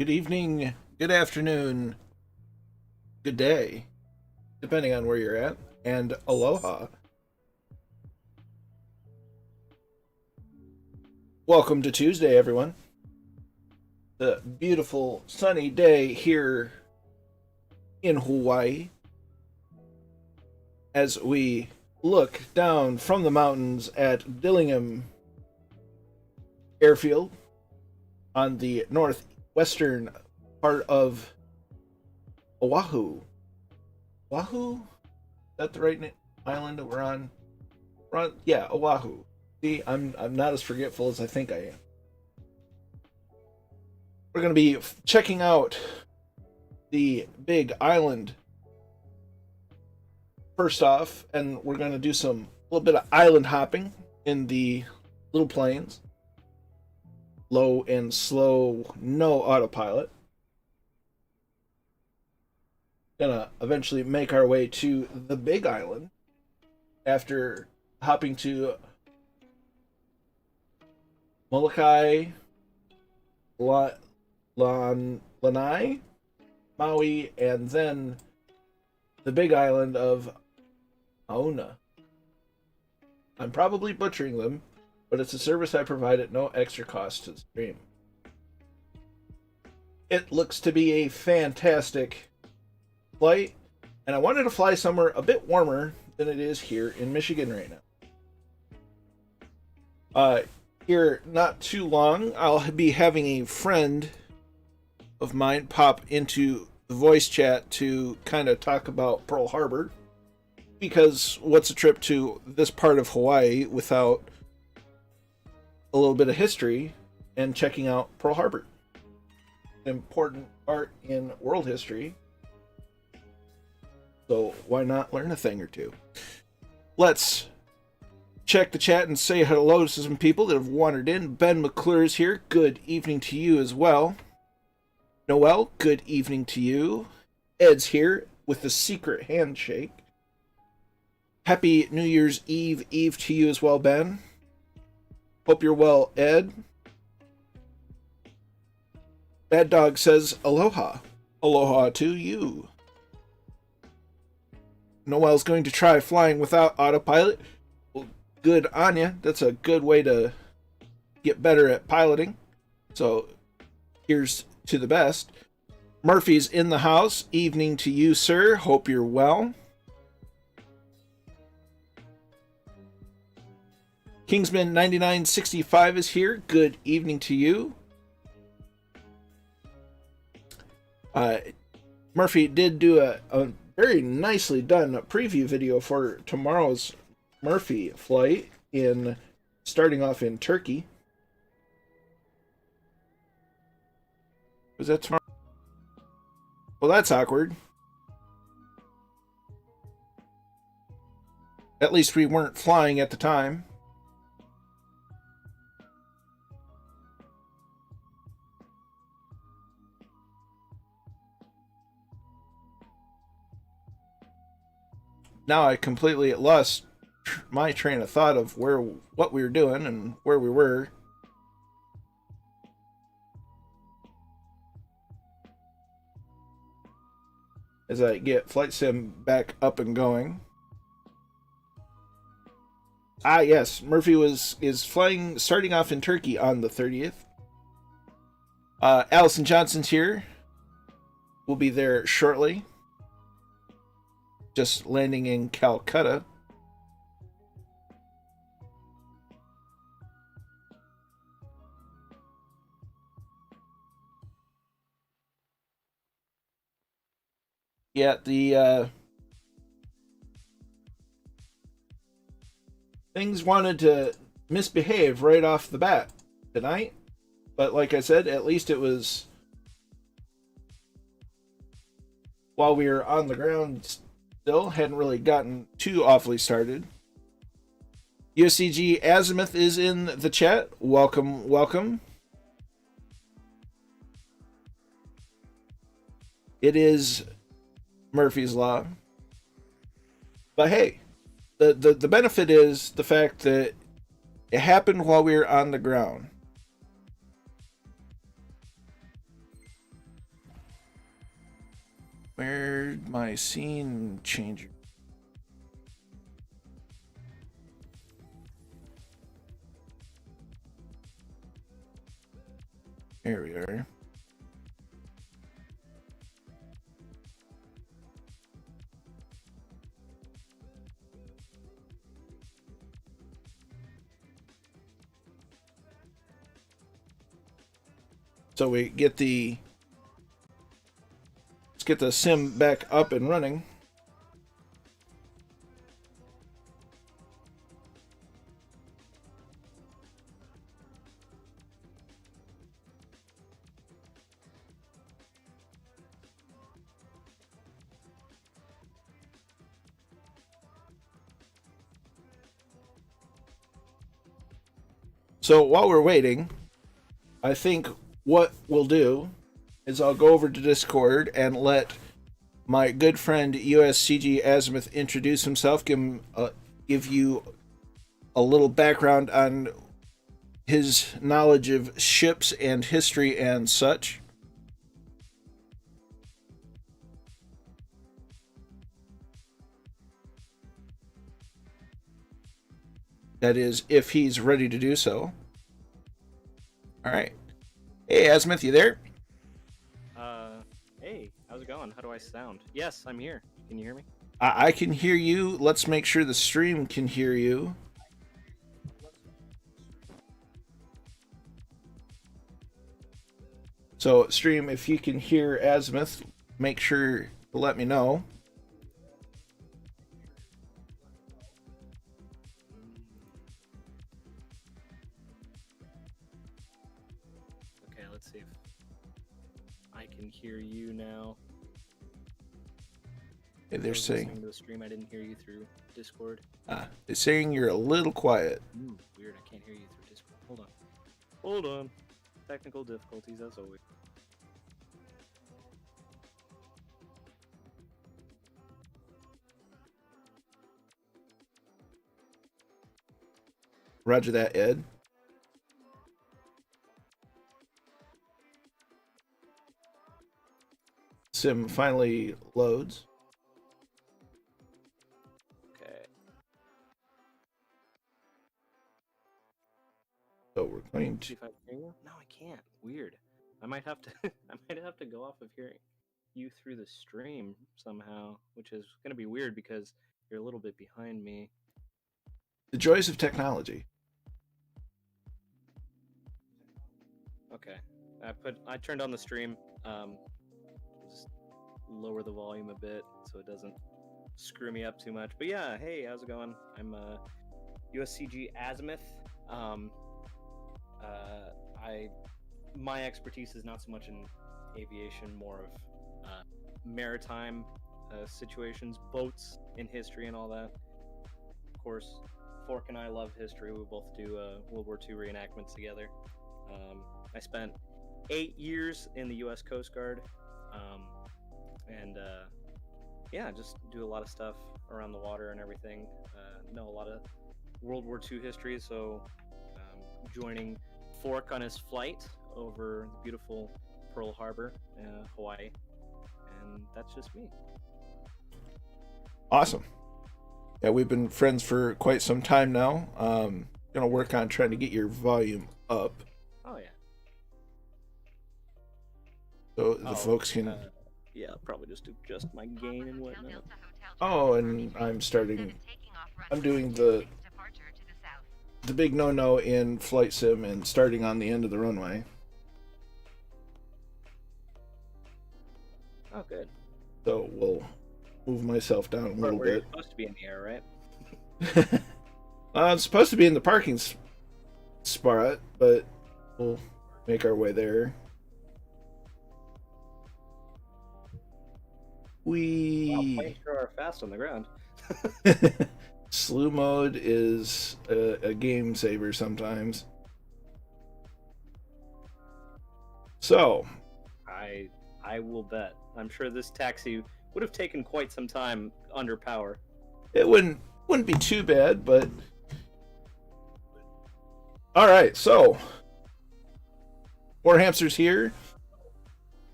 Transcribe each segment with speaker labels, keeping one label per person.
Speaker 1: Good evening, good afternoon, good day, depending on where you're at, and aloha. Welcome to Tuesday, everyone. The beautiful sunny day here in Hawaii as we look down from the mountains at Dillingham Airfield on the northwestern part of Oahu. Oahu? Is that the right island that we're on? Yeah, Oahu. See, I'm not as forgetful as I think I am. We're going to be checking out the big island first off, and we're going to do a little bit of island hopping in the little planes. Low and slow, no autopilot. Gonna eventually make our way to the big island after hopping to Molokai, Lanai, Maui, and then the big island of Auna. I'm probably butchering them, but it's a service I provide at no extra cost to the stream. It looks to be a fantastic flight, and I wanted to fly somewhere a bit warmer than it is here in Michigan right now. Here, not too long, I'll be having a friend of mine pop into the voice chat to kind of talk about Pearl Harbor, because what's a trip to this part of Hawaii without a little bit of history and checking out Pearl Harbor? An important part in world history, so why not learn a thing or two? Let's check the chat and say hello to some people that have wandered in. Ben McClure is here. Good evening to you as well. Noel, good evening to you. Ed's here with the secret handshake. Happy New Year's Eve to you as well, Ben. Hope you're well, Ed. Bad Dog says aloha. Aloha to you. Noel's going to try flying without autopilot. Well, good on ya. That's a good way to get better at piloting. So here's to the best. Murphy's in the house. Evening to you, sir. Hope you're well. Kingsman 9965 is here. Good evening to you. Murphy did do a very nicely done preview video for tomorrow's Murphy flight in starting off in Turkey. Was that tomorrow? Well, that's awkward. At least we weren't flying at the time. Now I completely lost my train of thought of what we were doing and where we were. As I get Flight Sim back up and going. Ah, yes, Murphy is flying, starting off in Turkey on the 30th. Allison Johnson's here. We'll be there shortly. Just landing in Calcutta. Yeah, the things wanted to misbehave right off the bat tonight, but like I said, at least it was while we were on the ground. Still hadn't really gotten too awfully started. USCG Azimuth is in the chat. Welcome, welcome. It is Murphy's Law. But hey, the benefit is the fact that it happened while we were on the ground. Where'd my scene changer? There we are. So we get the, let's get the sim back up and running. So while we're waiting, I think what we'll do is I'll go over to Discord and let my good friend USCG Azimuth introduce himself, give you a little background on his knowledge of ships and history and such. That is, if he's ready to do so. All right. Hey, Azimuth, you there?
Speaker 2: Hey, how's it going? How do I sound? Yes, I'm here. Can you hear me?
Speaker 1: I can hear you. Let's make sure the stream can hear you. So, stream, if you can hear Azimuth, make sure to let me know.
Speaker 2: Okay, let's see if I can hear you now.
Speaker 1: Hey, they're saying
Speaker 2: listening to the stream. I didn't hear you through Discord.
Speaker 1: They're saying you're a little quiet.
Speaker 2: Weird. I can't hear you through Discord. Hold on. Hold on. Technical difficulties as always.
Speaker 1: Roger that, Ed. Sim finally loads.
Speaker 2: Okay.
Speaker 1: So we're going
Speaker 2: See
Speaker 1: to.
Speaker 2: if I can hear you. No, I can't. Weird. I might have to. I might have to go off of hearing you through the stream somehow, which is going to be weird because you're a little bit behind me.
Speaker 1: The joys of technology.
Speaker 2: Okay. I turned on the stream. Just lower the volume a bit so it doesn't screw me up too much. But yeah, hey, how's it going? I'm USCG Azimuth. My expertise is not so much in aviation, more of maritime situations, boats in history and all that. Of course, Fork and I love history. We both do World War II reenactments together. I spent 8 years in the U.S. Coast Guard, and yeah, just do a lot of stuff around the water and everything. Know a lot of World War II history, so joining Fork on his flight over the beautiful Pearl Harbor, Hawaii, and that's just me.
Speaker 1: Awesome. Yeah, we've been friends for quite some time now. Gonna work on trying to get your volume up.
Speaker 2: Oh yeah.
Speaker 1: So the folks can.
Speaker 2: Yeah, I'll probably just adjust my gain and whatnot.
Speaker 1: Oh, and I'm doing the big no-no in flight sim and starting on the end of the runway.
Speaker 2: Oh, good.
Speaker 1: So we'll move myself down a little bit.
Speaker 2: You're supposed to be in the air, right?
Speaker 1: It's supposed to be in the parking spot, but we'll make our way there.
Speaker 2: Wow, planes sure are fast on the ground.
Speaker 1: Slew mode is a game saver sometimes. So,
Speaker 2: I will bet. I'm sure this taxi would have taken quite some time under power.
Speaker 1: It wouldn't be too bad, but all right. So, more hamsters here.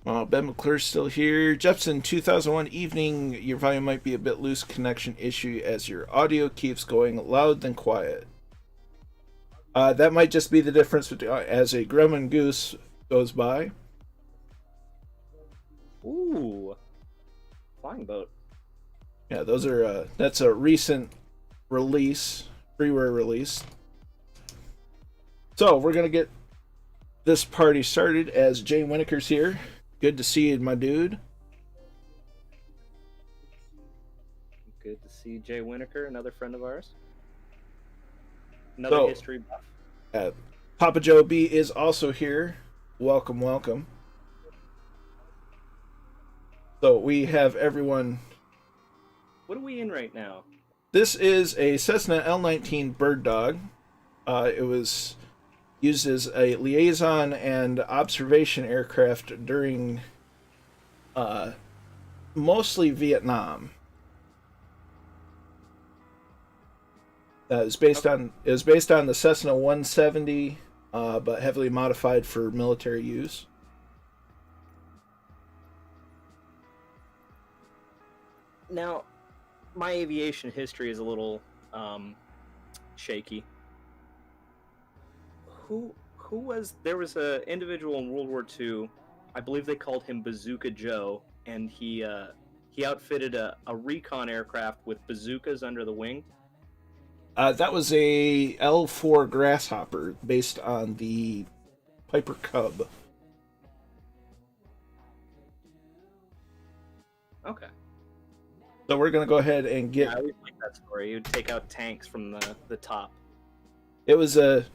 Speaker 1: Ben McClure's still here. Jepson, 2001 evening. Your volume might be a bit loose. Connection issue as your audio keeps going loud then quiet. That might just be the difference between, as a Grumman Goose goes by.
Speaker 2: Ooh. Flying boat.
Speaker 1: Yeah, those are that's a recent release, freeware release. So we're gonna get this party started as Jay Winokur's here. Good to see you, my dude.
Speaker 2: Good to see Jay Winokur, another friend of ours. Another history buff.
Speaker 1: Papa Joe B is also here. Welcome, welcome. So we have everyone.
Speaker 2: What are we in right now?
Speaker 1: This is a Cessna L-19 Bird Dog. It was used as a liaison and observation aircraft during mostly Vietnam. It was based on the Cessna 170, but heavily modified for military use.
Speaker 2: Now, my aviation history is a little shaky. Who was there was an individual in World War II, I believe they called him Bazooka Joe, and he outfitted a recon aircraft with bazookas under the wing.
Speaker 1: That was a L4 Grasshopper based on the Piper Cub.
Speaker 2: Okay.
Speaker 1: So we're gonna go ahead and get.
Speaker 2: Yeah, I always like that story. You'd take out tanks from the top.
Speaker 1: It was a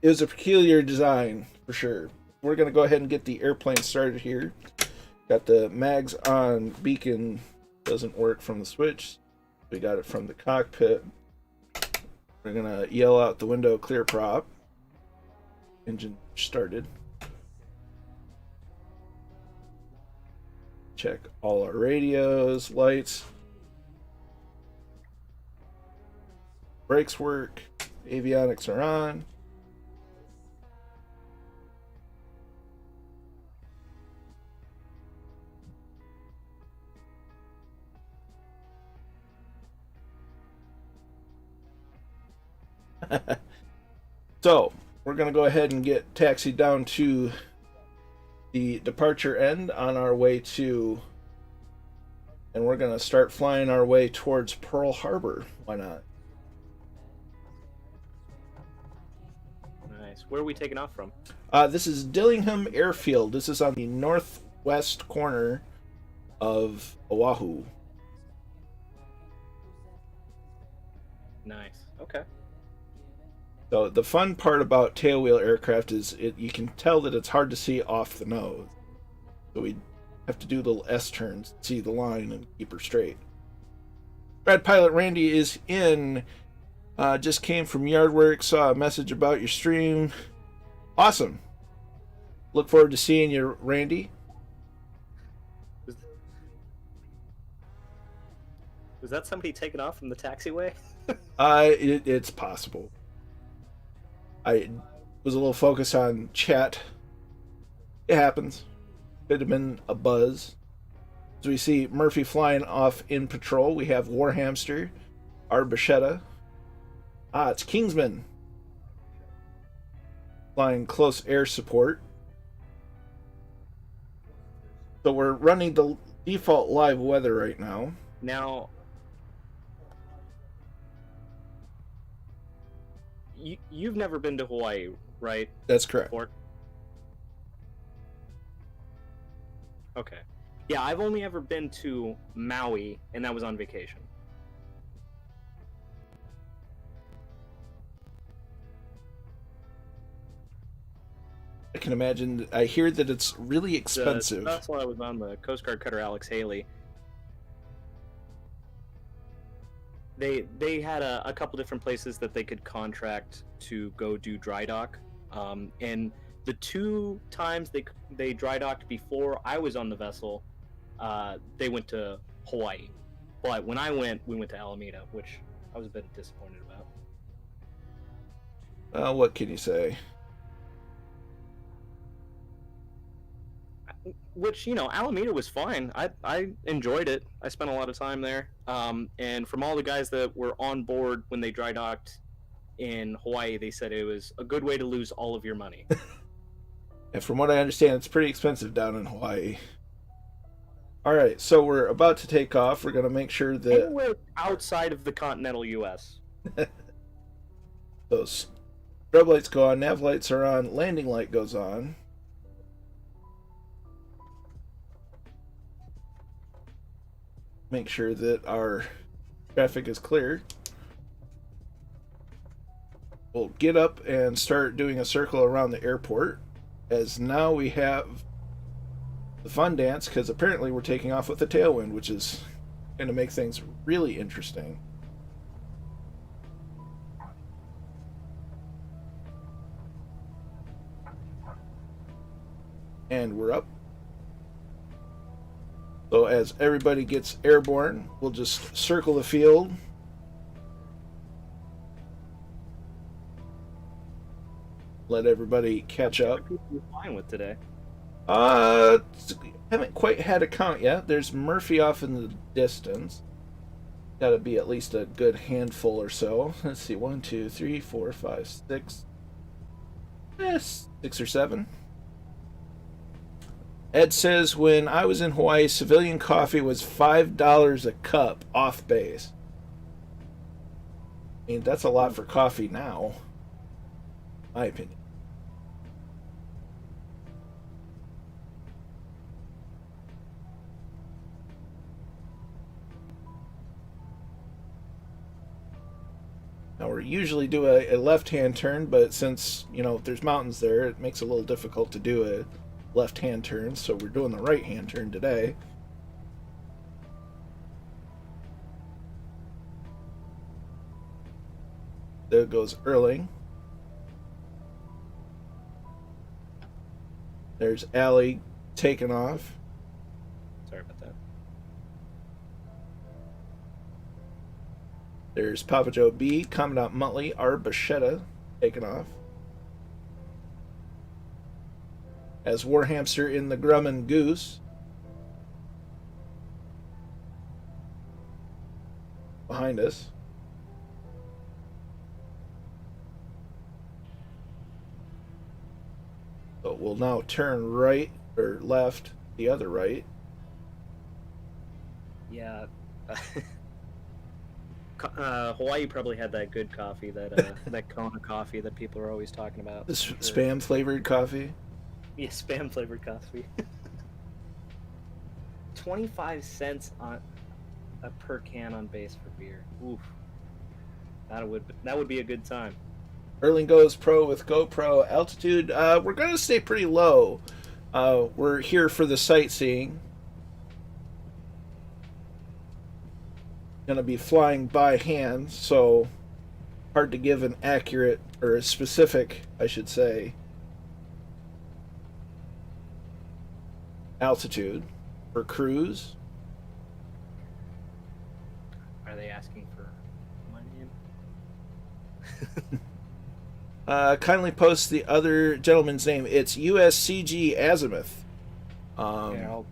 Speaker 1: peculiar design for sure. We're gonna go ahead and get the airplane started here. Got the mags on. Beacon doesn't work from the switch. We got it from the cockpit. We're gonna yell out the window clear prop. Engine started. Check all our radios, lights. Brakes work. Avionics are on. So, we're going to go ahead and get taxied down to the departure end on our way to, and we're going to start flying our way towards Pearl Harbor. Why not?
Speaker 2: Nice. Where are we taking off from?
Speaker 1: This is Dillingham Airfield. This is on the northwest corner of Oahu.
Speaker 2: Nice. Okay.
Speaker 1: So the fun part about tailwheel aircraft is you can tell that it's hard to see off the nose. So we have to do little S-turns to see the line and keep her straight. Brad Pilot Randy is in. Just came from yard work, saw a message about your stream. Awesome. Look forward to seeing you, Randy.
Speaker 2: Was that somebody taking off from the taxiway?
Speaker 1: It's possible. I was a little focused on chat. It happens. Could have been a buzz. As we see Murphy flying off in patrol, we have Warhamster, Arbachetta. It's Kingsman. Flying close air support. So we're running the default live weather right now.
Speaker 2: Now, you've never been to Hawaii, right?
Speaker 1: That's correct.
Speaker 2: Okay. Yeah, I've only ever been to Maui, and that was on vacation.
Speaker 1: I can imagine. I hear that it's really expensive.
Speaker 2: That's why I was on the Coast Guard cutter Alex Haley. They had a couple different places that they could contract to go do dry dock, and the two times they dry docked before I was on the vessel, they went to Hawaii, but when I went, we went to Alameda, which I was a bit disappointed about.
Speaker 1: What can you say?
Speaker 2: which, you know, Alameda was fine. I enjoyed it. I spent a lot of time there. And from all the guys that were on board when they dry docked in Hawaii, they said it was a good way to lose all of your money.
Speaker 1: And from what I understand, it's pretty expensive down in Hawaii. All right, so we're about to take off. We're going to make sure that
Speaker 2: Anywhere outside of the continental U.S.
Speaker 1: those strobe lights go on, nav lights are on, landing light goes on. Make sure that our traffic is clear. We'll get up and start doing a circle around the airport, as now we have the fun dance, because apparently we're taking off with a tailwind, which is going to make things really interesting. And we're up. So as everybody gets airborne, we'll just circle the field. Let everybody catch up.
Speaker 2: What are you flying with today?
Speaker 1: Haven't quite had a count yet. There's Murphy off in the distance. Gotta be at least a good handful or so. Let's see, 1, 2, 3, 4, 5, 6. 6 or 7. Ed says, when I was in Hawaii, civilian coffee was $5 a cup off base. I mean, that's a lot for coffee now, in my opinion. Now we usually do a left-hand turn, but since, you know, there's mountains there, it makes it a little difficult to do a left-hand turn, so we're doing the right-hand turn today. There goes Erling. There's Allie taking off.
Speaker 2: Sorry about that.
Speaker 1: There's Papa Joe B, Commandant Muttley, R. Bachetta taking off. As Warhamster in the Grumman Goose. Behind us. So we'll now turn right or left, the other right.
Speaker 2: Yeah. Hawaii probably had that good coffee, that that Kona coffee that people are always talking about.
Speaker 1: This spam flavored coffee.
Speaker 2: Yeah, spam flavored coffee. 25 cents on per can on base for beer. Oof. That would be a good time.
Speaker 1: Erling goes pro with GoPro. Altitude, we're going to stay pretty low. We're here for the sightseeing. Going to be flying by hand, so hard to give an accurate, or a specific, I should say, altitude for cruise.
Speaker 2: Are they asking for my name?
Speaker 1: Kindly post the other gentleman's name. It's USCG Azimuth.
Speaker 2: Yeah, I'll...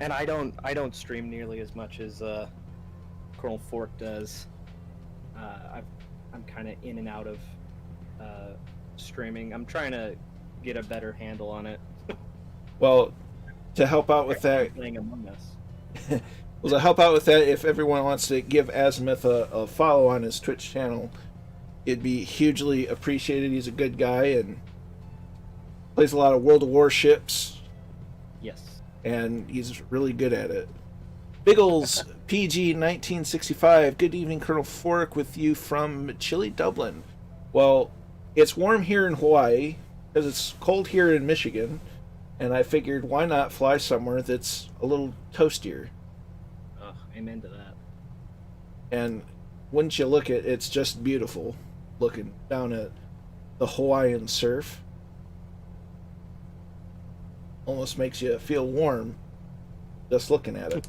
Speaker 2: And I don't stream nearly as much as Colonel Fork does. I'm kind of in and out of streaming. I'm trying to get a better handle on it.
Speaker 1: Well, to help out with that,
Speaker 2: playing Among Us.
Speaker 1: well, to help out with that, if everyone wants to give Azimuth a follow on his Twitch channel, it'd be hugely appreciated. He's a good guy and plays a lot of World of Warships.
Speaker 2: Yes.
Speaker 1: And he's really good at it. Biggles PG 1965. Good evening, Colonel Fork, with you from chilly Dublin. Well, it's warm here in Hawaii because it's cold here in Michigan, and I figured why not fly somewhere that's a little toastier.
Speaker 2: Oh, amen to that.
Speaker 1: And wouldn't you look at it's just beautiful looking down at the Hawaiian surf. Almost makes you feel warm just looking at it.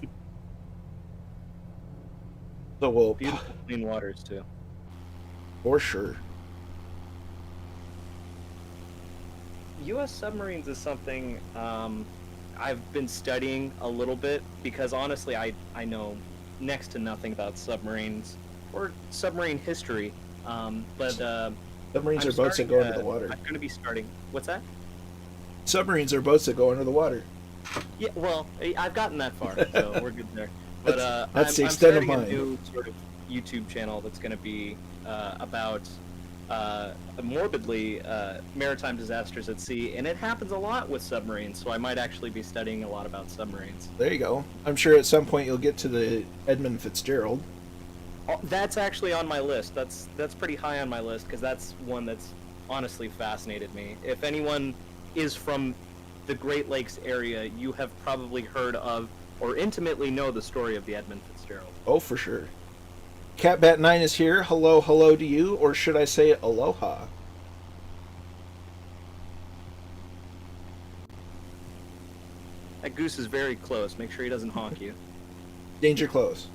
Speaker 1: So we'll
Speaker 2: beautiful clean waters too.
Speaker 1: for sure.
Speaker 2: U.S. submarines is something I've been studying a little bit because honestly, I know next to nothing about submarines or submarine history. But
Speaker 1: Submarines
Speaker 2: I'm
Speaker 1: are boats that
Speaker 2: starting,
Speaker 1: go under the water.
Speaker 2: I'm going to be starting. What's that?
Speaker 1: Submarines are boats that go under the water.
Speaker 2: Yeah, well, I've gotten that far, so we're good there. But
Speaker 1: That's the
Speaker 2: I'm
Speaker 1: extent of
Speaker 2: starting
Speaker 1: mine.
Speaker 2: a new sort of YouTube channel that's going to be about morbidly maritime disasters at sea, and it happens a lot with submarines. So I might actually be studying a lot about submarines.
Speaker 1: There you go. I'm sure at some point you'll get to the Edmund Fitzgerald.
Speaker 2: Oh, that's actually on my list. That's pretty high on my list because that's one that's honestly fascinated me. If anyone is from the Great Lakes area, you have probably heard of or intimately know the story of the Edmund Fitzgerald.
Speaker 1: Oh, for sure. Catbat9 is here. Hello, hello to you, or should I say aloha?
Speaker 2: That goose is very close. Make sure he doesn't honk you.
Speaker 1: Danger close.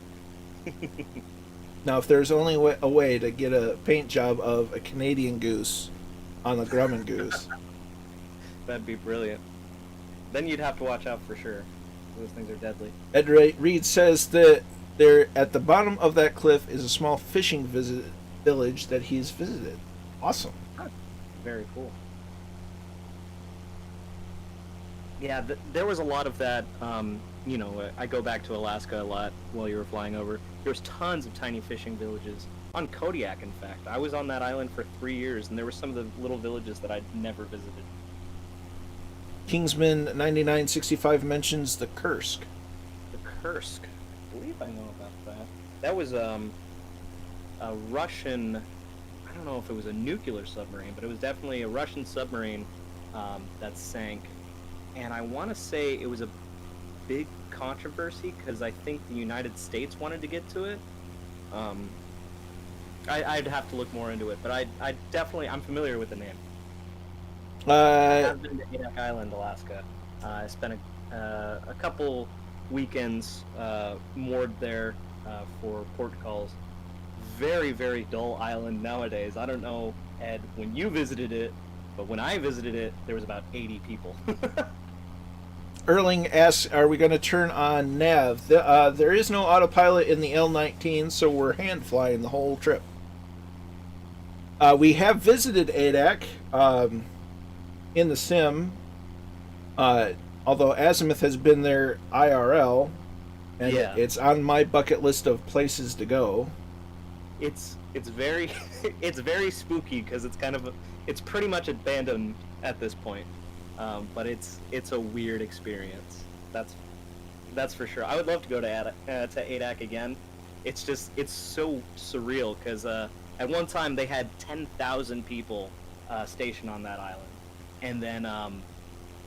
Speaker 1: Now, if there's only a way to get a paint job of a Canadian goose on the Grumman goose,
Speaker 2: that'd be brilliant. Then you'd have to watch out for sure. Those things are deadly.
Speaker 1: Ed Reed says that there at the bottom of that cliff is a small fishing village that he's visited. Awesome.
Speaker 2: Very cool. Yeah, there was a lot of that. I go back to Alaska a lot while you were flying over. There's tons of tiny fishing villages. On Kodiak, in fact. I was on that island for 3 years, and there were some of the little villages that I'd never visited.
Speaker 1: Kingsman9965 mentions the Kursk.
Speaker 2: The Kursk. I believe I know about that. That was a Russian... I don't know if it was a nuclear submarine, but it was definitely a Russian submarine that sank. And I want to say it was a big controversy because I think the United States wanted to get to it. I'd have to look more into it, but I definitely... I'm familiar with the name. I have been to Adak Island, Alaska. I spent a couple weekends moored there for port calls. Very, very dull island nowadays. I don't know, Ed, when you visited it, but when I visited it, there was about 80 people.
Speaker 1: Erling asks, are we going to turn on nav? There is no autopilot in the L-19, so we're hand flying the whole trip. We have visited Adak in the sim, although Azimuth has been there IRL, and
Speaker 2: Yeah.
Speaker 1: it's on my bucket list of places to go.
Speaker 2: It's very it's very spooky because it's pretty much abandoned at this point, but it's a weird experience. That's for sure. I would love to go to Adak again. It's so surreal because at one time they had 10,000 people stationed on that island, and then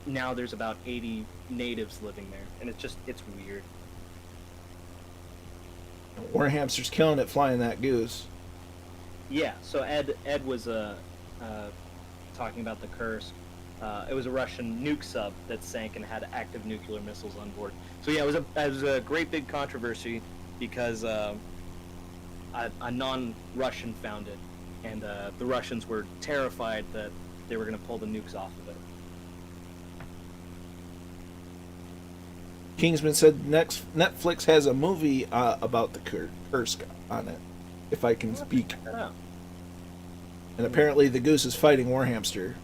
Speaker 2: now there's about 80 natives living there, and it's weird.
Speaker 1: Warhamster's killing it flying that goose.
Speaker 2: Yeah, so Ed was talking about the Kursk. It was a Russian nuke sub that sank and had active nuclear missiles on board. So yeah, it was a great big controversy because a non-Russian found it, and the Russians were terrified that they were going to pull the nukes off of it.
Speaker 1: Kingsman said Netflix has a movie about the Kursk on it, if I can speak.
Speaker 2: Check that out.
Speaker 1: And apparently the goose is fighting Warhamster.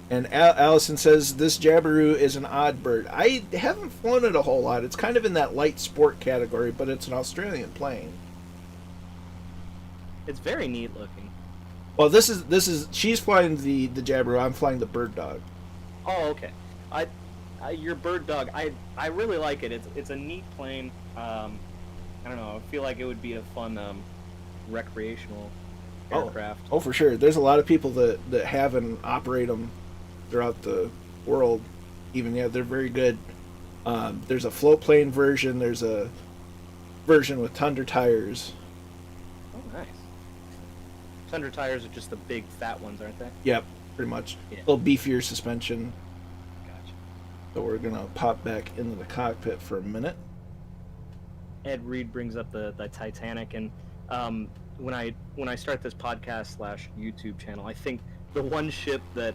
Speaker 1: And Allison says this Jabiru is an odd bird. I haven't flown it a whole lot. It's kind of in that light sport category, but it's an Australian plane.
Speaker 2: It's very neat looking.
Speaker 1: Well, this is she's flying the Jabiru. I'm flying the Bird Dog.
Speaker 2: Oh, okay. Your Bird Dog, I really like it. It's a neat plane. I don't know. I feel like it would be a fun recreational aircraft.
Speaker 1: Oh, for sure. There's a lot of people that have and operate them throughout the world. Even they're very good. There's a float plane version. There's a version with Tundra tires.
Speaker 2: Oh, nice. Tundra tires are just the big fat ones, aren't they?
Speaker 1: Yep, pretty much.
Speaker 2: Yeah.
Speaker 1: A little beefier suspension.
Speaker 2: Gotcha.
Speaker 1: So we're gonna pop back into the cockpit for a minute.
Speaker 2: Ed Reed brings up the Titanic, and when I start this podcast / YouTube channel, I think the one ship that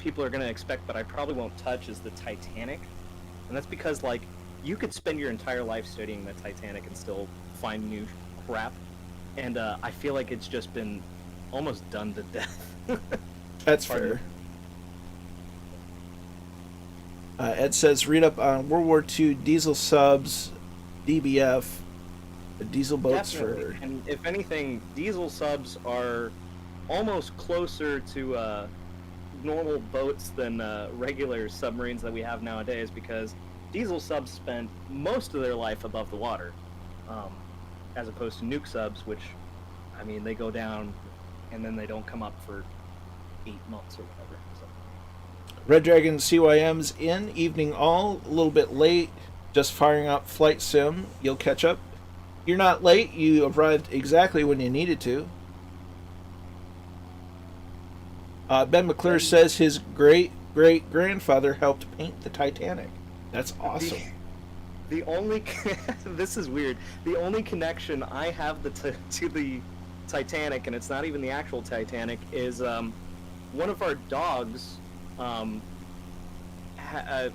Speaker 2: people are going to expect, but I probably won't touch, is the Titanic. And that's because, like, you could spend your entire life studying the Titanic and still find new crap. And I feel like it's just been almost done to death.
Speaker 1: That's fair. Ed says, read up on World War II diesel subs, DBF, diesel boats.
Speaker 2: Definitely. And if anything, diesel subs are almost closer to normal boats than regular submarines that we have nowadays, because diesel subs spend most of their life above the water, as opposed to nuke subs, which, I mean, they go down and then they don't come up for 8 months or whatever. So.
Speaker 1: Red Dragon CYM's in, evening all, a little bit late, just firing up flight sim. You'll catch up. You're not late, you arrived exactly when you needed to. Ben McClure says his great-great-grandfather helped paint the Titanic. That's awesome.
Speaker 2: The only this is weird. The only connection I have to the Titanic, and it's not even the actual Titanic, is one of our dogs had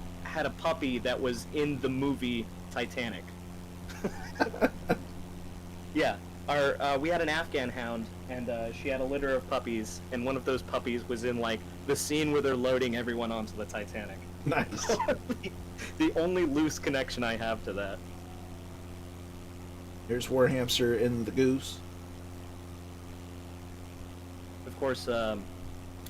Speaker 2: a puppy that was in the movie Titanic. Yeah, we had an Afghan hound, and she had a litter of puppies, and one of those puppies was in, like, the scene where they're loading everyone onto the Titanic.
Speaker 1: Nice.
Speaker 2: The only loose connection I have to that.
Speaker 1: There's Warhamster and the goose.
Speaker 2: Of course,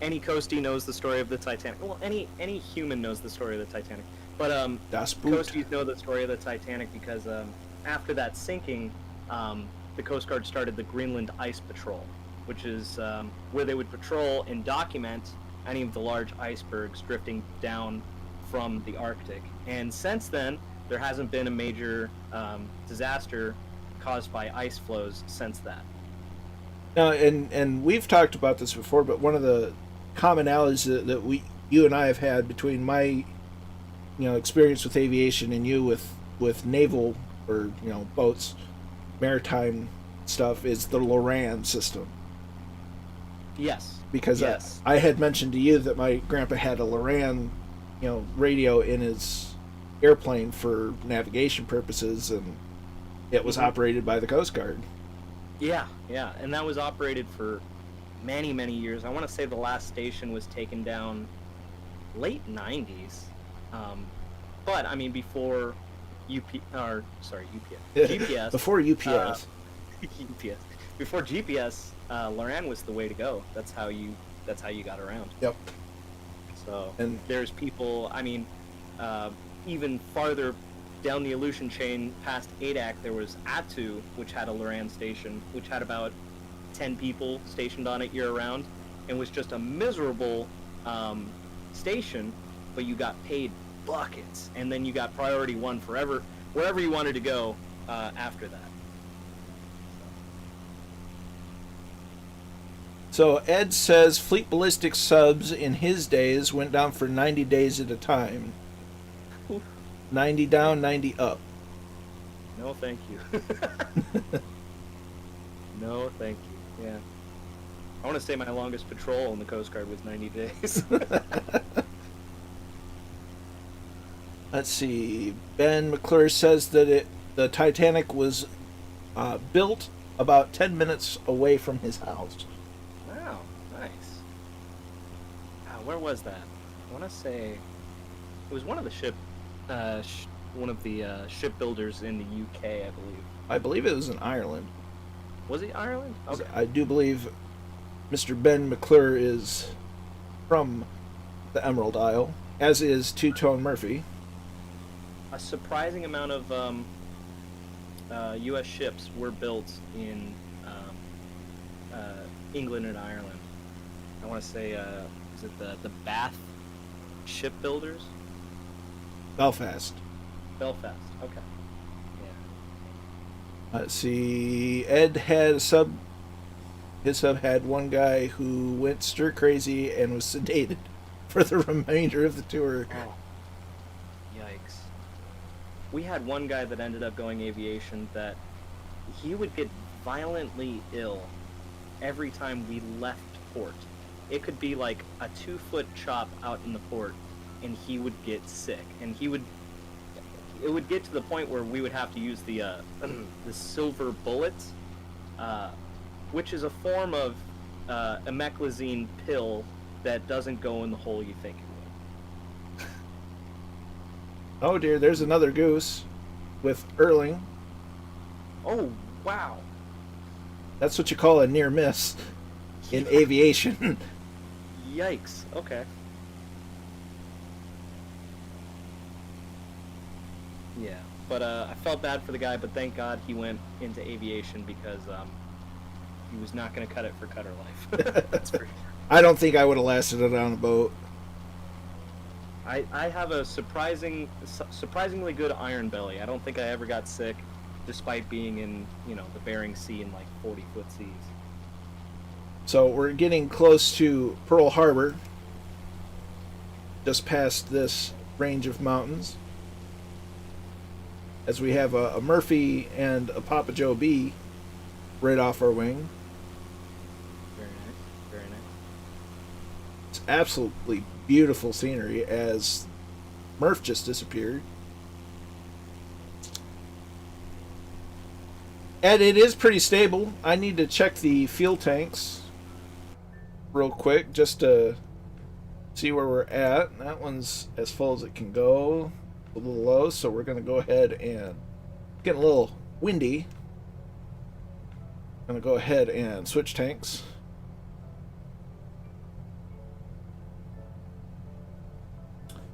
Speaker 2: any Coastie knows the story of the Titanic. Well, any human knows the story of the Titanic. But Coasties know the story of the Titanic because after that sinking, the Coast Guard started the Greenland Ice Patrol, which is where they would patrol and document any of the large icebergs drifting down from the Arctic. And since then, there hasn't been a major disaster caused by ice flows since that.
Speaker 1: Now, and we've talked about this before, but one of the commonalities that you and I have had between my experience with aviation and you with naval or boats, maritime stuff, is the Loran system.
Speaker 2: Yes.
Speaker 1: Because
Speaker 2: yes.
Speaker 1: I had mentioned to you that my grandpa had a Loran radio in his airplane for navigation purposes, and it was operated by the Coast Guard.
Speaker 2: Yeah, and that was operated for many, many years. I want to say the last station was taken down late 90s. But, I mean, before GPS.
Speaker 1: Before UPS.
Speaker 2: UPS. Before GPS, Loran was the way to go. That's how you got around.
Speaker 1: Yep.
Speaker 2: So,
Speaker 1: and
Speaker 2: there's people, I mean, even farther down the Aleutian chain past Adak, there was Attu, which had a Loran station, which had about 10 people stationed on it year-round, and was just a miserable station, but you got paid buckets, and then you got priority one forever, wherever you wanted to go after that.
Speaker 1: So Ed says fleet ballistic subs in his days went down for 90 days at a time. 90 down, 90 up.
Speaker 2: No, thank you. No, thank you. Yeah. I want to say my longest patrol in the Coast Guard was 90 days.
Speaker 1: Let's see. Ben McClure says that the Titanic was built about 10 minutes away from his house.
Speaker 2: Wow, nice. Where was that? I want to say it was one of the shipbuilders in the UK, I believe.
Speaker 1: I believe it was in Ireland.
Speaker 2: Was it Ireland? Okay.
Speaker 1: I do believe Mr. Ben McClure is from the Emerald Isle, as is Two-Tone Murphy.
Speaker 2: A surprising amount of U.S. ships were built in England and Ireland. I want to say, is it the Bath shipbuilders?
Speaker 1: Belfast.
Speaker 2: Okay. Yeah.
Speaker 1: Let's see. Ed had his sub had one guy who went stir crazy and was sedated for the remainder of the tour.
Speaker 2: Oh. Yikes. We had one guy that ended up going aviation that he would get violently ill every time we left port. it could be like a 2-foot chop out in the port, and he would get sick, and it would get to the point where we would have to use the silver bullets, which is a form of emeclazine pill that doesn't go in the hole you think it would.
Speaker 1: Oh dear, there's another goose with Erling.
Speaker 2: Oh, wow.
Speaker 1: That's what you call a near miss in aviation.
Speaker 2: Yikes. Okay. Yeah, but I felt bad for the guy, but thank God he went into aviation because he was not going to cut it for cutter life. That's for sure.
Speaker 1: I don't think I would have lasted it on a boat.
Speaker 2: I have a surprisingly good iron belly. I don't think I ever got sick, despite being in, the Bering Sea in like 40-foot seas.
Speaker 1: So we're getting close to Pearl Harbor, just past this range of mountains, as we have a Murphy and a Papa Joe B right off our wing.
Speaker 2: Very nice, very nice.
Speaker 1: It's absolutely beautiful scenery as Murph just disappeared. And it is pretty stable. I need to check the fuel tanks real quick just to see where we're at. That one's as full as it can go. A little low, so we're going to go ahead and get a little windy. I'm going to go ahead and switch tanks.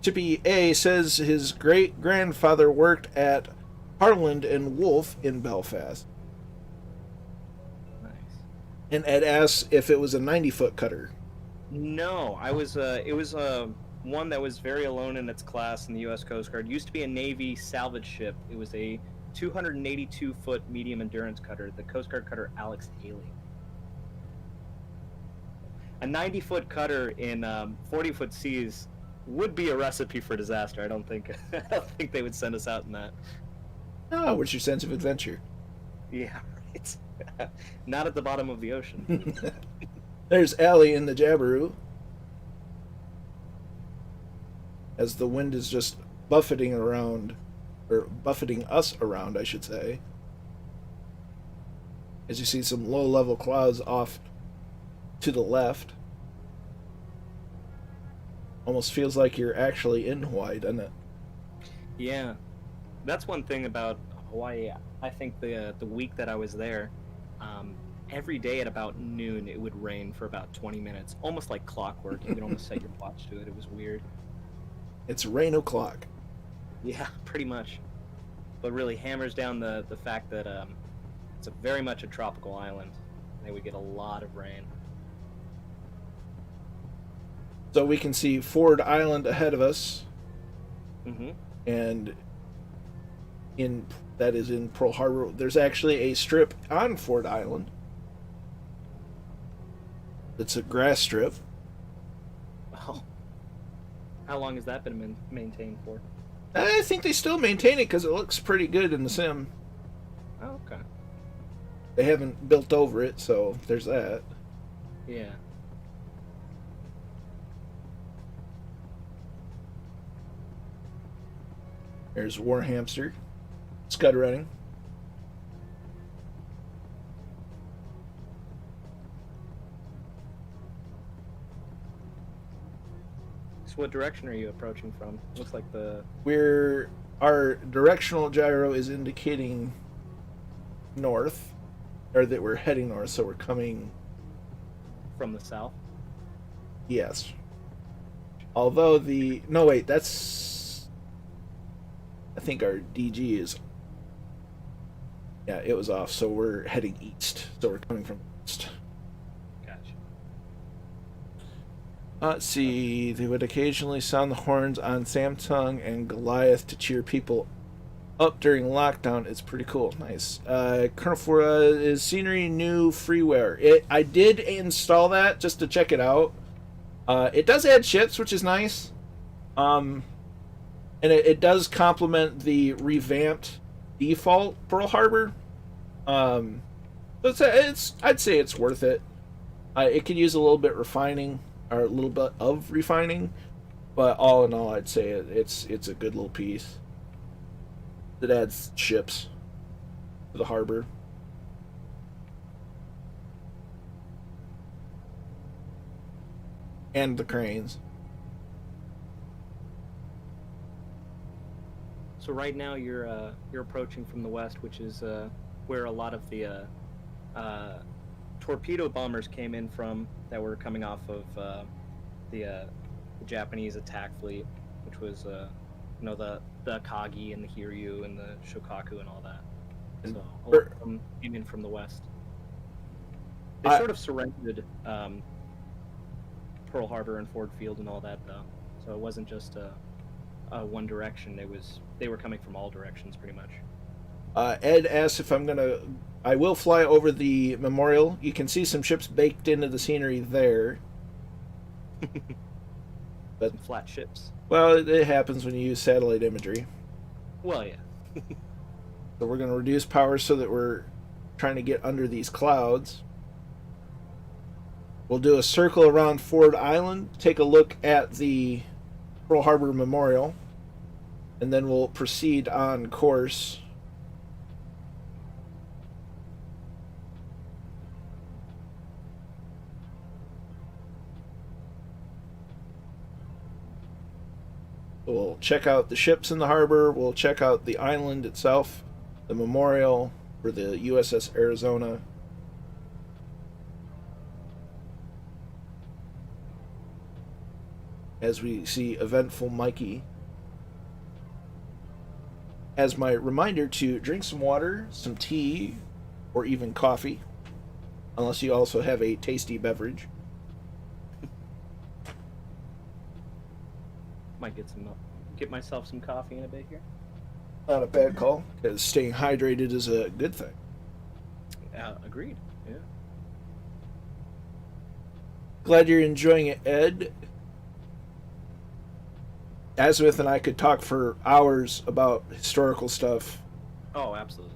Speaker 1: Chippy A says his great-grandfather worked at Harland and Wolff in Belfast.
Speaker 2: Nice.
Speaker 1: And Ed asks if it was a 90-foot cutter.
Speaker 2: No, it was one that was very alone in its class in the U.S. Coast Guard. It used to be a Navy salvage ship. It was a 282-foot medium endurance cutter, the Coast Guard cutter Alex Haley. A 90-foot cutter in 40-foot seas would be a recipe for disaster. I don't think they would send us out in that.
Speaker 1: Oh, what's your sense of adventure?
Speaker 2: Yeah, it's not at the bottom of the ocean.
Speaker 1: There's Allie in the Jabiru, as the wind is just buffeting around, or buffeting us around, I should say. As you see some low-level clouds off to the left. Almost feels like you're actually in Hawaii, doesn't it?
Speaker 2: Yeah, that's one thing about Hawaii. I think the week that I was there, every day at about noon it would rain for about 20 minutes, almost like clockwork. You could almost set your watch to it. It was weird.
Speaker 1: It's rain o'clock.
Speaker 2: Yeah, pretty much. But really hammers down the fact that it's very much a tropical island. And we get a lot of rain.
Speaker 1: So we can see Ford Island ahead of us.
Speaker 2: Mm-hmm.
Speaker 1: And that is in Pearl Harbor. There's actually a strip on Ford Island. It's a grass strip.
Speaker 2: Oh. How long has that been maintained for?
Speaker 1: I think they still maintain it because it looks pretty good in the sim.
Speaker 2: Oh, okay.
Speaker 1: They haven't built over it, so there's that.
Speaker 2: Yeah.
Speaker 1: There's War Hamster. Scud running.
Speaker 2: So what direction are you approaching from? Looks like
Speaker 1: Our directional gyro is indicating north, or that we're heading north, so we're coming...
Speaker 2: From the south?
Speaker 1: Yes. Although no, wait, that's... I think our DG is... Yeah, it was off, so we're heading east. So we're coming from east.
Speaker 2: Gotcha.
Speaker 1: Let's see. They would occasionally sound the horns on Samsung and Goliath to cheer people up during lockdown. It's pretty cool. Nice. Colonel Fora is scenery new freeware. I did install that just to check it out. It does add ships, which is nice. And it does complement the revamped default Pearl Harbor. I'd say it's worth it. It could use a little bit refining, or a little bit of refining, but all in all, I'd say it's a good little piece. It adds ships to the harbor. And the cranes.
Speaker 2: So right now you're approaching from the west, which is where a lot of the torpedo bombers came in from that were coming off of the Japanese attack fleet, which was the Akagi and the Hiryu and the Shokaku and all that.
Speaker 1: And
Speaker 2: so a lot of them came in from the west. They sort of surrendered Pearl Harbor and Ford Field and all that, though. So it wasn't just one direction. They were coming from all directions, pretty much.
Speaker 1: Ed asks if I will fly over the memorial. You can see some ships baked into the scenery there.
Speaker 2: But some flat ships.
Speaker 1: Well, it happens when you use satellite imagery.
Speaker 2: Well, yeah.
Speaker 1: So we're going to reduce power so that we're trying to get under these clouds. We'll do a circle around Ford Island, take a look at the Pearl Harbor Memorial, and then we'll proceed on course. We'll check out the ships in the harbor, we'll check out the island itself, the memorial for the USS Arizona. As we see eventful Mikey. As my reminder to drink some water, some tea, or even coffee, unless you also have a tasty beverage.
Speaker 2: Might get myself some coffee in a bit here.
Speaker 1: Not a bad call, because staying hydrated is a good thing.
Speaker 2: Agreed. Yeah.
Speaker 1: Glad you're enjoying it, Ed. Azimuth and I could talk for hours about historical stuff.
Speaker 2: Oh, absolutely.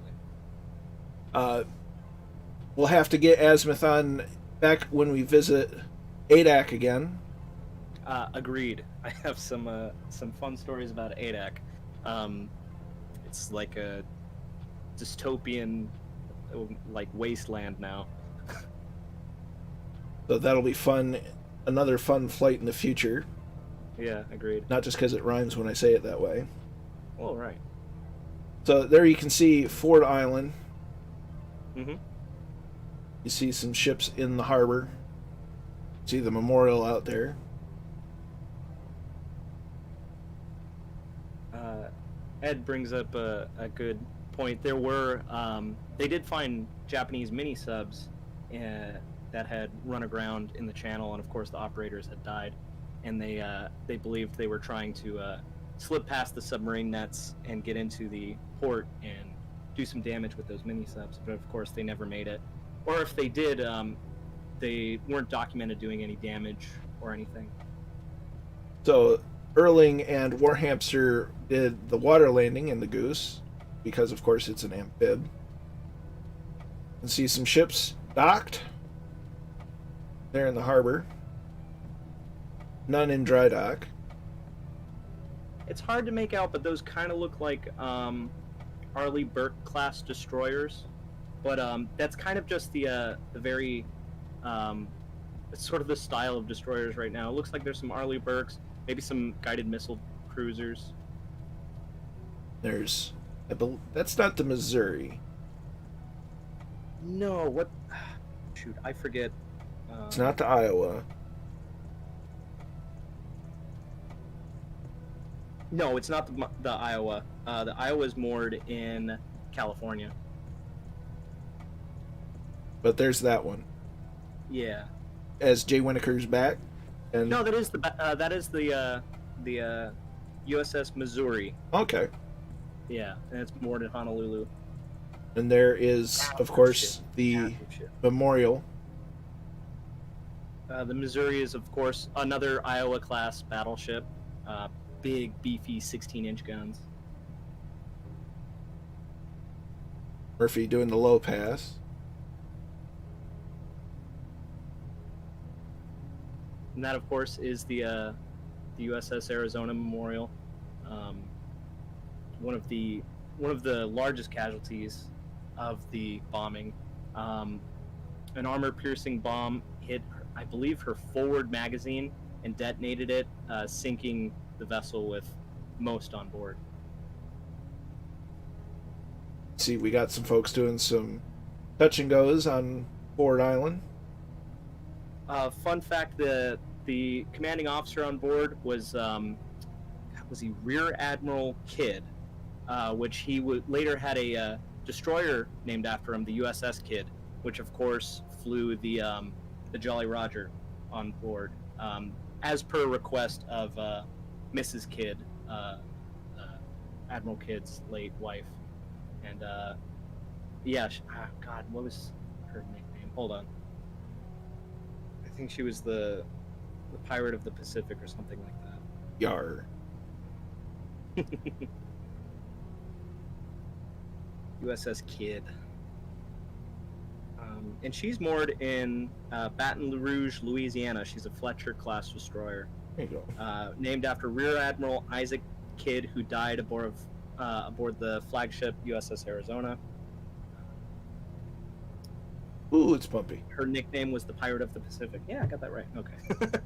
Speaker 1: We'll have to get Azimuth on back when we visit ADAC again.
Speaker 2: Agreed. I have some fun stories about ADAC. It's like a dystopian, like wasteland now.
Speaker 1: So that'll be fun. Another fun flight in the future.
Speaker 2: Yeah, agreed.
Speaker 1: Not just because it rhymes when I say it that way.
Speaker 2: Oh, right.
Speaker 1: So there you can see Ford Island.
Speaker 2: Mm-hmm.
Speaker 1: You see some ships in the harbor. See the memorial out there.
Speaker 2: Ed brings up a good point. There were they did find Japanese mini subs that had run aground in the channel, and of course the operators had died. And they believed they were trying to slip past the submarine nets and get into the port and do some damage with those mini subs. But of course, they never made it. Or if they did, they weren't documented doing any damage or anything.
Speaker 1: So Erling and Warhamster did the water landing in the Goose because, of course, it's an amphib. You can see some ships docked there in the harbor. None in dry dock.
Speaker 2: It's hard to make out, but those kind of look like Arleigh Burke class destroyers. But that's kind of just the very it's sort of the style of destroyers right now. It looks like there's some Arleigh Burkes, maybe some guided missile cruisers.
Speaker 1: There's, that's not the Missouri.
Speaker 2: No, what? Shoot, I forget.
Speaker 1: It's not the Iowa.
Speaker 2: No, it's not the Iowa. The Iowa is moored in California.
Speaker 1: But there's that one.
Speaker 2: Yeah.
Speaker 1: As Jay Winneker's back. And
Speaker 2: no, that is the USS Missouri.
Speaker 1: Okay.
Speaker 2: Yeah, and it's moored in Honolulu.
Speaker 1: And there is, of course, the memorial.
Speaker 2: The Missouri is, of course, another Iowa-class battleship. Big, beefy 16-inch guns.
Speaker 1: Murphy doing the low pass.
Speaker 2: And that, of course, is the USS Arizona Memorial, one of the largest casualties of the bombing. An armor-piercing bomb hit, I believe, her forward magazine and detonated it, sinking the vessel with most on board.
Speaker 1: See, we got some folks doing some touch and goes on Ford Island.
Speaker 2: Fun fact: the commanding officer on board was he Rear Admiral Kidd, which he later had a destroyer named after him, the USS Kidd, which of course flew the Jolly Roger on board, as per request of Mrs. Kidd, Admiral Kidd's late wife. And God, what was her nickname? Hold on. I think she was the Pirate of the Pacific or something like that.
Speaker 1: Yar.
Speaker 2: USS Kidd. And she's moored in Baton Rouge, Louisiana. She's a Fletcher class destroyer.
Speaker 1: There you go.
Speaker 2: Named after Rear Admiral Isaac Kidd, who died aboard the flagship USS Arizona.
Speaker 1: Ooh, it's bumpy.
Speaker 2: Her nickname was the Pirate of the Pacific. Yeah, I got that right. Okay.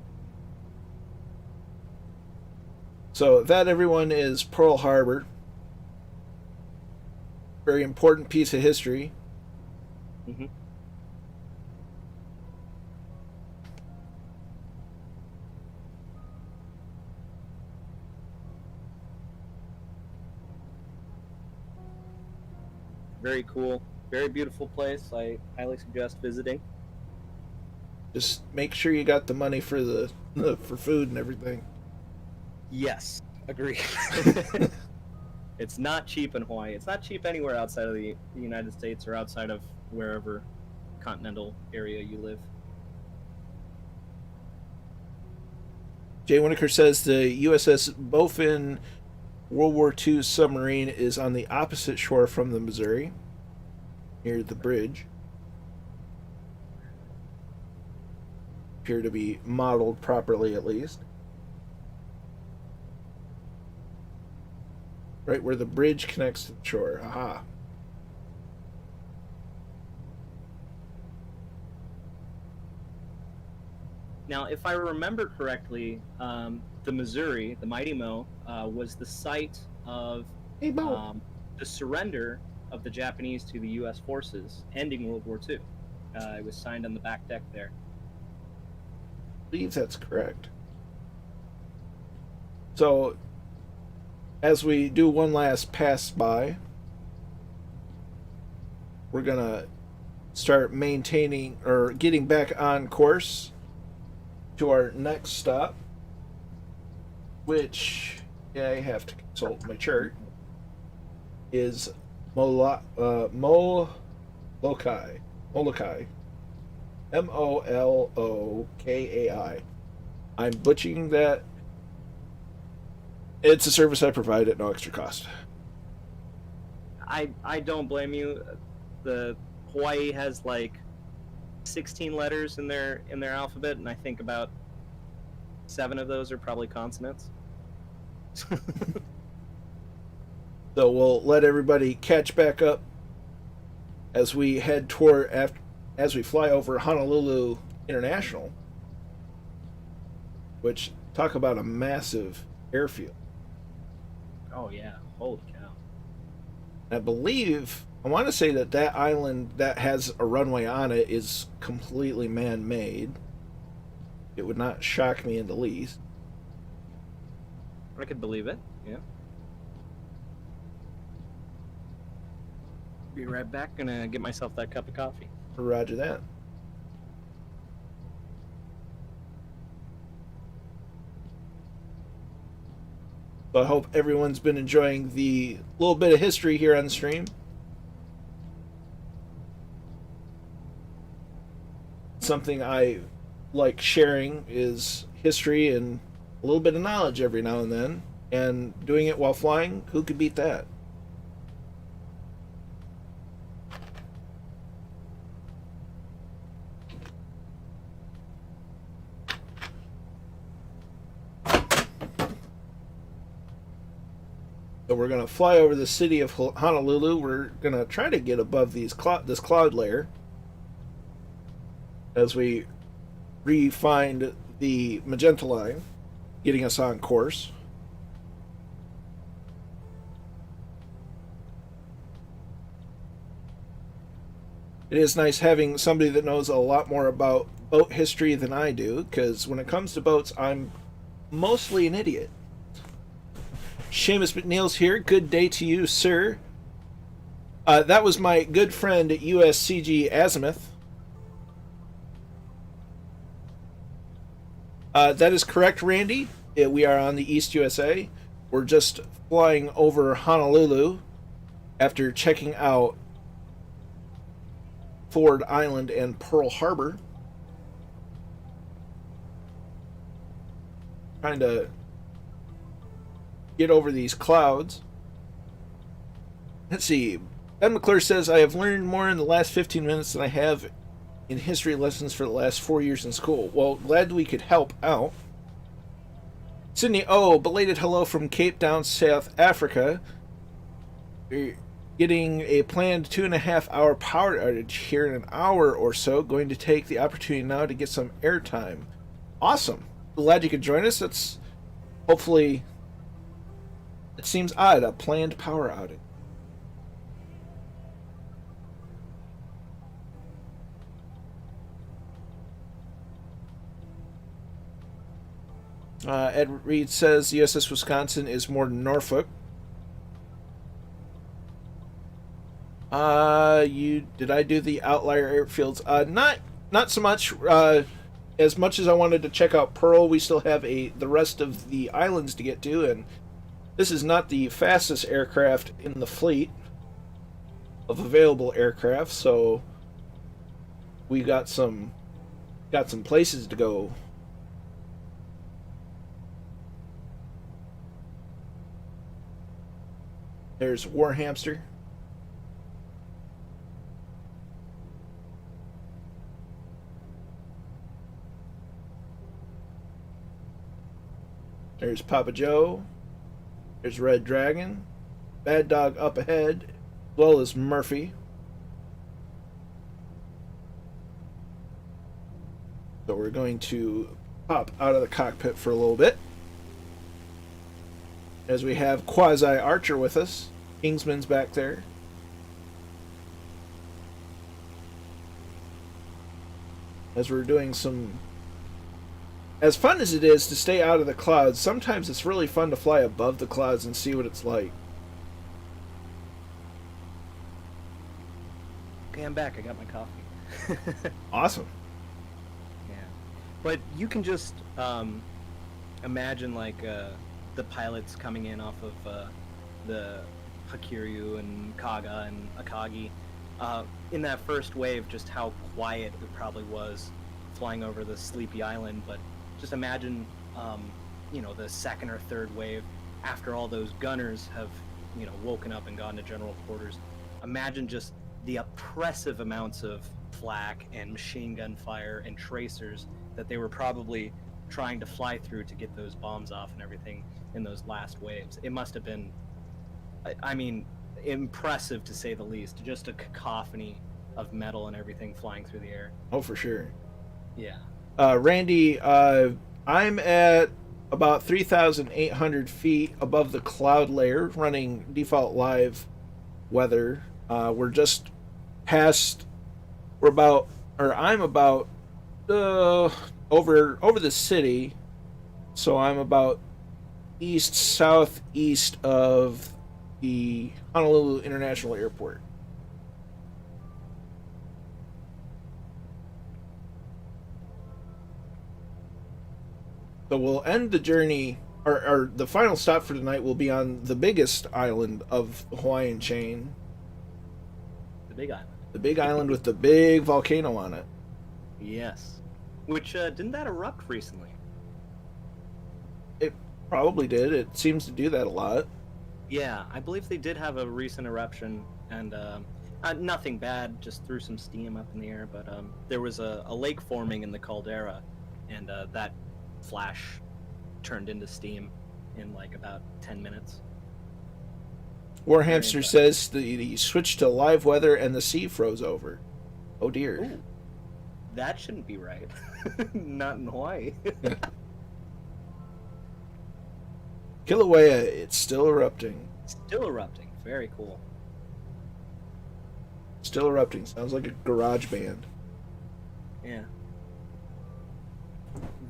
Speaker 1: So that, everyone, is Pearl Harbor. Very important piece of history.
Speaker 2: Mm-hmm. Very cool. Very beautiful place. I highly suggest visiting.
Speaker 1: Just make sure you got the money for for food and everything.
Speaker 2: Yes, agree. It's not cheap in Hawaii. It's not cheap anywhere outside of the United States or outside of wherever continental area you live.
Speaker 1: Jay Winokur says the USS Bowfin World War II submarine is on the opposite shore from the Missouri, near the bridge. Appear to be modeled properly, at least. Right where the bridge connects to the shore. Aha.
Speaker 2: Now, if I remember correctly, the Missouri, the Mighty Mo, was the site of the surrender of the Japanese to the U.S. forces, ending World War II. It was signed on the back deck there.
Speaker 1: I believe that's correct. So, as we do one last pass by, we're gonna start maintaining or getting back on course to our next stop, which I have to consult my chart, is Molokai. Molokai. I'm butchering that. It's a service I provide at no extra cost.
Speaker 2: I don't blame you. The Hawaii has like 16 letters in their alphabet, and I think about 7 of those are probably consonants.
Speaker 1: So we'll let everybody catch back up as we head toward as we fly over Honolulu International, which, talk about a massive airfield.
Speaker 2: Oh yeah, holy cow.
Speaker 1: I believe, I want to say that island that has a runway on it is completely man-made. It would not shock me in the least.
Speaker 2: I could believe it, yeah. Be right back, gonna get myself that cup of coffee.
Speaker 1: Roger that. So I hope everyone's been enjoying the little bit of history here on the stream. Something I like sharing is history and a little bit of knowledge every now and then. And doing it while flying, who could beat that? So we're going to fly over the city of Honolulu. We're going to try to get above this cloud layer as we re-find the magenta line, getting us on course. It is nice having somebody that knows a lot more about boat history than I do, because when it comes to boats, I'm mostly an idiot. Seamus McNeil's here. Good day to you, sir. That was my good friend at USCG Azimuth. That is correct, Randy. We are on the East USA. We're just flying over Honolulu after checking out Ford Island and Pearl Harbor. Trying to get over these clouds. Let's see. Ben McClure says, I have learned more in the last 15 minutes than I have in history lessons for the last 4 years in school. Well, glad we could help out. Sydney, belated hello from Cape Town, South Africa. We're getting a planned 2.5-hour power outage here in an hour or so. Going to take the opportunity now to get some airtime. Awesome. Glad you could join us. That's hopefully... It seems odd, a planned power outage. Ed Reed says USS Wisconsin is more than Norfolk. Did I do the outlier airfields? Not so much. As much as I wanted to check out Pearl, we still have the rest of the islands to get to, and this is not the fastest aircraft in the fleet of available aircraft, so we got some places to go. There's War Hamster. There's Papa Joe. There's Red Dragon. Bad Dog up ahead, as well as Murphy. So we're going to pop out of the cockpit for a little bit, as we have Quasi Archer with us. Kingsman's back there. As we're doing some... As fun as it is to stay out of the clouds, sometimes it's really fun to fly above the clouds and see what it's like.
Speaker 2: Okay, I'm back. I got my coffee.
Speaker 1: Awesome.
Speaker 2: Yeah. But you can just imagine, like, the pilots coming in off of the Hakiryu and Kaga and Akagi. In that first wave, just how quiet it probably was flying over the sleepy island, but just imagine, the second or third wave, after all those gunners have, woken up and gone to general quarters. Imagine just the oppressive amounts of flak and machine gun fire and tracers that they were probably trying to fly through to get those bombs off and everything in those last waves. It must have been, impressive to say the least. Just a cacophony of metal and everything flying through the air.
Speaker 1: Oh, for sure.
Speaker 2: Yeah.
Speaker 1: Randy, I'm at about 3,800 feet above the cloud layer, running default live weather. We're just past. I'm about over the city, so I'm about southeast of the Honolulu International Airport. So we'll end the journey, or the final stop for tonight will be on the biggest island of the Hawaiian chain.
Speaker 2: The Big Island.
Speaker 1: The big island with the big volcano on it.
Speaker 2: Yes. Which, didn't that erupt recently?
Speaker 1: It probably did. It seems to do that a lot.
Speaker 2: Yeah, I believe they did have a recent eruption, and nothing bad, just threw some steam up in the air, but there was a lake forming in the caldera, and that flash turned into steam in like about 10 minutes.
Speaker 1: Warhamster says that he switched to live weather and the sea froze over. Oh dear.
Speaker 2: Ooh, that shouldn't be right. Not in Hawaii.
Speaker 1: Kilauea, it's still erupting.
Speaker 2: Still erupting. Very cool.
Speaker 1: Still erupting. Sounds like a garage band.
Speaker 2: Yeah.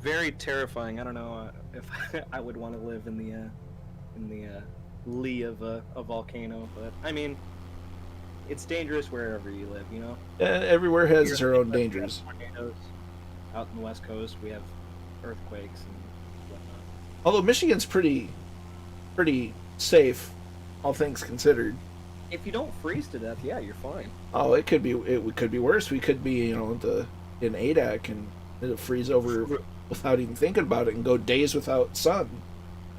Speaker 2: Very terrifying. I don't know if I would want to live in the lee of a volcano, but I mean, it's dangerous wherever you live, you know.
Speaker 1: Everywhere has their own dangers.
Speaker 2: Tornadoes. Out in the West Coast, we have earthquakes and whatnot.
Speaker 1: Although Michigan's pretty safe, all things considered.
Speaker 2: If you don't freeze to death, yeah, you're fine.
Speaker 1: Oh, it could be worse. We could be, in ADAC and it'll freeze over without even thinking about it and go days without sun.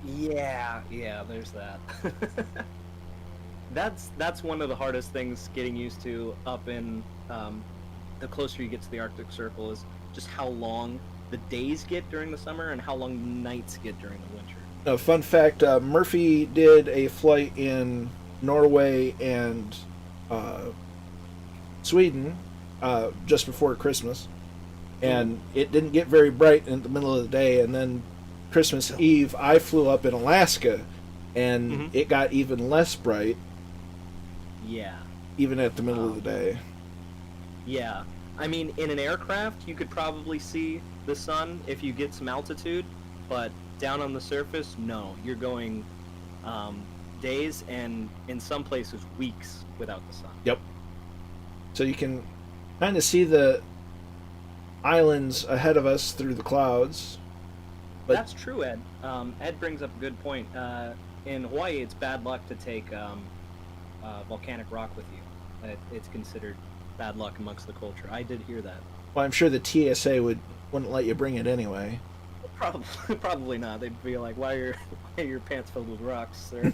Speaker 2: Yeah, there's that. That's one of the hardest things getting used to up in the closer you get to the Arctic Circle is just how long the days get during the summer and how long the nights get during the winter.
Speaker 1: A fun fact, Murphy did a flight in Norway and Sweden just before Christmas, and it didn't get very bright in the middle of the day, and then Christmas Eve I flew up in Alaska and it got even less bright.
Speaker 2: Yeah.
Speaker 1: Even at the middle of the day.
Speaker 2: Yeah. I mean, in an aircraft you could probably see the sun if you get some altitude, but down on the surface, no. You're going days and in some places weeks without the sun.
Speaker 1: Yep. So you can kind of see the islands ahead of us through the clouds. But
Speaker 2: that's true, Ed. Ed brings up a good point. In Hawaii, it's bad luck to take volcanic rock with you. It's considered bad luck amongst the culture. I did hear that.
Speaker 1: Well, I'm sure the TSA wouldn't let you bring it anyway.
Speaker 2: Probably not. They'd be like, why are your pants filled with rocks, sir?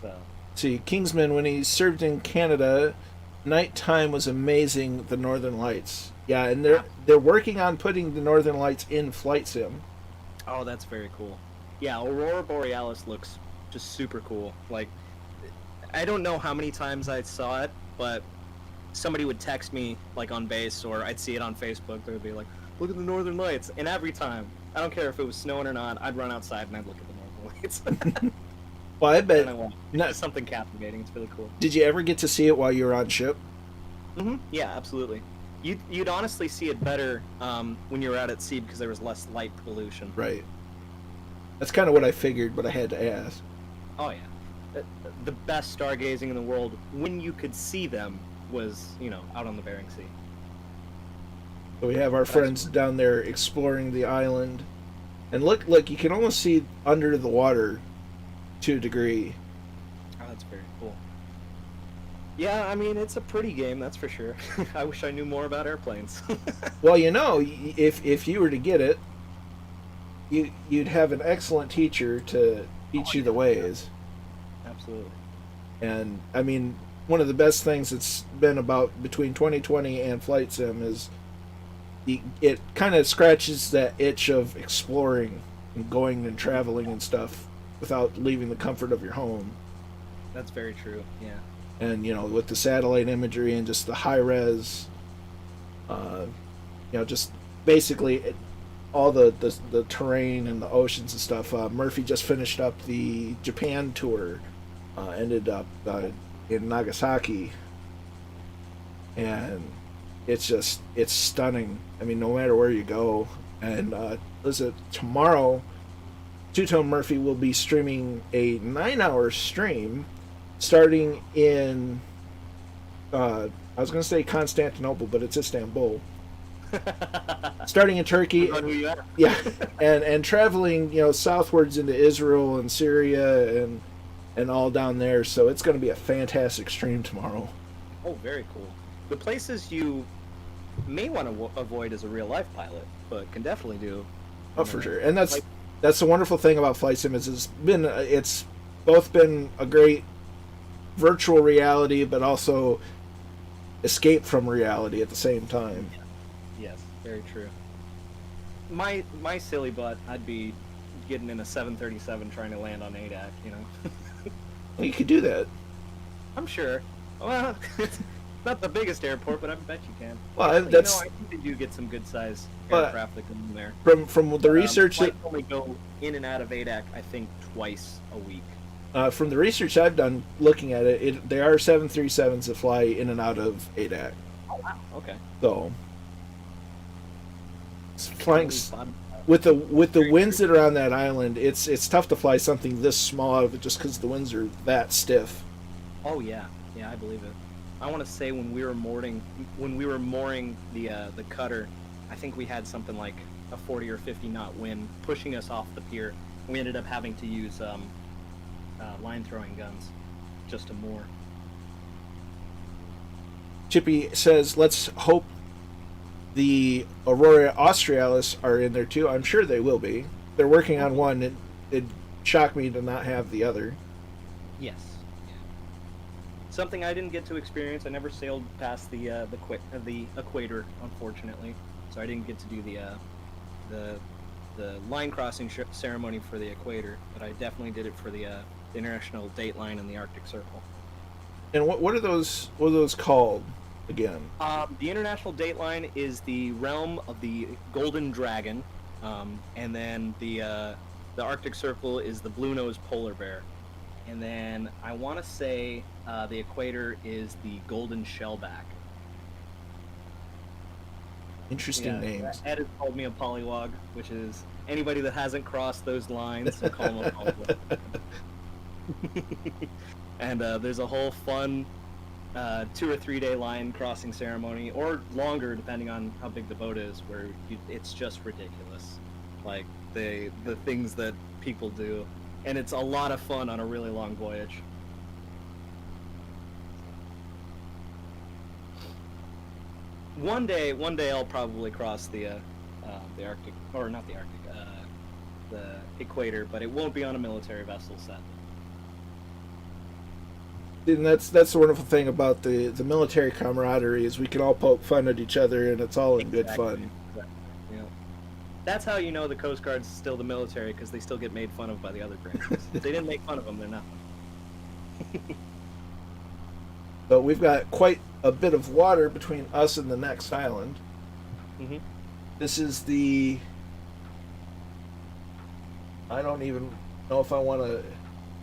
Speaker 2: So.
Speaker 1: See, Kingsman, when he served in Canada, nighttime was amazing, the Northern Lights. Yeah, and they're working on putting the Northern Lights in Flight Sim.
Speaker 2: Oh, that's very cool. Yeah, Aurora Borealis looks just super cool. Like, I don't know how many times I saw it, but somebody would text me, like, on base, or I'd see it on Facebook. They would be like, look at the Northern Lights. And every time, I don't care if it was snowing or not, I'd run outside and I'd look at the Northern Lights.
Speaker 1: Well, I bet.
Speaker 2: It's something captivating. It's really cool.
Speaker 1: Did you ever get to see it while you were on ship?
Speaker 2: Yeah, absolutely. You'd honestly see it better when you were out at sea because there was less light pollution.
Speaker 1: Right. That's kind of what I figured, but I had to ask.
Speaker 2: Oh, yeah. The best stargazing in the world, when you could see them, was, out on the Bering Sea.
Speaker 1: So we have our friends down there exploring the island. And look, you can almost see under the water to a degree.
Speaker 2: Oh, that's very cool. Yeah, I mean, it's a pretty game, that's for sure. I wish I knew more about airplanes.
Speaker 1: Well, if you were to get it, you'd have an excellent teacher to teach you the ways.
Speaker 2: Absolutely.
Speaker 1: And, I mean, one of the best things that's been about between 2020 and Flight Sim is it kind of scratches that itch of exploring and going and traveling and stuff without leaving the comfort of your home.
Speaker 2: That's very true, yeah.
Speaker 1: And, with the satellite imagery and just the high-res, just basically all the terrain and the oceans and stuff. Murphy just finished up the Japan tour, ended up in Nagasaki, and it's stunning. I mean, no matter where you go. And tomorrow, Two-Tone Murphy will be streaming a 9-hour stream starting in I was going to say Constantinople, but it's Istanbul. Starting in Turkey, yeah, and traveling, southwards into Israel and Syria and all down there. So it's going to be a fantastic stream tomorrow.
Speaker 2: Oh, very cool. The places you may want to avoid as a real life pilot, but can definitely do.
Speaker 1: Oh, for sure. And that's the wonderful thing about Flight Sim is it's both been a great virtual reality, but also escape from reality at the same time.
Speaker 2: Yes, very true. My silly butt, I'd be getting in a 737 trying to land on ADAC,
Speaker 1: Well, you could do that.
Speaker 2: I'm sure. Well, it's not the biggest airport, but I bet you can.
Speaker 1: Well,
Speaker 2: Actually,
Speaker 1: that's
Speaker 2: I think they do get some good size
Speaker 1: But-
Speaker 2: aircraft that come in there.
Speaker 1: from the research that
Speaker 2: Flights only go in and out of ADAC, I think, twice a week.
Speaker 1: from the research I've done looking at it, there are 737s that fly in and out of ADAC.
Speaker 2: Oh wow. Okay.
Speaker 1: So flying with the winds that are on that island, it's tough to fly something this small out of it just because the winds are that stiff.
Speaker 2: Oh yeah, I believe it. I want to say when we were mooring the cutter, I think we had something like a 40 or 50 knot wind pushing us off the pier. We ended up having to use line throwing guns just to moor.
Speaker 1: Chippy says, let's hope the Aurora Australis are in there too. I'm sure they will be. They're working on one. It'd shock me to not have the other.
Speaker 2: Yes. Yeah. Something I didn't get to experience. I never sailed past the equator, unfortunately, so I didn't get to do the line crossing ceremony for the equator. But I definitely did it for the International Dateline and the Arctic Circle.
Speaker 1: And what are those called again?
Speaker 2: The International Dateline is the realm of the Golden Dragon, and then the Arctic Circle is the Blue-nosed Polar Bear, and then I want to say the Equator is the Golden Shellback.
Speaker 1: Interesting names.
Speaker 2: Ed has called me a polywog, which is anybody that hasn't crossed those lines, so call them a polywog. And there's a whole fun 2 or 3 day line crossing ceremony, or longer depending on how big the boat is, where it's just ridiculous, like the things that people do, and it's a lot of fun on a really long voyage. One day I'll probably cross the Arctic, or not the Arctic, the Equator, but it won't be on a military vessel, sadly.
Speaker 1: And that's the wonderful thing about the military camaraderie is we can all poke fun at each other, and it's all in good fun.
Speaker 2: Exactly. Yeah. That's how you know the Coast Guard's still the military, because they still get made fun of by the other branches. If they didn't make fun of them, they're nothing.
Speaker 1: But we've got quite a bit of water between us and the next island.
Speaker 2: Mm-hmm.
Speaker 1: This is the... I don't even know if I want to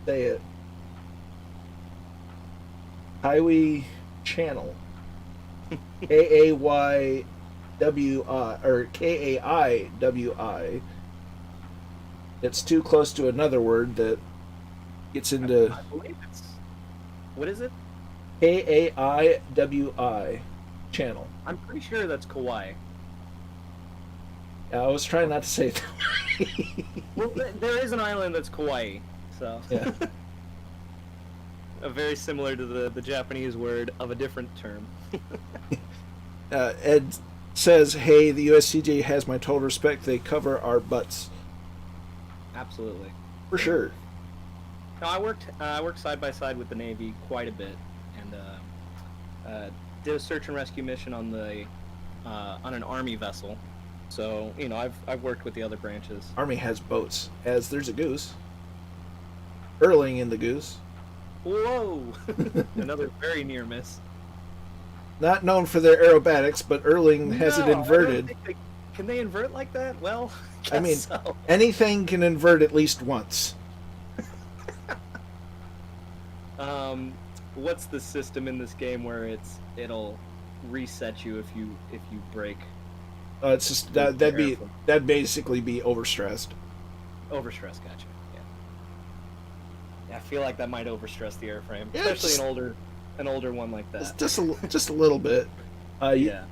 Speaker 1: say it. Highway Channel. Kaywi or Kaiwi. It's too close to another word that gets into...
Speaker 2: I believe it's... What is it?
Speaker 1: Kaiwi channel.
Speaker 2: I'm pretty sure that's Kauai.
Speaker 1: I was trying not to say it that way.
Speaker 2: Well, there is an island that's Kauai, so...
Speaker 1: Yeah.
Speaker 2: Very similar to the Japanese word of a different term.
Speaker 1: Ed says, hey, the USCJ has my total respect. They cover our butts.
Speaker 2: Absolutely.
Speaker 1: For sure.
Speaker 2: No, I worked side by side with the Navy quite a bit, and did a search and rescue mission on an Army vessel. So, you know, I've worked with the other branches.
Speaker 1: Army has boats, as there's a goose. Erling in the goose.
Speaker 2: Whoa! Another very near miss.
Speaker 1: Not known for their aerobatics, but Erling has it inverted.
Speaker 2: Can they invert like that? Well,
Speaker 1: I mean,
Speaker 2: so.
Speaker 1: Anything can invert at least once.
Speaker 2: What's the system in this game where it'll reset you if you break?
Speaker 1: It's just that'd basically be overstressed.
Speaker 2: Overstressed, gotcha. Yeah, I feel like that might overstress the airframe,
Speaker 1: Yeah,
Speaker 2: especially an older one like that.
Speaker 1: Just a little bit.
Speaker 2: Yeah.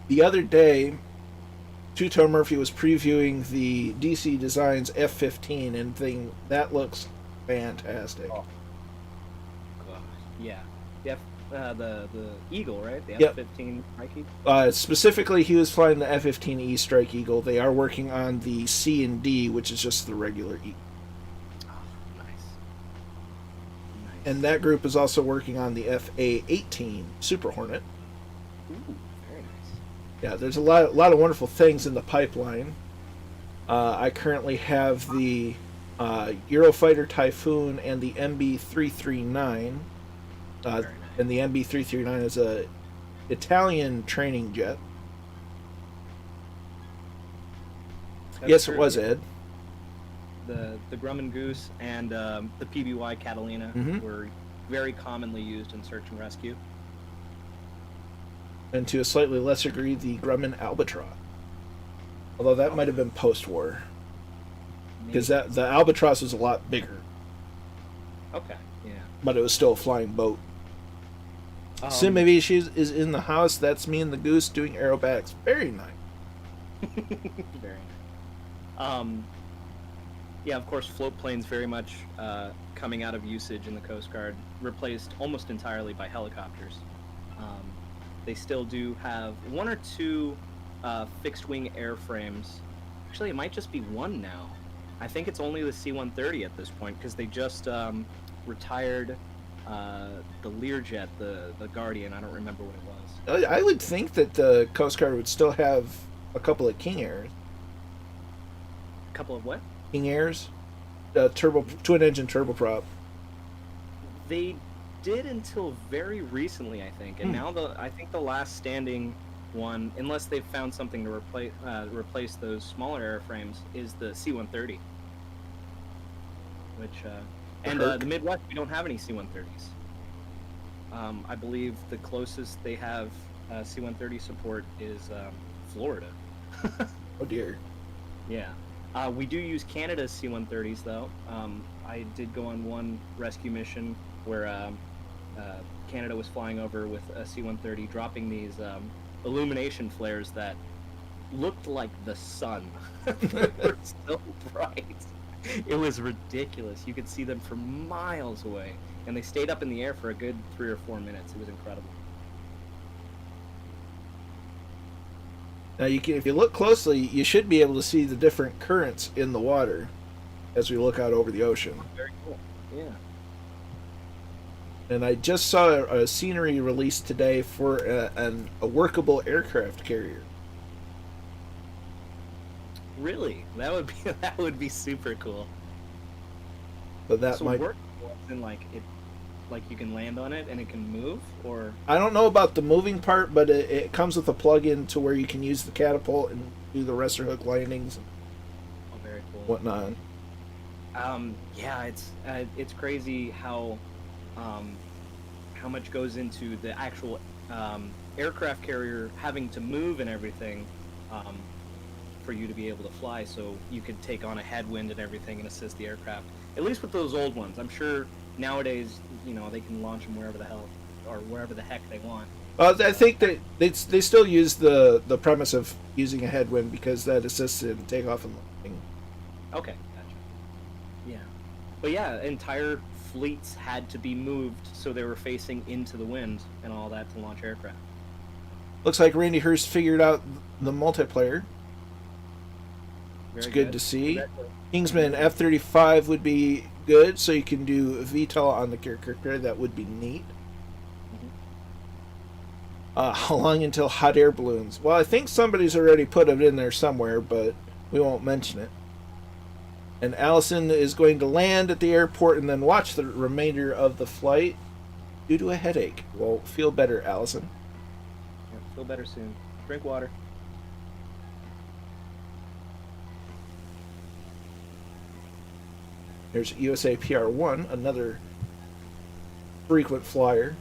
Speaker 1: The other day, Two-Tone Murphy was previewing the DC Designs F-15 and thing that looks fantastic.
Speaker 2: Oh. God. Yeah. The Eagle, right? The
Speaker 1: Yep.
Speaker 2: F-15 Strike Eagle?
Speaker 1: Specifically, he was flying the F-15E Strike Eagle. They are working on the C and D, which is just the regular Eagle.
Speaker 2: Oh, nice.
Speaker 1: And that group is also working on the FA-18 Super Hornet.
Speaker 2: Ooh, very nice.
Speaker 1: Yeah, there's a lot of wonderful things in the pipeline. I currently have the Eurofighter Typhoon, and the MB-339.
Speaker 2: Very nice.
Speaker 1: And the MB-339 is a Italian training jet.
Speaker 2: That's
Speaker 1: Yes,
Speaker 2: true.
Speaker 1: it was, Ed.
Speaker 2: The Grumman Goose and the PBY Catalina
Speaker 1: Mhm.
Speaker 2: were very commonly used in search and rescue.
Speaker 1: And to a slightly lesser degree, the Grumman Albatross. Although that might have been post-war. Because the Albatross was a lot bigger,
Speaker 2: Okay, yeah.
Speaker 1: but it was still a flying boat. Sim maybe she is in the house. That's me and the Goose doing aerobatics. Very nice.
Speaker 2: Very nice. Yeah, of course, float planes very much coming out of usage in the Coast Guard, replaced almost entirely by helicopters. They still do have one or two fixed-wing airframes. Actually, it might just be one now. I think it's only the C-130 at this point, because they just retired the Learjet, the Guardian. I don't remember what it was.
Speaker 1: I would think that the Coast Guard would still have a couple of King Airs.
Speaker 2: A couple of what?
Speaker 1: King Airs? Twin-engine turboprop.
Speaker 2: They did until very recently, I think, and now I think the last standing one, unless they've found something to replace those smaller airframes, is the C-130. Which and the Midwest, we don't have any C-130s. I believe the closest they have C-130 support is Florida.
Speaker 1: Oh dear.
Speaker 2: Yeah. We do use Canada's C-130s, though. I did go on one rescue mission where Canada was flying over with a C-130, dropping these illumination flares that looked like the sun. They were so bright. It was ridiculous. You could see them for miles away, and they stayed up in the air for a good 3 or 4 minutes. It was incredible.
Speaker 1: Now, if you look closely, you should be able to see the different currents in the water as we look out over the ocean.
Speaker 2: Very cool. Yeah.
Speaker 1: And I just saw a scenery released today for a workable aircraft carrier.
Speaker 2: Really? That would be super cool.
Speaker 1: But that
Speaker 2: So
Speaker 1: might.
Speaker 2: work in like you can land on it and it can move, or
Speaker 1: I don't know about the moving part, but it comes with a plug-in to where you can use the catapult and do the wrestler hook landings and
Speaker 2: very cool.
Speaker 1: whatnot.
Speaker 2: Yeah, it's crazy how much goes into the actual aircraft carrier having to move and everything for you to be able to fly, so you could take on a headwind and everything and assist the aircraft. At least with those old ones. I'm sure nowadays, they can launch them wherever the hell or wherever the heck they want.
Speaker 1: I think that they still use the premise of using a headwind because that assists in takeoff and landing.
Speaker 2: Okay, gotcha. Yeah. But yeah, entire fleets had to be moved so they were facing into the wind and all that to launch aircraft.
Speaker 1: Looks like Randy Hurst figured out the multiplayer.
Speaker 2: Very
Speaker 1: It's good to see. Kingsman F-35 would be good, so you can do VTOL on the character. That would be neat. How long until hot air balloons? Well, I think somebody's already put it in there somewhere, but we won't mention it. And Allison is going to land at the airport and then watch the remainder of the flight due to a headache. Well, feel better, Allison.
Speaker 2: Yeah, feel better soon. Drink water.
Speaker 1: There's USA PR-1, another frequent flyer.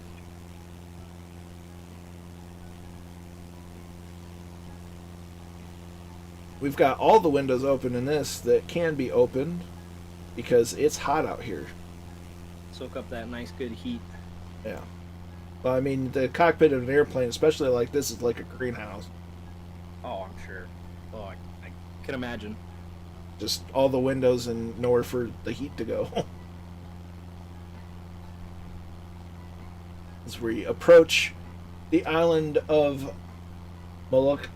Speaker 1: We've got all the windows open in this that can be opened because it's hot out here.
Speaker 2: Soak up that nice good heat.
Speaker 1: Yeah. Well, I mean, the cockpit of an airplane, especially like this, is like a greenhouse.
Speaker 2: Oh, I'm sure. Oh, I can imagine.
Speaker 1: Just all the windows and nowhere for the heat to go. As we approach the island of Malarkey.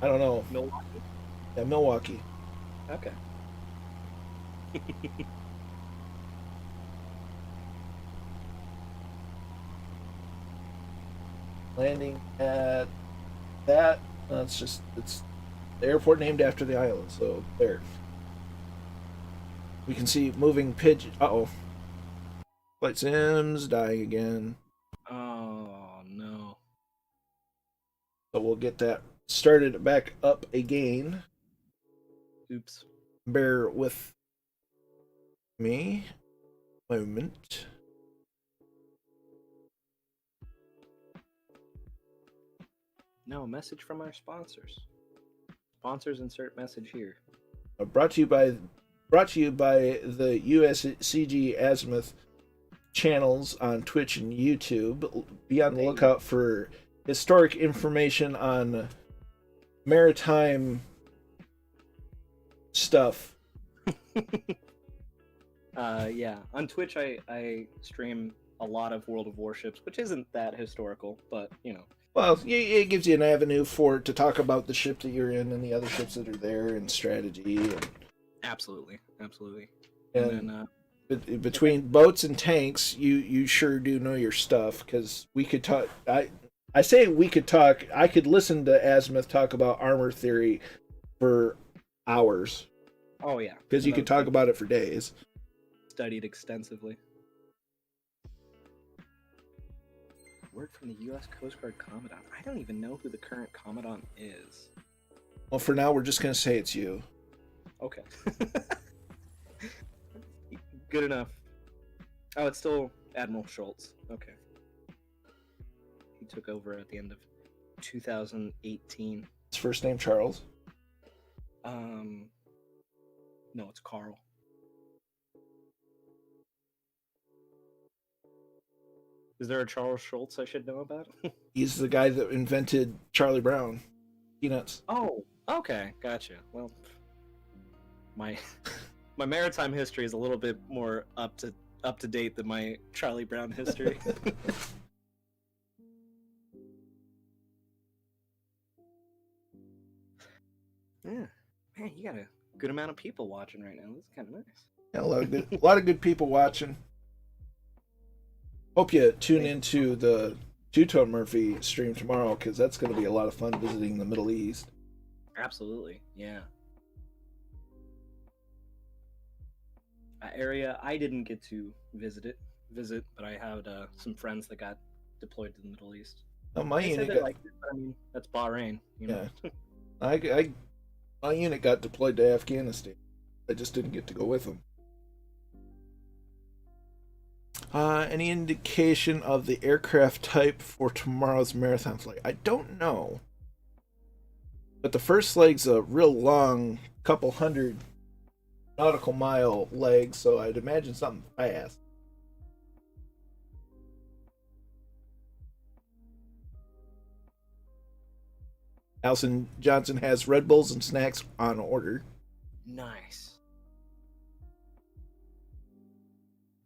Speaker 1: I don't know.
Speaker 2: Milwaukee.
Speaker 1: Yeah, Milwaukee.
Speaker 2: Okay.
Speaker 1: Landing at that. It's the airport named after the island. So there. We can see moving pigeon. Uh-oh. Flight sims dying again.
Speaker 2: Oh no.
Speaker 1: So we'll get that started back up again.
Speaker 2: Oops.
Speaker 1: Bear with me. Moment.
Speaker 2: No, message from our sponsors. Sponsors insert message here.
Speaker 1: Brought to you by the USCG Azimuth channels on Twitch and YouTube. Be on the lookout for historic information on maritime stuff.
Speaker 2: Yeah, on Twitch I stream a lot of World of Warships, which isn't that historical, but you know.
Speaker 1: Well, it gives you an avenue to talk about the ship that you're in and the other ships that are there and strategy. And,
Speaker 2: absolutely.
Speaker 1: And then, between boats and tanks, you sure do know your stuff, because we could talk. I say we could talk. I could listen to Azimuth talk about armor theory for hours.
Speaker 2: Oh yeah,
Speaker 1: because you could talk about it for days.
Speaker 2: Studied extensively. Word from the U.S. Coast Guard Commandant. I don't even know who the current Commandant is.
Speaker 1: Well, for now, we're just going to say it's you.
Speaker 2: Okay. Good enough. Oh, it's still Admiral Schultz. Okay. He took over at the end of 2018.
Speaker 1: His first name, Charles?
Speaker 2: No, it's Carl. Is there a Charles Schultz I should know about?
Speaker 1: He's the guy that invented Charlie Brown. Peanuts.
Speaker 2: Oh, okay, gotcha. Well, my maritime history is a little bit more up to date than my Charlie Brown history. Yeah, man, you got a good amount of people watching right now. This is kind of nice.
Speaker 1: Yeah, a lot of good people watching. Hope you tune into the Two-Tone Murphy stream tomorrow, because that's going to be a lot of fun visiting the Middle East.
Speaker 2: Absolutely, yeah. Area I didn't get to visit, but I had some friends that got deployed to the Middle East.
Speaker 1: Oh, my unit got...
Speaker 2: I mean, that's Bahrain, you know.
Speaker 1: Yeah. My unit got deployed to Afghanistan. I just didn't get to go with them. Any indication of the aircraft type for tomorrow's marathon flight? I don't know. But the first leg's a real long, couple hundred nautical mile leg, so I'd imagine something fast. Allison Johnson has Red Bulls and snacks on order.
Speaker 2: Nice.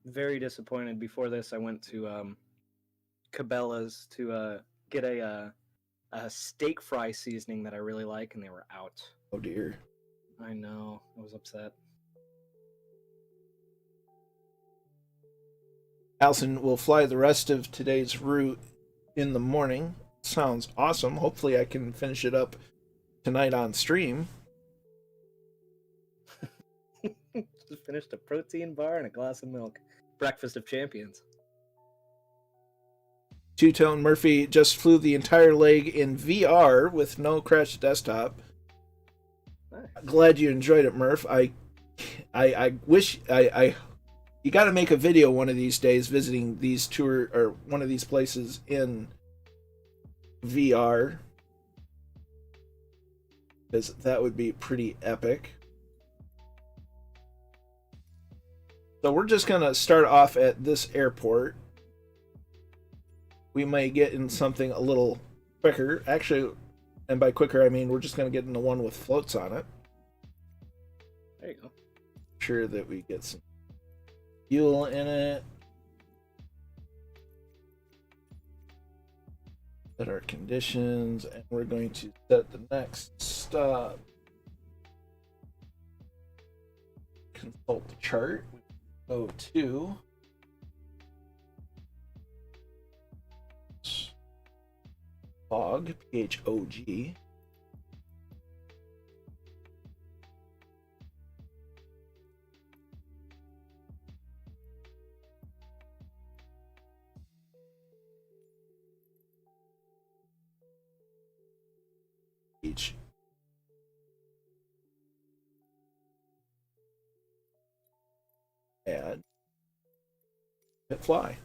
Speaker 2: Very disappointed. Before this, I went to Cabela's to get a steak fry seasoning that I really like, and they were out.
Speaker 1: Oh dear.
Speaker 2: I know. I was upset.
Speaker 1: Allison will fly the rest of today's route in the morning. Sounds awesome. Hopefully I can finish it up tonight on stream.
Speaker 2: Just finished a protein bar and a glass of milk. Breakfast of champions.
Speaker 1: Two-Tone Murphy just flew the entire leg in VR with no crash desktop.
Speaker 2: Nice.
Speaker 1: Glad you enjoyed it, Murph. I wish you got to make a video one of these days visiting these or one of these places in VR, because that would be pretty epic. So we're just gonna start off at this airport. We may get in something a little quicker, actually, and by quicker I mean we're just gonna get in the one with floats on it.
Speaker 2: There you go.
Speaker 1: Sure that we get some fuel in it. Set our conditions, and we're going to set the next stop. Consult the chart. We go to PHOG, PHOG. add, hit fly.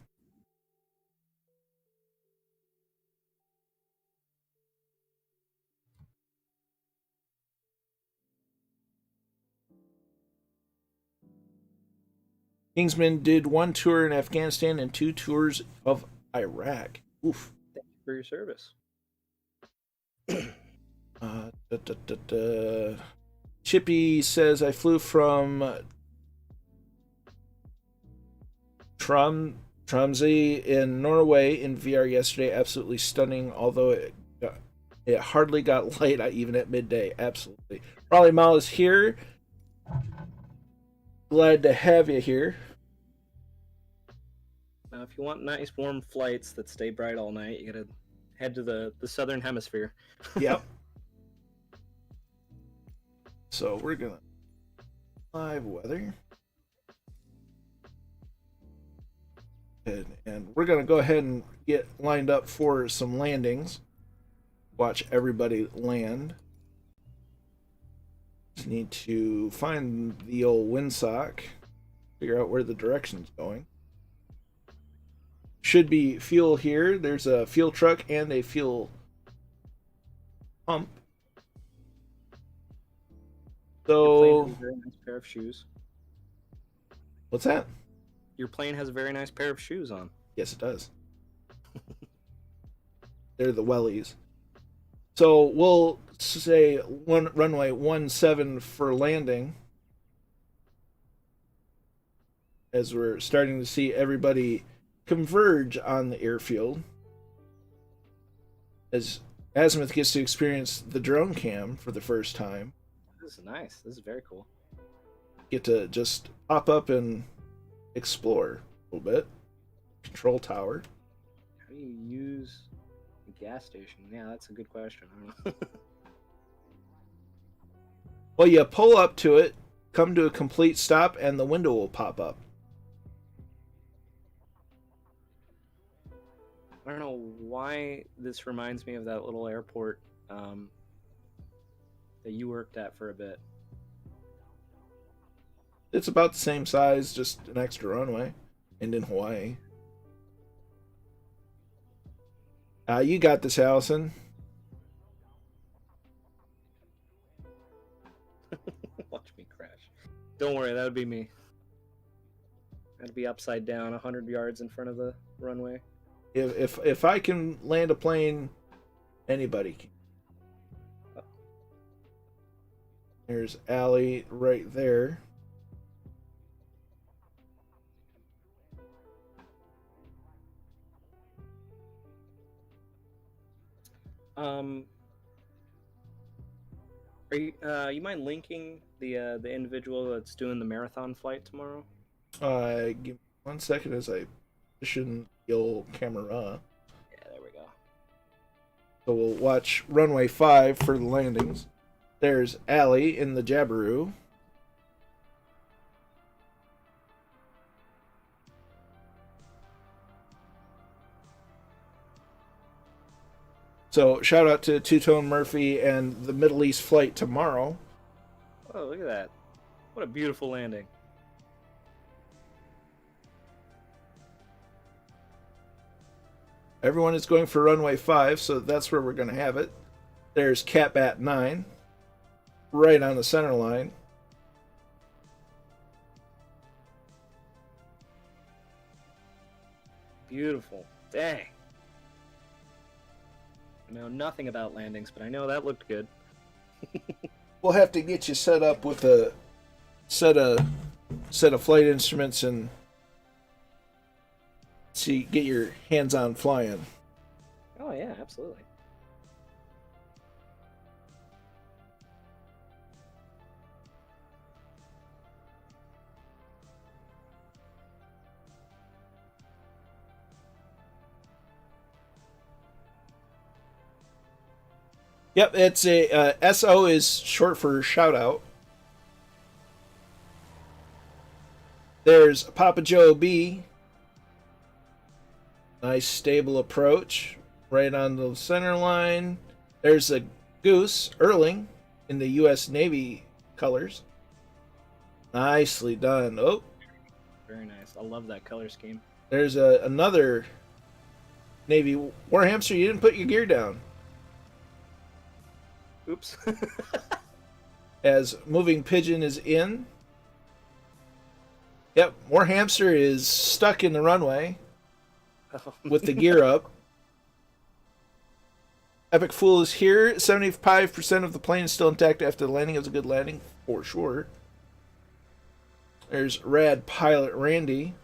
Speaker 1: Kingsman did 1 tour in Afghanistan and 2 tours of Iraq. Oof.
Speaker 2: Thank you for your service.
Speaker 1: Chippy says, I flew from Tromsø in Norway in VR yesterday. Absolutely stunning, although it hardly got light even at midday. Absolutely. Raleigh Mall is here. Glad to have you here.
Speaker 2: Now, if you want nice warm flights that stay bright all night, you gotta head to the southern hemisphere.
Speaker 1: Yep. So we're gonna live weather. And we're gonna go ahead and get lined up for some landings. Watch everybody land. Just need to find the old windsock, figure out where the direction's going. Should be fuel here. There's a fuel truck and a fuel pump.
Speaker 2: Your
Speaker 1: So,
Speaker 2: plane has a very nice pair of shoes.
Speaker 1: what's that?
Speaker 2: Your plane has a very nice pair of shoes on.
Speaker 1: Yes, it does. They're the wellies. So we'll say runway 17 for landing, as we're starting to see everybody converge on the airfield. As Azimuth gets to experience the drone cam for the first time.
Speaker 2: This is nice. This is very cool.
Speaker 1: Get to just pop up and explore a little bit. Control tower.
Speaker 2: How do you use a gas station? Yeah, that's a good question. I don't know.
Speaker 1: Well, you pull up to it, come to a complete stop, and the window will pop up.
Speaker 2: I don't know why this reminds me of that little airport that you worked at for a bit.
Speaker 1: It's about the same size, just an extra runway, and in Hawaii. You got this, Allison.
Speaker 2: Watch me crash. Don't worry, that would be me. I'd be upside down 100 yards in front of the runway.
Speaker 1: If I can land a plane, anybody can. There's Allie right there.
Speaker 2: Are you mind linking the individual that's doing the marathon flight tomorrow?
Speaker 1: Give me 1 second as I position the old camera.
Speaker 2: Yeah, there we go.
Speaker 1: So we'll watch runway 5 for the landings. There's Allie in the Jabiru. So shout out to Two-Tone Murphy and the Middle East flight tomorrow.
Speaker 2: Oh, look at that. What a beautiful landing.
Speaker 1: Everyone is going for runway 5, so that's where we're going to have it. There's Catbat 9, right on the center line.
Speaker 2: Beautiful. Dang. I know nothing about landings, but I know that looked good.
Speaker 1: We'll have to get you set up with a set of flight instruments and get your hands on flying.
Speaker 2: Oh yeah, absolutely.
Speaker 1: Yep, it's a SO is short for shout out. There's Papa Joe B. Nice stable approach right on the center line. There's a Goose Erling in the U.S. Navy colors. Nicely done. Oh,
Speaker 2: Very nice. I love that color scheme.
Speaker 1: There's another Navy war hamster. You didn't put your gear down.
Speaker 2: Oops.
Speaker 1: As moving pigeon is in. Yep, war hamster is stuck in the runway with the gear up. Epic Fool is here. 75% of the plane is still intact after the landing. It was a good landing, for sure. There's Rad Pilot Randy.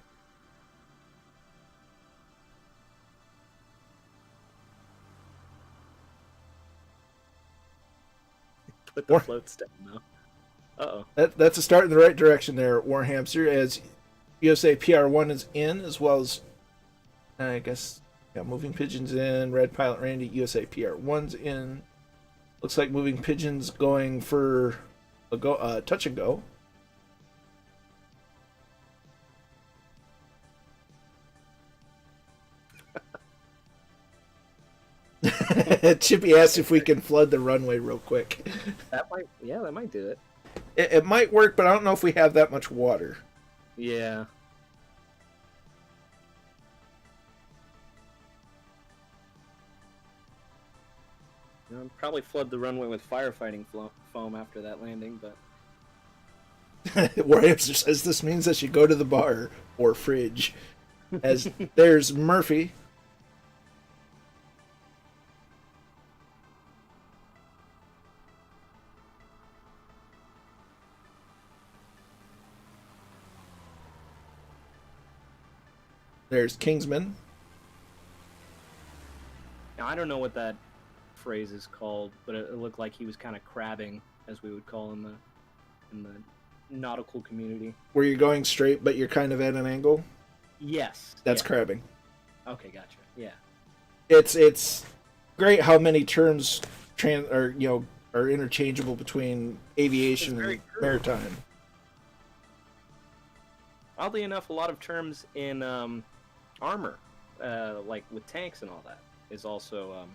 Speaker 2: Put the floats down now. Uh-oh.
Speaker 1: That's a start in the right direction there, War Hamster, as USA PR1 is in, as well as, I guess, yeah, Moving Pigeons in, Red Pilot Randy, USA PR1's in. Looks like Moving Pigeons going for a touch and go. Chippy asked if we can flood the runway real quick.
Speaker 2: That might do it.
Speaker 1: It might work, but I don't know if we have that much water.
Speaker 2: Yeah. Probably flood the runway with firefighting foam after that landing, but...
Speaker 1: Warhamster says this means that you go to the bar or fridge. As there's Murphy. There's Kingsman.
Speaker 2: Now, I don't know what that phrase is called, but it looked like he was kind of crabbing, as we would call in the nautical community.
Speaker 1: Where you're going straight, but you're kind of at an angle.
Speaker 2: Yes,
Speaker 1: that's crabbing.
Speaker 2: Okay, gotcha. Yeah,
Speaker 1: it's great how many terms are interchangeable between aviation and maritime.
Speaker 2: Oddly enough, a lot of terms in armor, like with tanks and all that, is also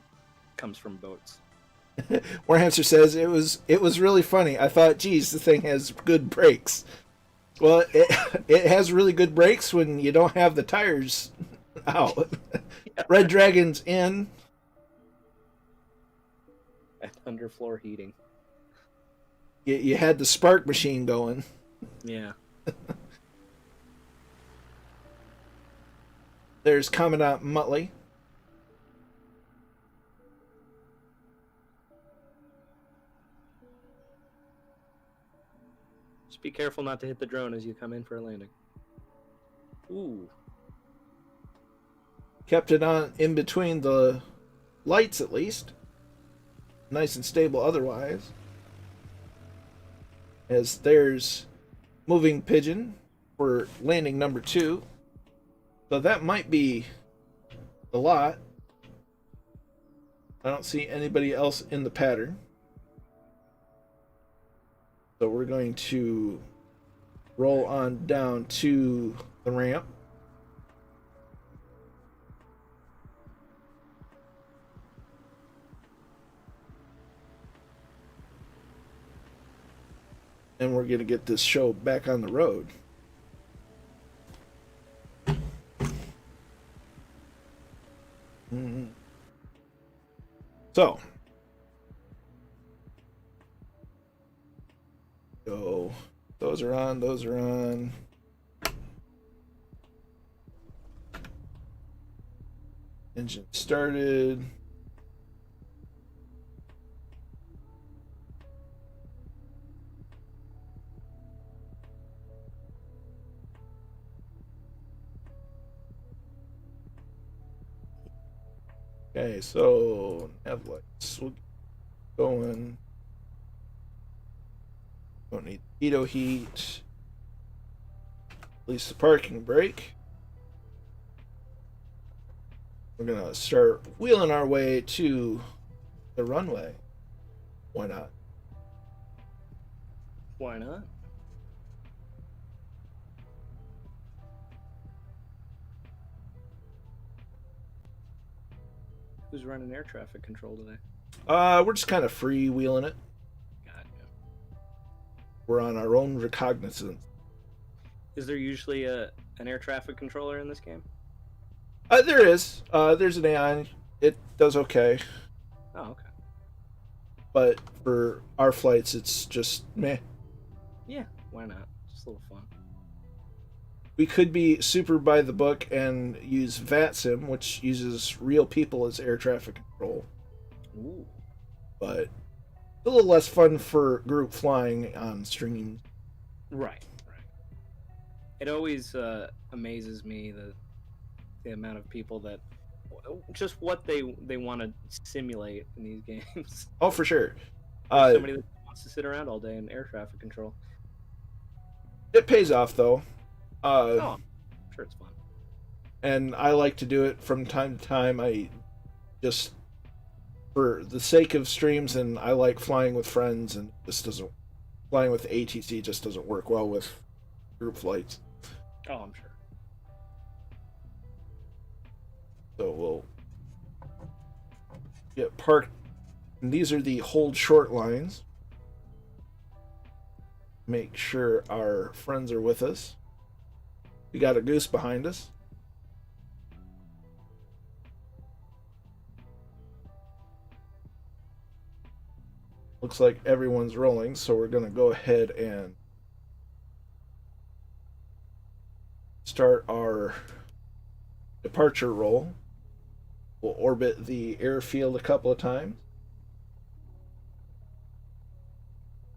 Speaker 2: comes from boats.
Speaker 1: Warhamster says it was really funny. I thought, geez, the thing has good brakes. Well, it has really good brakes when you don't have the tires out. Yeah. Red Dragon's in.
Speaker 2: And underfloor heating.
Speaker 1: You had the spark machine going.
Speaker 2: Yeah.
Speaker 1: There's Commandant Muttley.
Speaker 2: Just be careful not to hit the drone as you come in for a landing. Ooh.
Speaker 1: Kept it on in between the lights at least. Nice and stable otherwise. As there's Moving Pigeon for landing number 2. So that might be the lot. I don't see anybody else in the pattern. So we're going to roll on down to the ramp. And we're going to get this show back on the road. So, those are on. Engine started. Okay, so nav lights. We'll get going. Don't need pitot heat. Release the parking brake. We're gonna start wheeling our way to the runway. Why not?
Speaker 2: Why not? Who's running air traffic control today?
Speaker 1: We're just kind of freewheeling it.
Speaker 2: Gotcha.
Speaker 1: We're on our own recognizance.
Speaker 2: Is there usually an air traffic controller in this game?
Speaker 1: There is. There's an AI. It does okay.
Speaker 2: Oh, okay.
Speaker 1: But for our flights, it's just meh.
Speaker 2: Yeah, why not? Just a little fun.
Speaker 1: We could be super by the book and use VATSIM, which uses real people as air traffic control.
Speaker 2: Ooh.
Speaker 1: But a little less fun for group flying on streams.
Speaker 2: Right. It always amazes me the amount of people that just what they want to simulate in these games.
Speaker 1: Oh, for sure.
Speaker 2: Somebody that wants to sit around all day in air traffic control.
Speaker 1: It pays off, though.
Speaker 2: I'm sure it's fun.
Speaker 1: And I like to do it from time to time. I just, for the sake of streams, and I like flying with friends, and flying with ATC just doesn't work well with group flights.
Speaker 2: Oh, I'm sure.
Speaker 1: So we'll get parked. And these are the hold short lines. Make sure our friends are with us. We got a goose behind us. Looks like everyone's rolling, so we're going to go ahead and start our departure roll. We'll orbit the airfield a couple of times.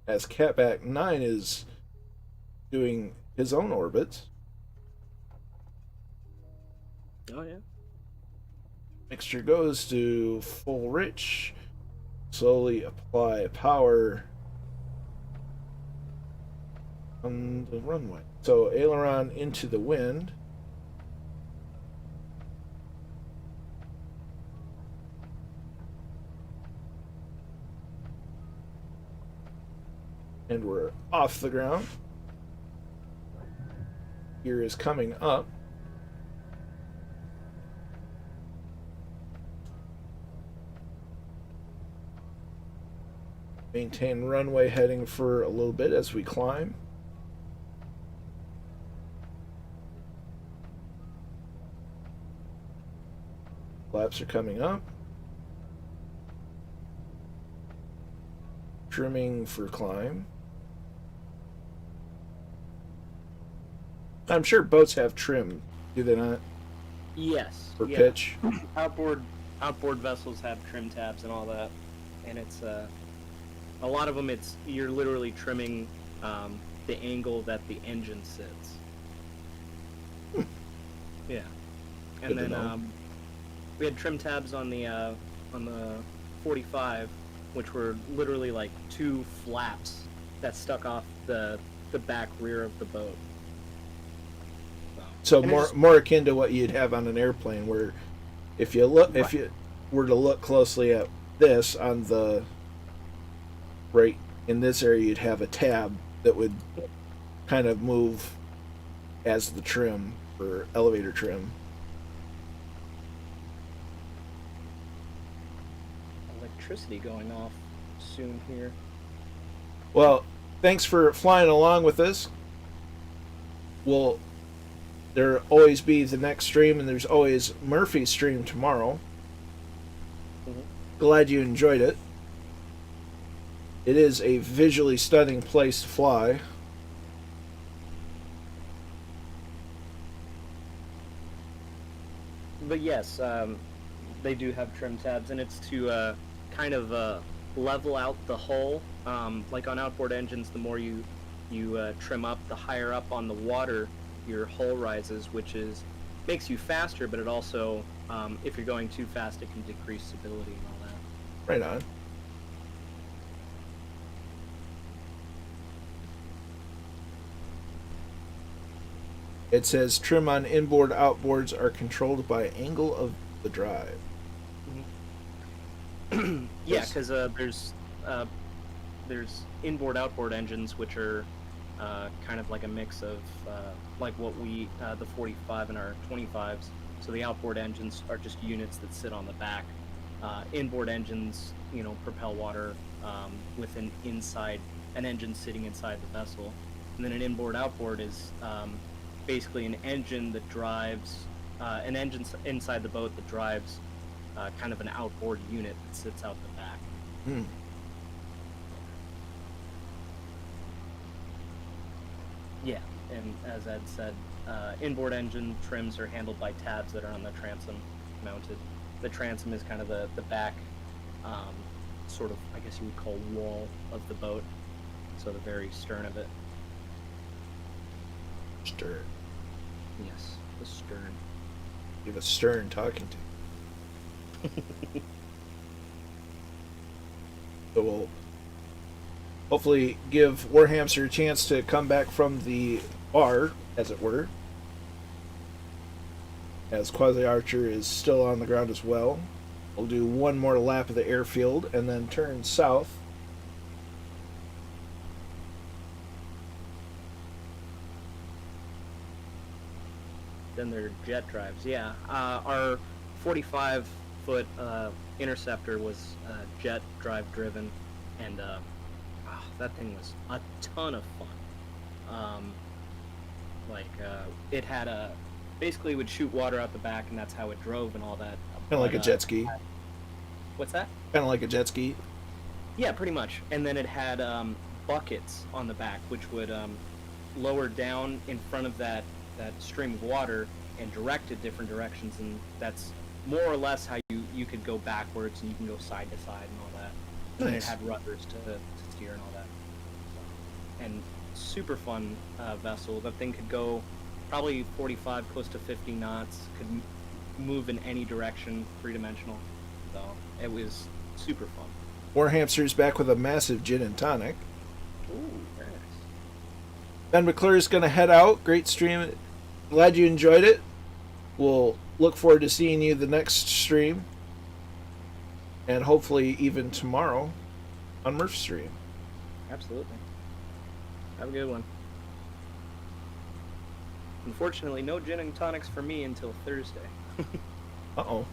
Speaker 1: As Catback 9 is doing his own orbits.
Speaker 2: Oh, yeah.
Speaker 1: Mixture goes to full rich. Slowly apply power on the runway. So aileron into the wind. And we're off the ground. Gear is coming up. Maintain runway heading for a little bit as we climb. Flaps are coming up. Trimming for climb. I'm sure boats have trim, do they not?
Speaker 2: Yes.
Speaker 1: For pitch.
Speaker 2: Outboard vessels have trim tabs and all that, and it's a lot of them. You're literally trimming the angle that the engine sits. Yeah, and then we had trim tabs on the 45, which were literally like two flaps that stuck off the back rear of the boat.
Speaker 1: So more akin to what you'd have on an airplane, where if you look, if you were to look closely at this on the right in this area, you'd have a tab that would kind of move as the trim for elevator trim.
Speaker 2: Electricity going off soon here.
Speaker 1: Well, thanks for flying along with us. There'll always be the next stream, and there's always Murphy's stream tomorrow.
Speaker 2: Mm-hmm.
Speaker 1: Glad you enjoyed it. It is a visually stunning place to fly.
Speaker 2: But yes, they do have trim tabs, and it's to kind of level out the hull. Like on outboard engines, the more you trim up, the higher up on the water your hull rises, which makes you faster, but it also, if you're going too fast, it can decrease stability and all that.
Speaker 1: Right on. It says trim on inboard outboards are controlled by angle of the drive.
Speaker 2: Mm-hmm. Yeah, because there's inboard outboard engines, which are kind of like a mix of like what the 45 and our 25s. So the outboard engines are just units that sit on the back. Inboard engines, propel water with an engine sitting inside the vessel. And then an inboard outboard is basically an engine that drives, an engine inside the boat that drives kind of an outboard unit that sits out the back.
Speaker 1: Hmm.
Speaker 2: Yeah, and as Ed said, inboard engine trims are handled by tabs that are on the transom mounted. The transom is kind of the back, sort of, I guess you would call, wall of the boat, so the very stern of it.
Speaker 1: Stern.
Speaker 2: Yes, the stern.
Speaker 1: You have a stern talking to. So we'll hopefully give Warhamster a chance to come back from the bar, as it were, as Quasi Archer is still on the ground as well. We'll do one more lap of the airfield and then turn south.
Speaker 2: Then they're jet drives. Yeah, our 45-foot interceptor was jet drive driven, and that thing was a ton of fun. It had a basically would shoot water out the back, and that's how it drove and all that.
Speaker 1: Kind of like a jet ski.
Speaker 2: What's that?
Speaker 1: Kind of like a jet ski.
Speaker 2: Yeah, pretty much. And then it had buckets on the back, which would lower down in front of that stream of water and direct it different directions, and that's more or less how you could go backwards, and you can go side to side and all that.
Speaker 1: Nice.
Speaker 2: And it had rudders to steer and all that. And super fun vessel. That thing could go probably 45, close to 50 knots, could move in any direction, three-dimensional. So it was super fun.
Speaker 1: Warhamster's back with a massive gin and tonic.
Speaker 2: Ooh, very nice.
Speaker 1: Ben McClure's going to head out. Great stream. Glad you enjoyed it. We'll look forward to seeing you the next stream. And hopefully even tomorrow on Murph's stream.
Speaker 2: Absolutely. Have a good one. Unfortunately, no gin and tonics for me until Thursday.
Speaker 1: Uh-oh.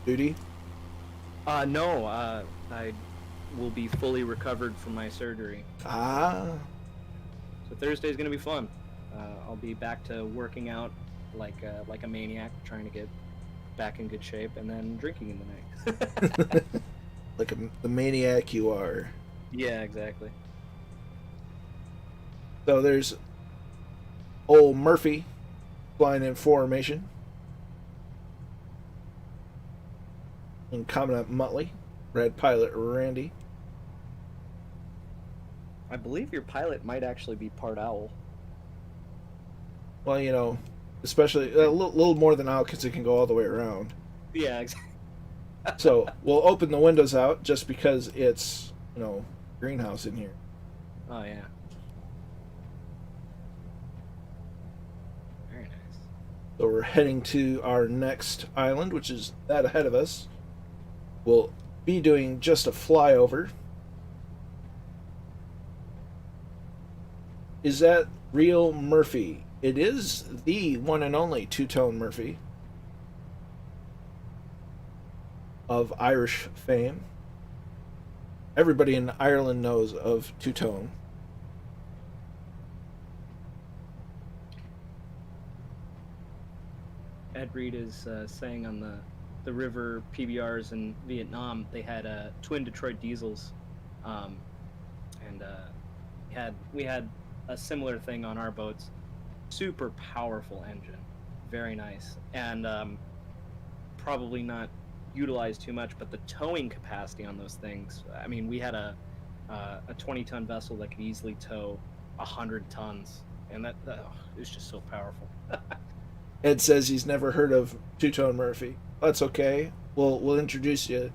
Speaker 1: Duty?
Speaker 2: No, I will be fully recovered from my surgery.
Speaker 1: Ah.
Speaker 2: So Thursday's gonna be fun. I'll be back to working out like a maniac, trying to get back in good shape, and then drinking in the night.
Speaker 1: Like the maniac you are.
Speaker 2: Yeah, exactly.
Speaker 1: So there's old Murphy flying in formation. And Commandant Muttley, Red Pilot Randy.
Speaker 2: I believe your pilot might actually be part owl.
Speaker 1: Well, you know, especially a little more than owl because it can go all the way around.
Speaker 2: Yeah, exactly.
Speaker 1: So we'll open the windows out just because it's, you know, greenhouse in here.
Speaker 2: Oh, yeah. Very nice.
Speaker 1: So we're heading to our next island, which is that ahead of us. We'll be doing just a flyover. Is that real Murphy? It is the one and only two-tone Murphy of Irish fame. Everybody in Ireland knows of two-tone.
Speaker 2: Ed Reed is saying on the river PBRs in Vietnam, they had twin Detroit diesels, and we had a similar thing on our boats. Super powerful engine, very nice, and probably not utilized too much, but the towing capacity on those things, I mean, we had a 20-ton vessel that could easily tow 100 tons, and that is just so powerful.
Speaker 1: Ed says he's never heard of two-tone Murphy. That's okay. We'll introduce you.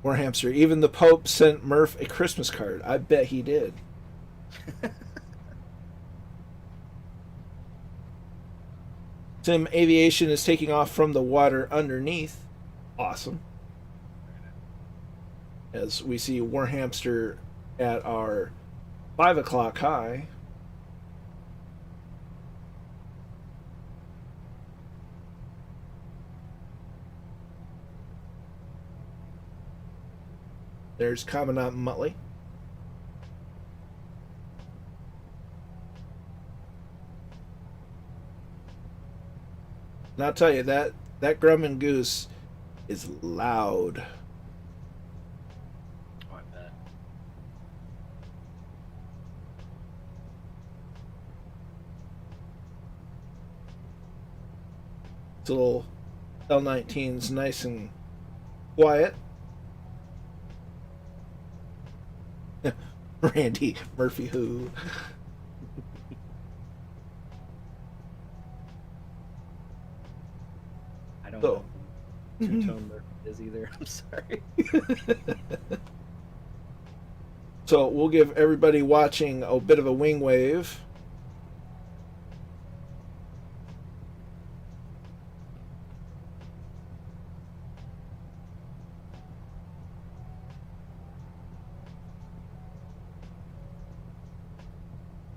Speaker 1: Warhamster. Even the Pope sent Murph a Christmas card. I bet he did. Sim Aviation is taking off from the water underneath. Awesome. As we see Warhamster at our 5 o'clock high. There's Commandant Muttley. And I'll tell you that Grumman goose is loud.
Speaker 2: Oh, I bet.
Speaker 1: It's a little L-19's nice and quiet. Randy Murphy who?
Speaker 2: I don't
Speaker 1: So.
Speaker 2: know who two-tone Murphy is either. I'm sorry.
Speaker 1: So we'll give everybody watching a bit of a wing wave.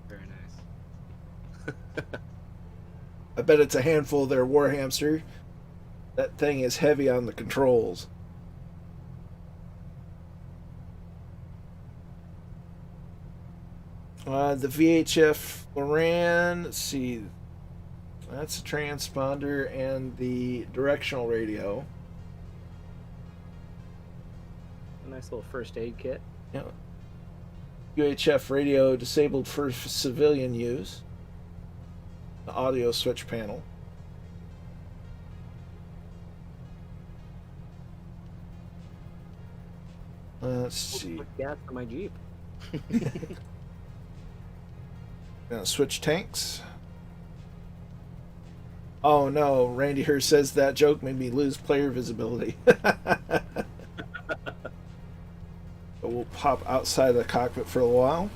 Speaker 2: Very nice.
Speaker 1: I bet it's a handful there, War Hamster. That thing is heavy on the controls. The VHF Loran, let's see. That's a transponder and the directional radio.
Speaker 2: A nice little first aid kit.
Speaker 1: Yeah. UHF radio disabled for civilian use. The audio switch panel. Let's see.
Speaker 2: Gas for my Jeep.
Speaker 1: Gonna switch tanks. Oh no, Randy here says that joke made me lose player visibility. But we'll pop outside the cockpit for a while.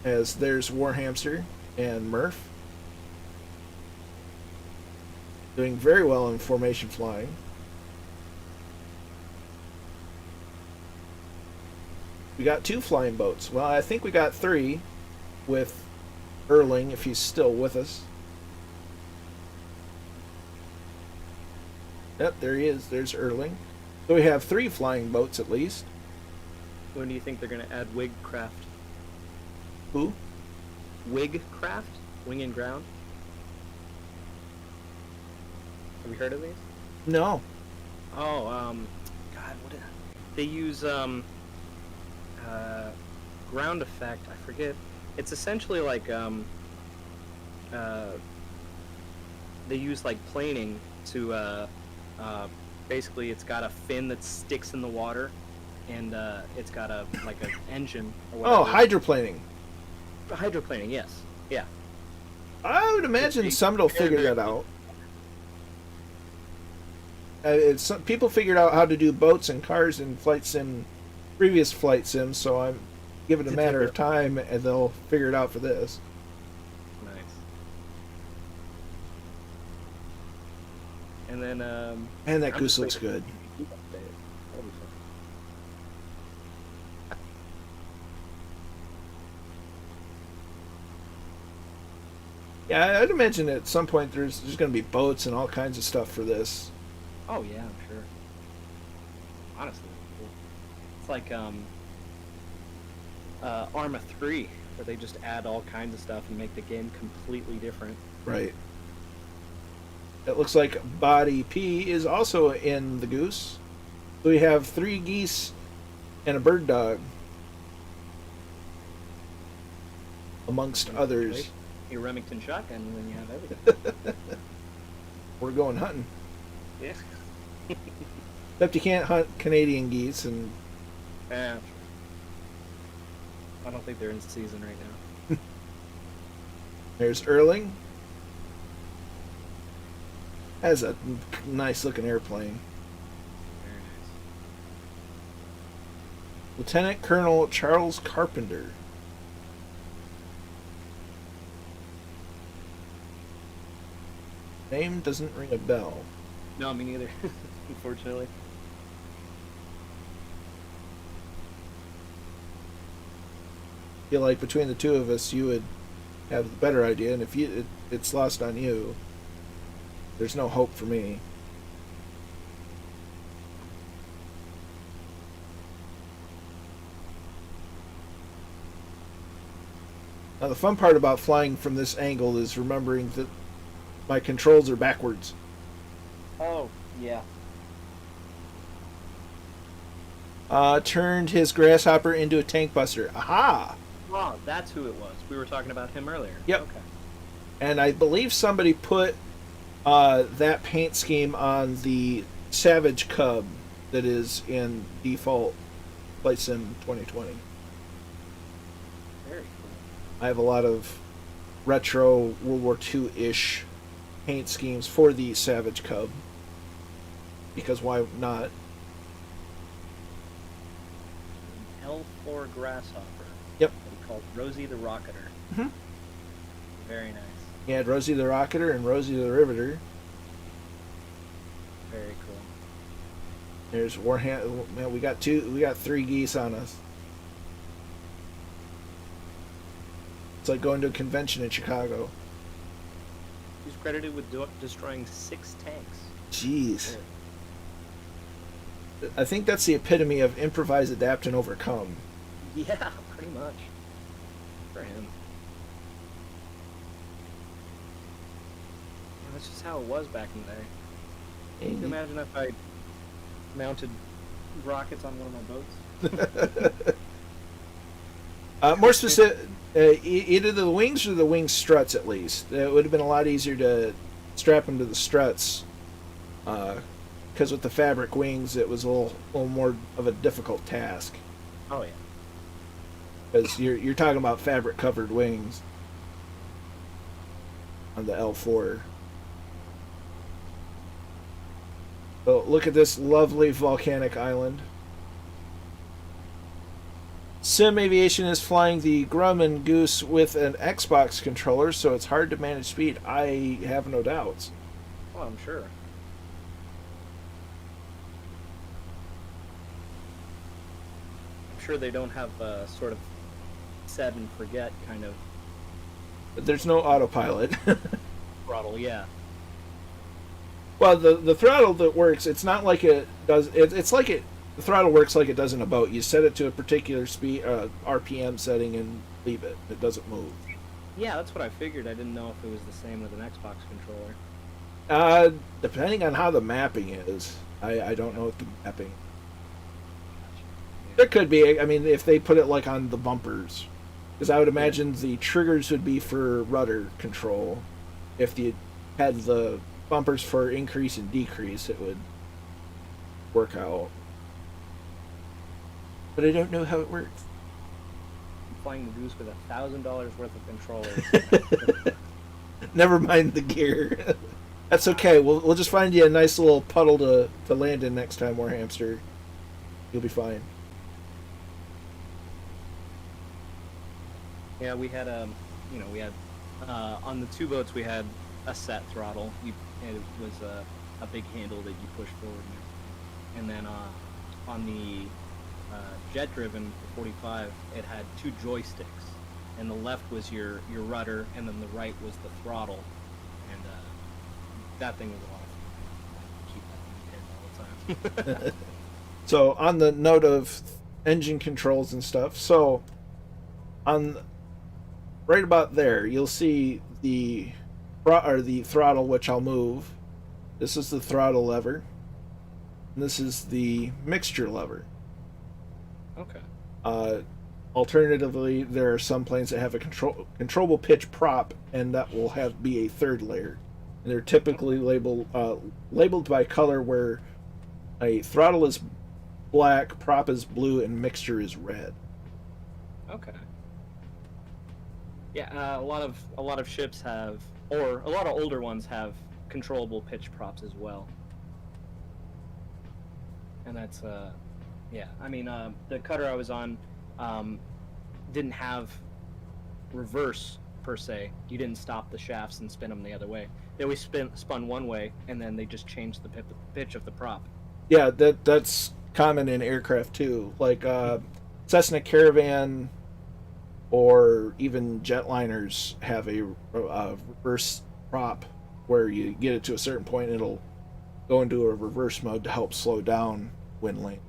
Speaker 1: As there's War Hamster and Murph. Doing very well in formation flying. We got 2 flying boats. Well, I think we got 3 with Erling, if he's still with us. Yep, there he is. There's Erling. So we have 3 flying boats at least.
Speaker 2: When do you think they're going to add Wig Craft?
Speaker 1: Who?
Speaker 2: Wig Craft? Wing and Ground? Have you heard of these?
Speaker 1: No.
Speaker 2: Oh, God, what is... They use, ground effect, I forget. It's essentially like, they use, like, planing to, basically it's got a fin that sticks in the water, and, it's got a, like, an engine or whatever.
Speaker 1: Oh, hydroplaning.
Speaker 2: Hydroplaning, yes. Yeah.
Speaker 1: I would imagine somebody will figure that out. People figured out how to do boats and cars in flight sim, previous flight sims, so I'm giving it a matter of time, and they'll figure it out for this.
Speaker 2: Nice. And then,
Speaker 1: And that goose looks good. Yeah, I'd imagine at some point there's going to be boats and all kinds of stuff for this.
Speaker 2: Oh yeah, I'm sure. Honestly, it's like Arma 3, where they just add all kinds of stuff and make the game completely different.
Speaker 1: Right. It looks like Body P is also in the goose. So we have 3 geese and a bird dog, amongst others.
Speaker 2: Your Remington shotgun when you have everything.
Speaker 1: We're going hunting.
Speaker 2: Yeah.
Speaker 1: Except you can't hunt Canadian geese, and
Speaker 2: I don't think they're in season right now.
Speaker 1: there's Erling. Has a nice looking airplane.
Speaker 2: Very nice.
Speaker 1: Lieutenant Colonel Charles Carpenter. Name doesn't ring a bell.
Speaker 2: No, me neither. Unfortunately.
Speaker 1: I feel like between the two of us, you would have the better idea, and if it's lost on you, there's no hope for me. Now, the fun part about flying from this angle is remembering that my controls are backwards.
Speaker 2: Oh, yeah.
Speaker 1: Turned his grasshopper into a tank buster. Aha!
Speaker 2: Oh, that's who it was. We were talking about him earlier.
Speaker 1: Yep.
Speaker 2: Okay.
Speaker 1: And I believe somebody put that paint scheme on the Savage Cub that is in default Flight Sim 2020.
Speaker 2: Very cool.
Speaker 1: I have a lot of retro World War II-ish paint schemes for the Savage Cub. Because why not?
Speaker 2: L4 grasshopper.
Speaker 1: Yep.
Speaker 2: What he called Rosie the Rocketer.
Speaker 1: Mm-hmm.
Speaker 2: Very nice.
Speaker 1: He had Rosie the Rocketer and Rosie the Riveter.
Speaker 2: Very cool.
Speaker 1: There's Warham. Man, we got 3 geese on us. It's like going to a convention in Chicago.
Speaker 2: He's credited with destroying 6 tanks.
Speaker 1: Jeez. I think that's the epitome of improvise, adapt, and overcome.
Speaker 2: Yeah, pretty much. For him. Yeah, that's just how it was back in the day. Can you imagine if I mounted rockets on one of my boats?
Speaker 1: More specific, either the wings or the wing struts, at least. It would have been a lot easier to strap them to the struts. Because with the fabric wings, it was a little more of a difficult task.
Speaker 2: Oh, yeah.
Speaker 1: Because you're talking about fabric covered wings on the L4. So look at this lovely volcanic island. Sim Aviation is flying the Grumman Goose with an Xbox controller, so it's hard to manage speed. I have no doubts.
Speaker 2: Well, I'm sure. I'm sure they don't have sort of set and forget kind of
Speaker 1: There's no autopilot.
Speaker 2: throttle, yeah.
Speaker 1: Well, the throttle that works, it's not like it does. It's like it. The throttle works like it does in a boat. You set it to a particular speed, RPM setting, and leave it. It doesn't move.
Speaker 2: Yeah, that's what I figured. I didn't know if it was the same with an Xbox controller.
Speaker 1: Depending on how the mapping is, I don't know what the mapping.
Speaker 2: Yeah.
Speaker 1: There could be. I mean, if they put it like on the bumpers, because I would imagine the triggers would be for rudder control. If you had the bumpers for increase and decrease, it would work out. But I don't know how it works.
Speaker 2: I'm flying the Goose with $1,000 worth of controllers.
Speaker 1: Never mind the gear. That's okay. We'll just find you a nice little puddle to land in next time, Warhamster. You'll be fine.
Speaker 2: Yeah, we had on the 2 boats we had a set throttle. And it was a big handle that you push forward, and then on the jet-driven 45, it had 2 joysticks, and the left was your rudder, and then the right was the throttle, and that thing was a lot of fun. Keep that in your head all the time.
Speaker 1: So on the note of engine controls and stuff, so on right about there, you'll see the throttle, which I'll move. This is the throttle lever. And this is the mixture lever.
Speaker 2: Okay.
Speaker 1: Alternatively, there are some planes that have a controllable pitch prop, and that will be a third layer. And they're typically labeled by color, where a throttle is black, prop is blue, and mixture is red.
Speaker 2: Okay. Yeah, a lot of ships have, or a lot of older ones have controllable pitch props as well. And that's yeah. I mean, the cutter I was on didn't have reverse per se. You didn't stop the shafts and spin them the other way. They always spun one way, and then they just changed the pitch of the prop.
Speaker 1: Yeah, that's common in aircraft too. Like Cessna Caravan or even jetliners have a reverse prop where you get it to a certain point, it'll go into a reverse mode to help slow down wind lane.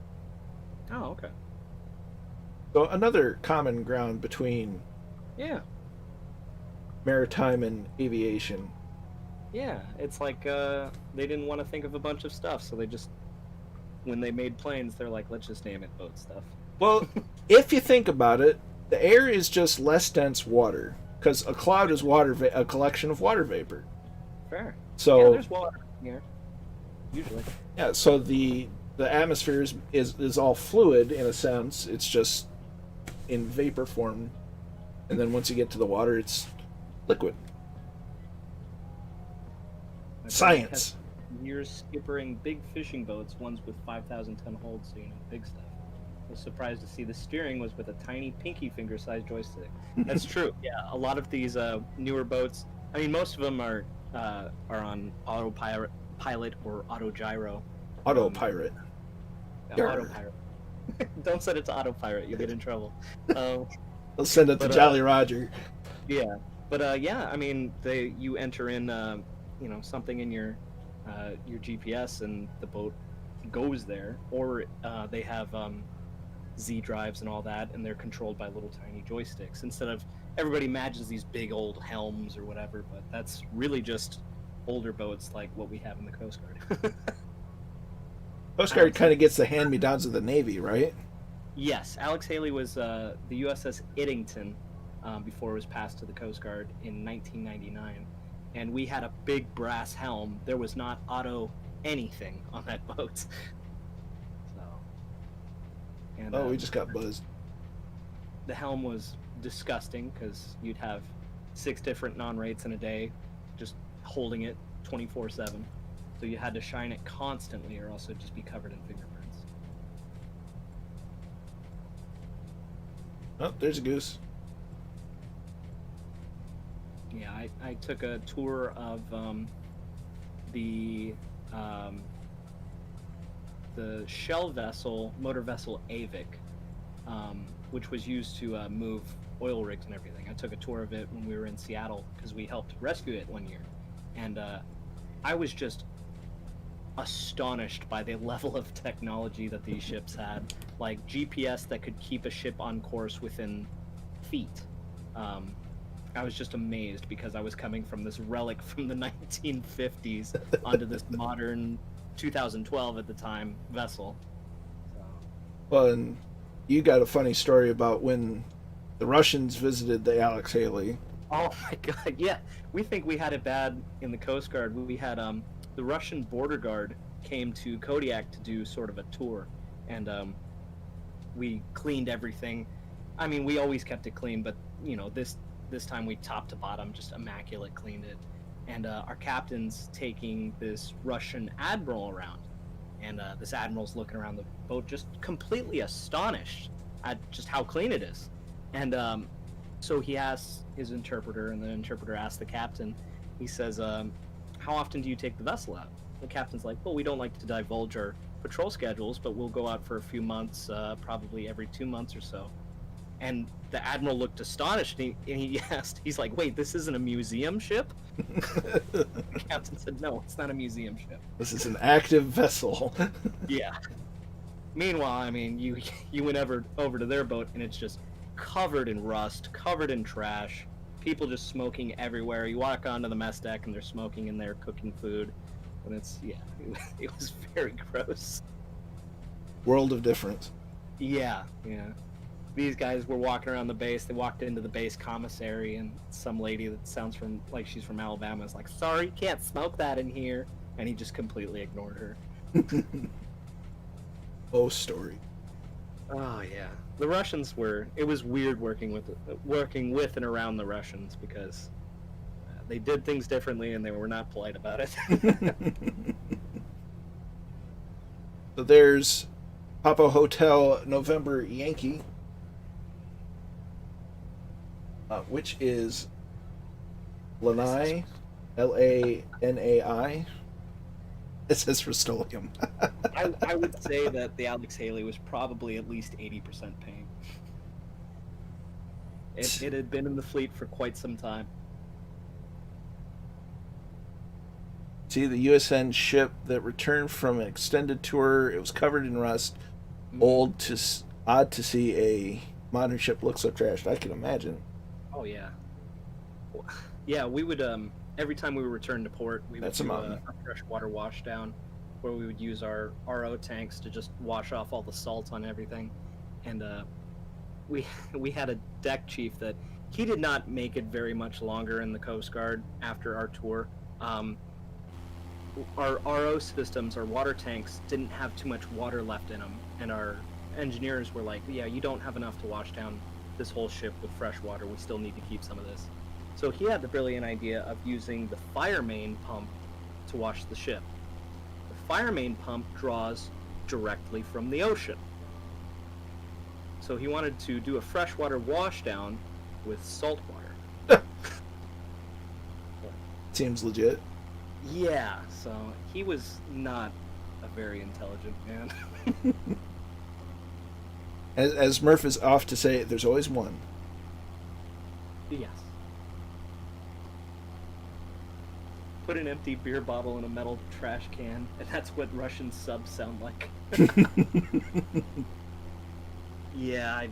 Speaker 2: Oh, okay.
Speaker 1: So another common ground between
Speaker 2: Yeah.
Speaker 1: maritime and aviation.
Speaker 2: Yeah, it's like they didn't want to think of a bunch of stuff, so they just, when they made planes, they're like, let's just name it boat stuff.
Speaker 1: Well, if you think about it, the air is just less dense water, because a cloud is a collection of water vapor.
Speaker 2: Fair.
Speaker 1: So
Speaker 2: yeah, there's water here, usually.
Speaker 1: yeah, so the atmosphere is all fluid in a sense. It's just in vapor form, and then once you get to the water, it's liquid. Science.
Speaker 2: Years skippering big fishing boats, ones with 5,000-ton holds, so you know, big stuff. I was surprised to see the steering was with a tiny pinky finger-sized joystick. That's true. Yeah, a lot of these newer boats. I mean, most of them are on autopilot or autogyro.
Speaker 1: Autopilot.
Speaker 2: Autopilot. Don't set it to autopilot; you'll get in trouble.
Speaker 1: They'll send it to Jolly Roger.
Speaker 2: Yeah, but yeah, I mean, you enter in something in your GPS, and the boat goes there, or they have Z drives and all that, and they're controlled by little tiny joysticks instead of, everybody imagines these big old helms or whatever, but that's really just older boats like what we have in the Coast Guard.
Speaker 1: Coast Guard kind of gets the hand-me-downs of the Navy, right?
Speaker 2: Yes, Alex Haley was the USS Iddington before it was passed to the Coast Guard in 1999, and we had a big brass helm. There was not auto anything on that boat. And,
Speaker 1: we just got buzzed.
Speaker 2: The helm was disgusting because you'd have 6 different non-rates in a day just holding it 24/7. So you had to shine it constantly or else it'd just be covered in fingerprints.
Speaker 1: Oh, there's a goose.
Speaker 2: Yeah, I took a tour of the shell vessel, motor vessel Avik, which was used to move oil rigs and everything. I took a tour of it when we were in Seattle because we helped rescue it one year. And I was just astonished by the level of technology that these ships had. Like GPS that could keep a ship on course within feet. I was just amazed because I was coming from this relic from the 1950s onto this modern 2012 at the time vessel. So.
Speaker 1: Well, and you got a funny story about when the Russians visited the Alex Haley.
Speaker 2: Oh my god, yeah. We think we had it bad in the Coast Guard. We had the Russian border guard came to Kodiak to do sort of a tour, and we cleaned everything. I mean, we always kept it clean, but you know, this time we top to bottom just immaculate cleaned it. And our captain's taking this Russian admiral around, and this admiral's looking around the boat just completely astonished at just how clean it is. And so he asks his interpreter, and the interpreter asks the captain, he says, how often do you take the vessel out? The captain's like, well, we don't like to divulge our patrol schedules, but we'll go out for a few months, probably every 2 months or so. And the admiral looked astonished, and he asked, he's like, wait, this isn't a museum ship? The captain said, no, it's not a museum ship.
Speaker 1: This is an active vessel.
Speaker 2: Yeah. Meanwhile, I mean, you went over to their boat, and it's just covered in rust, covered in trash, people just smoking everywhere. You walk onto the mess deck, and they're smoking in there, cooking food, and it was very gross.
Speaker 1: World of difference.
Speaker 2: Yeah. These guys were walking around the base. They walked into the base commissary, and some lady that sounds like she's from Alabama is like, sorry, you can't smoke that in here. And he just completely ignored her.
Speaker 1: Oh, story.
Speaker 2: Oh, yeah. The Russians it was weird working with and around the Russians because they did things differently and they were not polite about it.
Speaker 1: So there's Papa Hotel November Yankee. Which is Lanai, Lanai. It says Rust-Oleum.
Speaker 2: I would say that the Alex Haley was probably at least 80% paint. It had been in the fleet for quite some time.
Speaker 1: See, the USN ship that returned from an extended tour, it was covered in rust. Odd to see a modern ship look so trashed. I can imagine.
Speaker 2: Oh, yeah. Yeah, we would every time we would return to port, we would
Speaker 1: That's a
Speaker 2: do
Speaker 1: mountain.
Speaker 2: a freshwater wash down, where we would use our RO tanks to just wash off all the salt on everything, and we we had a deck chief that he did not make it very much longer in the Coast Guard after our tour. Our RO systems, our water tanks, didn't have too much water left in them, and our engineers were like, "Yeah, you don't have enough to wash down this whole ship with fresh water. We still need to keep some of this." So he had the brilliant idea of using the fire main pump to wash the ship. The fire main pump draws directly from the ocean. So he wanted to do a freshwater wash down with salt water.
Speaker 1: Seems legit.
Speaker 2: Yeah, so he was not a very intelligent man.
Speaker 1: As Murph is off to say, there's always one.
Speaker 2: Yes. Put an empty beer bottle in a metal trash can, and that's what Russian subs sound like. Yeah, I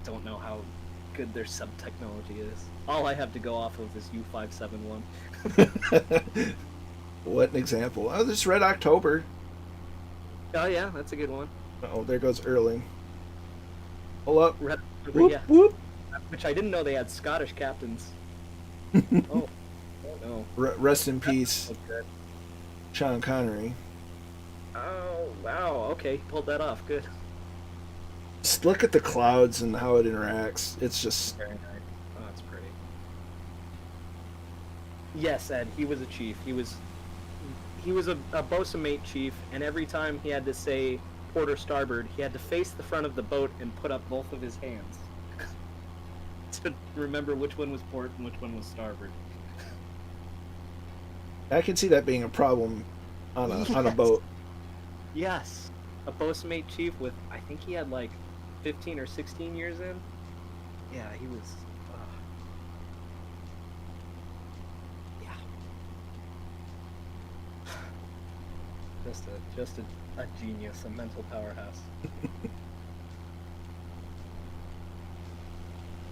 Speaker 2: don't know how good their sub technology is. All I have to go off of is U571.
Speaker 1: What an example. Oh, this Red October.
Speaker 2: Oh yeah, that's a good one.
Speaker 1: Oh, there goes Erling. Pull up.
Speaker 2: Red,
Speaker 1: Whoop,
Speaker 2: yeah.
Speaker 1: whoop.
Speaker 2: Which I didn't know they had Scottish captains. Oh no.
Speaker 1: Rest in peace,
Speaker 2: Oh, good.
Speaker 1: Sean Connery.
Speaker 2: Oh wow. Okay, he pulled that off. Good.
Speaker 1: Just look at the clouds and how it interacts. It's just...
Speaker 2: Very nice. Oh, that's pretty. Yes, Ed. He was a chief. He was a bosun mate chief, and every time he had to say port or starboard, he had to face the front of the boat and put up both of his hands to remember which one was port and which one was starboard.
Speaker 1: I can see that being a problem on a boat.
Speaker 2: Yes, a bosun mate chief with, I think he had like 15 or 16 years in. Yeah, he was. Yeah. Just a genius, a mental powerhouse.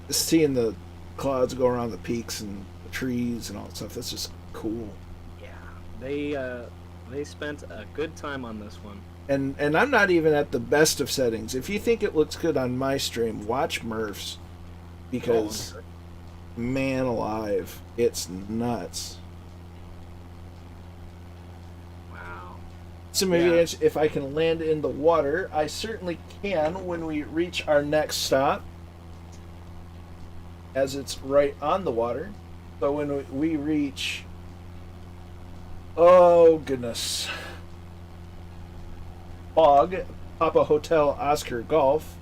Speaker 1: Seeing the clouds go around the peaks and the trees and all that stuff, that's just cool.
Speaker 2: Yeah, they spent a good time on this one.
Speaker 1: And I'm not even at the best of settings. If you think it looks good on my stream, watch Murph's, because man alive, it's nuts.
Speaker 2: Wow.
Speaker 1: So maybe
Speaker 2: Yeah.
Speaker 1: if I can land in the water, I certainly can when we reach our next stop, as it's right on the water. So when we reach, oh goodness, PHOG, Papa Hotel Oscar Golf,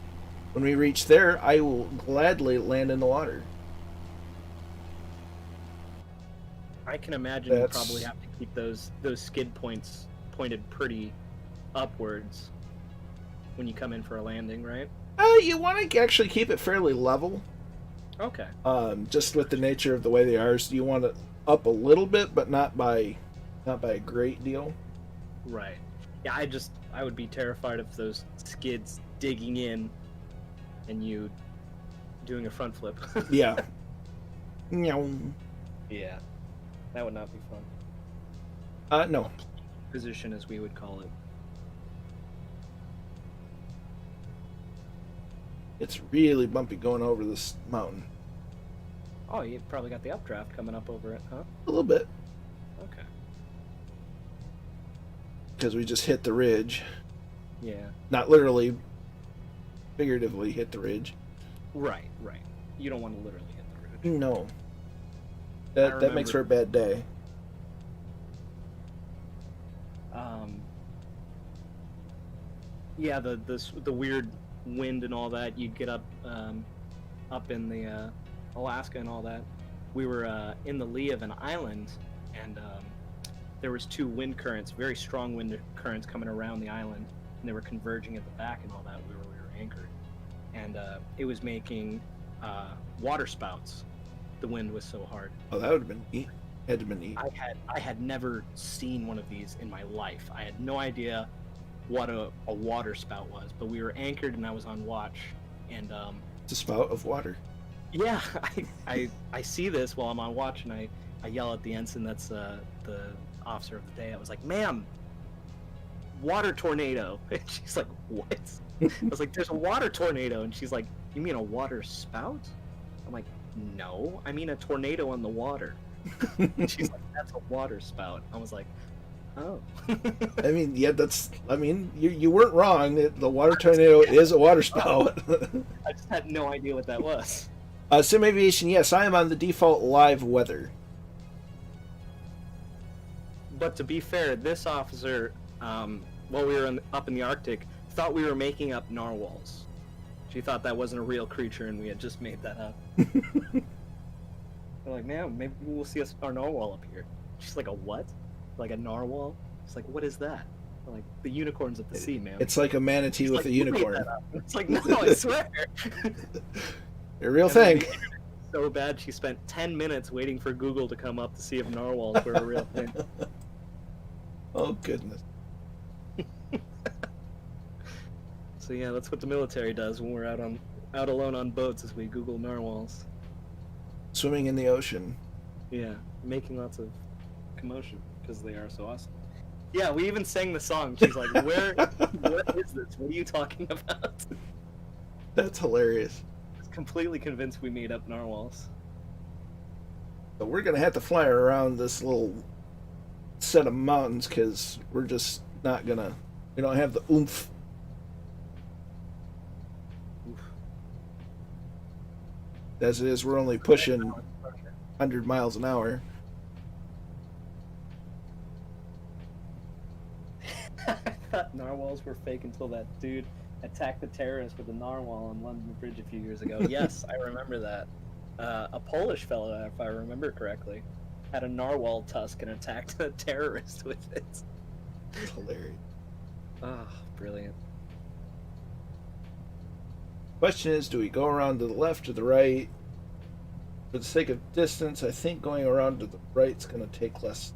Speaker 1: when we reach there, I will gladly land in the water.
Speaker 2: I can imagine you probably have to keep those skid points pointed pretty upwards when you come in for a landing, right?
Speaker 1: You want to actually keep it fairly level.
Speaker 2: Okay.
Speaker 1: Just with the nature of the way they are, so you want it up a little bit, but not by a great deal.
Speaker 2: Right. Yeah, I would be terrified of those skids digging in and you doing a front flip.
Speaker 1: Yeah. Meow.
Speaker 2: Yeah. That would not be fun.
Speaker 1: No.
Speaker 2: Position, as we would call it.
Speaker 1: It's really bumpy going over this mountain.
Speaker 2: Oh, you probably got the updraft coming up over it, huh?
Speaker 1: A little bit.
Speaker 2: Okay.
Speaker 1: Because we just hit the ridge.
Speaker 2: Yeah.
Speaker 1: Not literally, figuratively hit the ridge.
Speaker 2: Right. You don't want to literally hit the ridge.
Speaker 1: No. That makes for a bad day.
Speaker 2: Yeah, the weird wind and all that. You'd get up in the Alaska and all that. We were in the lee of an island, and there was two wind currents, very strong wind currents coming around the island, and they were converging at the back and all that. We were anchored, and it was making water spouts. The wind was so hard.
Speaker 1: Oh, that would have been neat. Had to have been neat.
Speaker 2: I had never seen one of these in my life. I had no idea what a water spout was, but we were anchored and I was on watch, and
Speaker 1: It's a spout of water.
Speaker 2: Yeah, I see this while I'm on watch, and I yell at the ensign that's the officer of the day. I was like, "Ma'am, water tornado." And she's like, "What?" I was like, "There's a water tornado." And she's like, "You mean a water spout?" I'm like, "No, I mean a tornado on the water." And she's like, "That's a water spout." I was like, "Oh."
Speaker 1: I mean, yeah, you weren't wrong. The water tornado is a water spout.
Speaker 2: I just had no idea what that was.
Speaker 1: Sim Aviation, yes, I am on the default live weather.
Speaker 2: But to be fair, this officer, while we were up in the Arctic, thought we were making up narwhals. She thought that wasn't a real creature and we had just made that up. They're like, "Man, maybe we'll see our narwhal up here." She's like, "A what? Like a narwhal?" It's like, "What is that?" We're like, "The unicorns at the sea, man."
Speaker 1: It's like a manatee with
Speaker 2: like,
Speaker 1: a
Speaker 2: "You made
Speaker 1: unicorn.
Speaker 2: that up." It's like, "No, I swear."
Speaker 1: A real
Speaker 2: And then
Speaker 1: thing.
Speaker 2: so bad, she spent 10 minutes waiting for Google to come up to see if narwhals were a real thing.
Speaker 1: Oh, goodness.
Speaker 2: So yeah, that's what the military does when we're out alone on boats, is we Google narwhals.
Speaker 1: Swimming in the ocean.
Speaker 2: Yeah, making lots of commotion because they are so awesome. Yeah, we even sang the song. She's like, "Where? What is this? What are you talking about?"
Speaker 1: That's hilarious.
Speaker 2: I was completely convinced we made up narwhals.
Speaker 1: But we're going to have to fly around this little set of mountains because we're just not going to... We don't have the oomph.
Speaker 2: Oof.
Speaker 1: As it is, we're only pushing 100 miles an hour.
Speaker 2: I thought narwhals were fake until that dude attacked the terrorists with a narwhal on London Bridge a few years ago. Yes, I remember that. A Polish fellow, if I remember correctly, had a narwhal tusk and attacked a terrorist with it.
Speaker 1: It's hilarious.
Speaker 2: Oh, brilliant.
Speaker 1: Question is, do we go around to the left or the right? For the sake of distance, I think going around to the right is going to take less.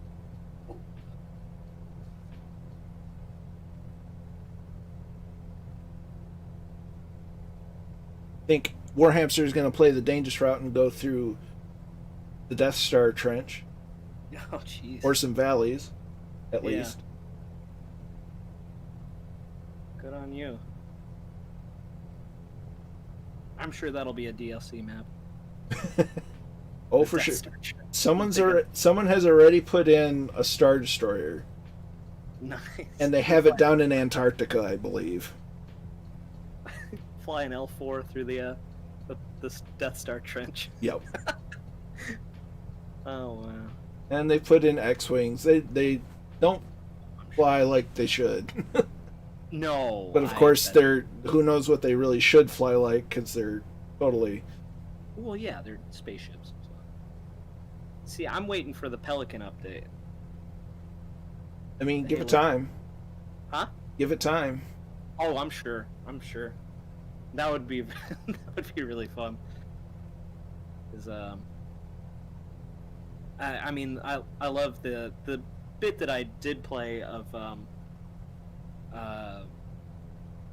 Speaker 1: I think Warhamster is going to play the dangerous route and go through the Death Star Trench.
Speaker 2: Oh, jeez.
Speaker 1: Or some valleys, at
Speaker 2: Yeah.
Speaker 1: least.
Speaker 2: Good on you. I'm sure that'll be a DLC map.
Speaker 1: Oh,
Speaker 2: The
Speaker 1: for
Speaker 2: Death
Speaker 1: sure.
Speaker 2: Star Trench.
Speaker 1: Someone has already put in a Star Destroyer,
Speaker 2: Nice.
Speaker 1: and they have it down in Antarctica, I believe.
Speaker 2: Fly an L4 through the Death Star Trench.
Speaker 1: Yep.
Speaker 2: Oh, wow.
Speaker 1: And they put in X-wings. They don't fly like they should.
Speaker 2: No.
Speaker 1: But of course, who knows what they really should fly like, because they're totally...
Speaker 2: Well, yeah, they're spaceships. So. See, I'm waiting for the Pelican update.
Speaker 1: I mean, give it time.
Speaker 2: Huh?
Speaker 1: Give it time.
Speaker 2: Oh, I'm sure. I'm sure. That would be that would be really fun. Cause I mean I love the bit that I did play of Arma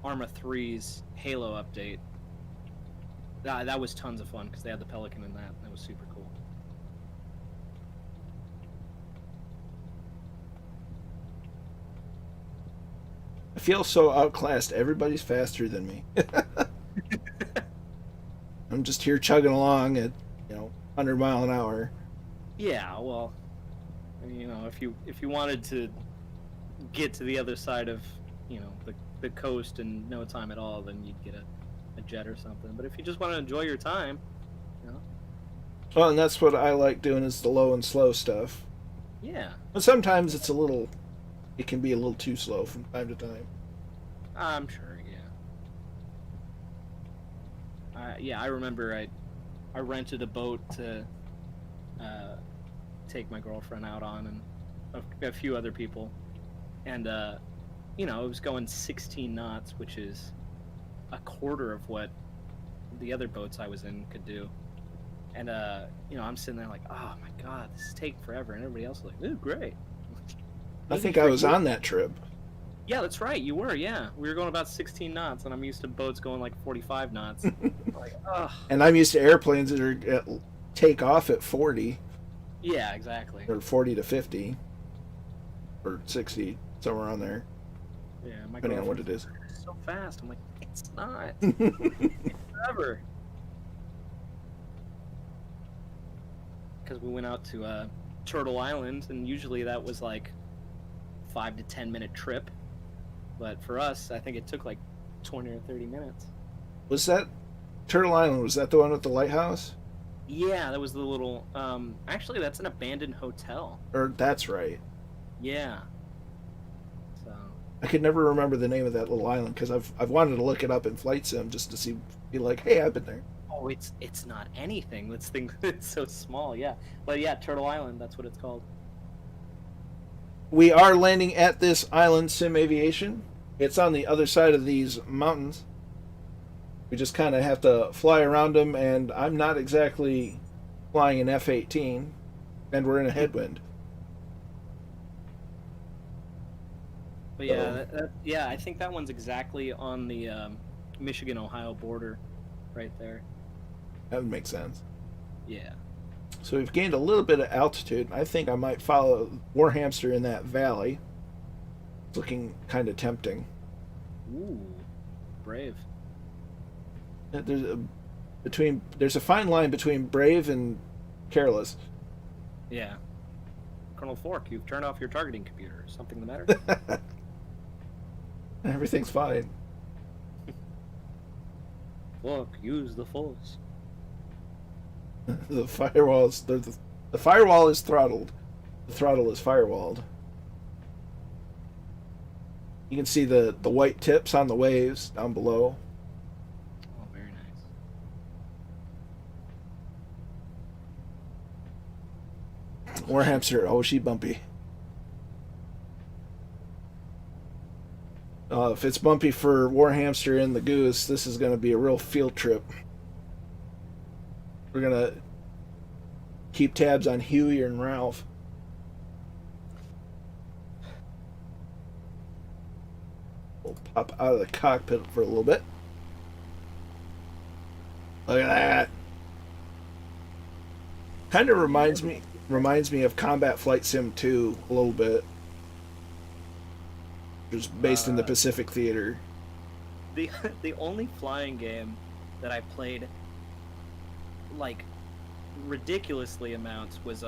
Speaker 2: 3's Halo update. That was tons of fun because they had the Pelican in that. That was super cool.
Speaker 1: I feel so outclassed. Everybody's faster than me. I'm just here chugging along at, 100 mile an hour.
Speaker 2: Yeah, well, you know, if you wanted to get to the other side of, the coast in no time at all, then you'd get a jet or something. But if you just want to enjoy your time,
Speaker 1: Well, and that's what I like doing, is the low and slow stuff.
Speaker 2: yeah.
Speaker 1: But sometimes it can be a little too slow from time to time.
Speaker 2: I'm sure, yeah. I remember I rented a boat to take my girlfriend out on, and a few other people, and it was going 16 knots, which is a quarter of what the other boats I was in could do. And I'm sitting there like, oh my god, this is taking forever, and everybody else is like, ooh, great.
Speaker 1: I think I was on that trip.
Speaker 2: Yeah, that's right. You were. Yeah, we were going about 16 knots, and I'm used to boats going like 45 knots. Like, ugh.
Speaker 1: And I'm used to airplanes that are take off at 40
Speaker 2: Yeah, exactly.
Speaker 1: or 40 to 50 or 60, somewhere on there,
Speaker 2: Yeah, my
Speaker 1: depending on what it
Speaker 2: girlfriend's
Speaker 1: is.
Speaker 2: like, "It's so fast." I'm like, it's not. It's never. Because we went out to Turtle Island, and usually that was like 5 to 10 minute trip, but for us, I think it took like 20 or 30 minutes.
Speaker 1: Was that Turtle Island? Was that the one with the lighthouse?
Speaker 2: Yeah, that was the little. Actually, that's an abandoned hotel.
Speaker 1: Or that's right.
Speaker 2: Yeah. So.
Speaker 1: I could never remember the name of that little island because I've wanted to look it up in Flight Sim just to be like, hey, I've been there.
Speaker 2: Oh, it's not anything. This thing it's so small. Yeah, but yeah, Turtle Island. That's what it's called.
Speaker 1: We are landing at this island, Sim Aviation. It's on the other side of these mountains. We just kind of have to fly around them, and I'm not exactly flying an F-18, and we're in a headwind.
Speaker 2: But yeah, yeah, I think that one's exactly on the Michigan-Ohio border, right there.
Speaker 1: That would make sense.
Speaker 2: Yeah.
Speaker 1: So we've gained a little bit of altitude. I think I might follow Warhamster in that valley. It's looking kind of tempting.
Speaker 2: Ooh, brave.
Speaker 1: There's a fine line between brave and careless.
Speaker 2: Yeah. Colonel Fork, you've turned off your targeting computer. Is something the matter?
Speaker 1: Everything's fine.
Speaker 2: Fork, use the force.
Speaker 1: The firewall is throttled. The throttle is firewalled. You can see the white tips on the waves down below.
Speaker 2: Oh, very nice.
Speaker 1: Warhamster, oh, she bumpy. If it's bumpy for Warhamster and the Goose, this is going to be a real field trip. We're going to keep tabs on Huey and Ralph. We'll pop out of the cockpit for a little bit. Look at that. Kind of reminds me of Combat Flight Sim 2 a little bit. Just based in the Pacific Theater.
Speaker 2: The only flying game that I played like ridiculously amounts was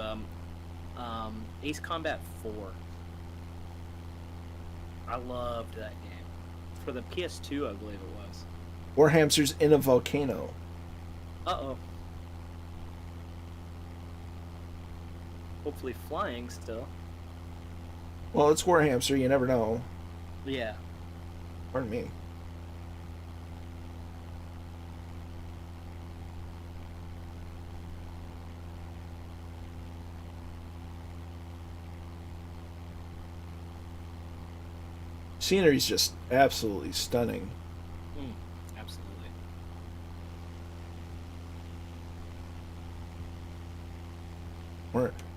Speaker 2: Ace Combat 4. I loved that game. For the PS2, I believe it was.
Speaker 1: Warhamster's in a volcano.
Speaker 2: Uh-oh. Hopefully flying still.
Speaker 1: Well, it's Warhamster, you never know.
Speaker 2: Yeah.
Speaker 1: Pardon me. Scenery's just absolutely stunning.
Speaker 2: Absolutely.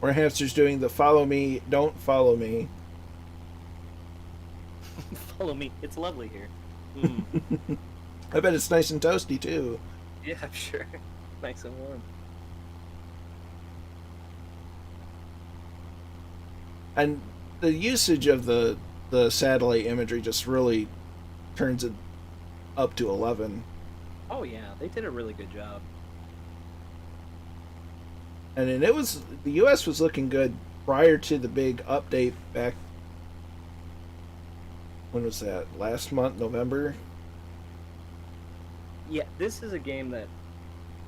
Speaker 1: Warhamster's doing the follow me, don't follow me.
Speaker 2: Follow me. It's lovely here.
Speaker 1: I bet it's nice and toasty too.
Speaker 2: Yeah, I'm sure. Nice and warm.
Speaker 1: And the usage of the satellite imagery just really turns it up to 11.
Speaker 2: Oh yeah, they did a really good job.
Speaker 1: And then the US was looking good prior to the big update back. When was that? Last month, November?
Speaker 2: Yeah, this is a game that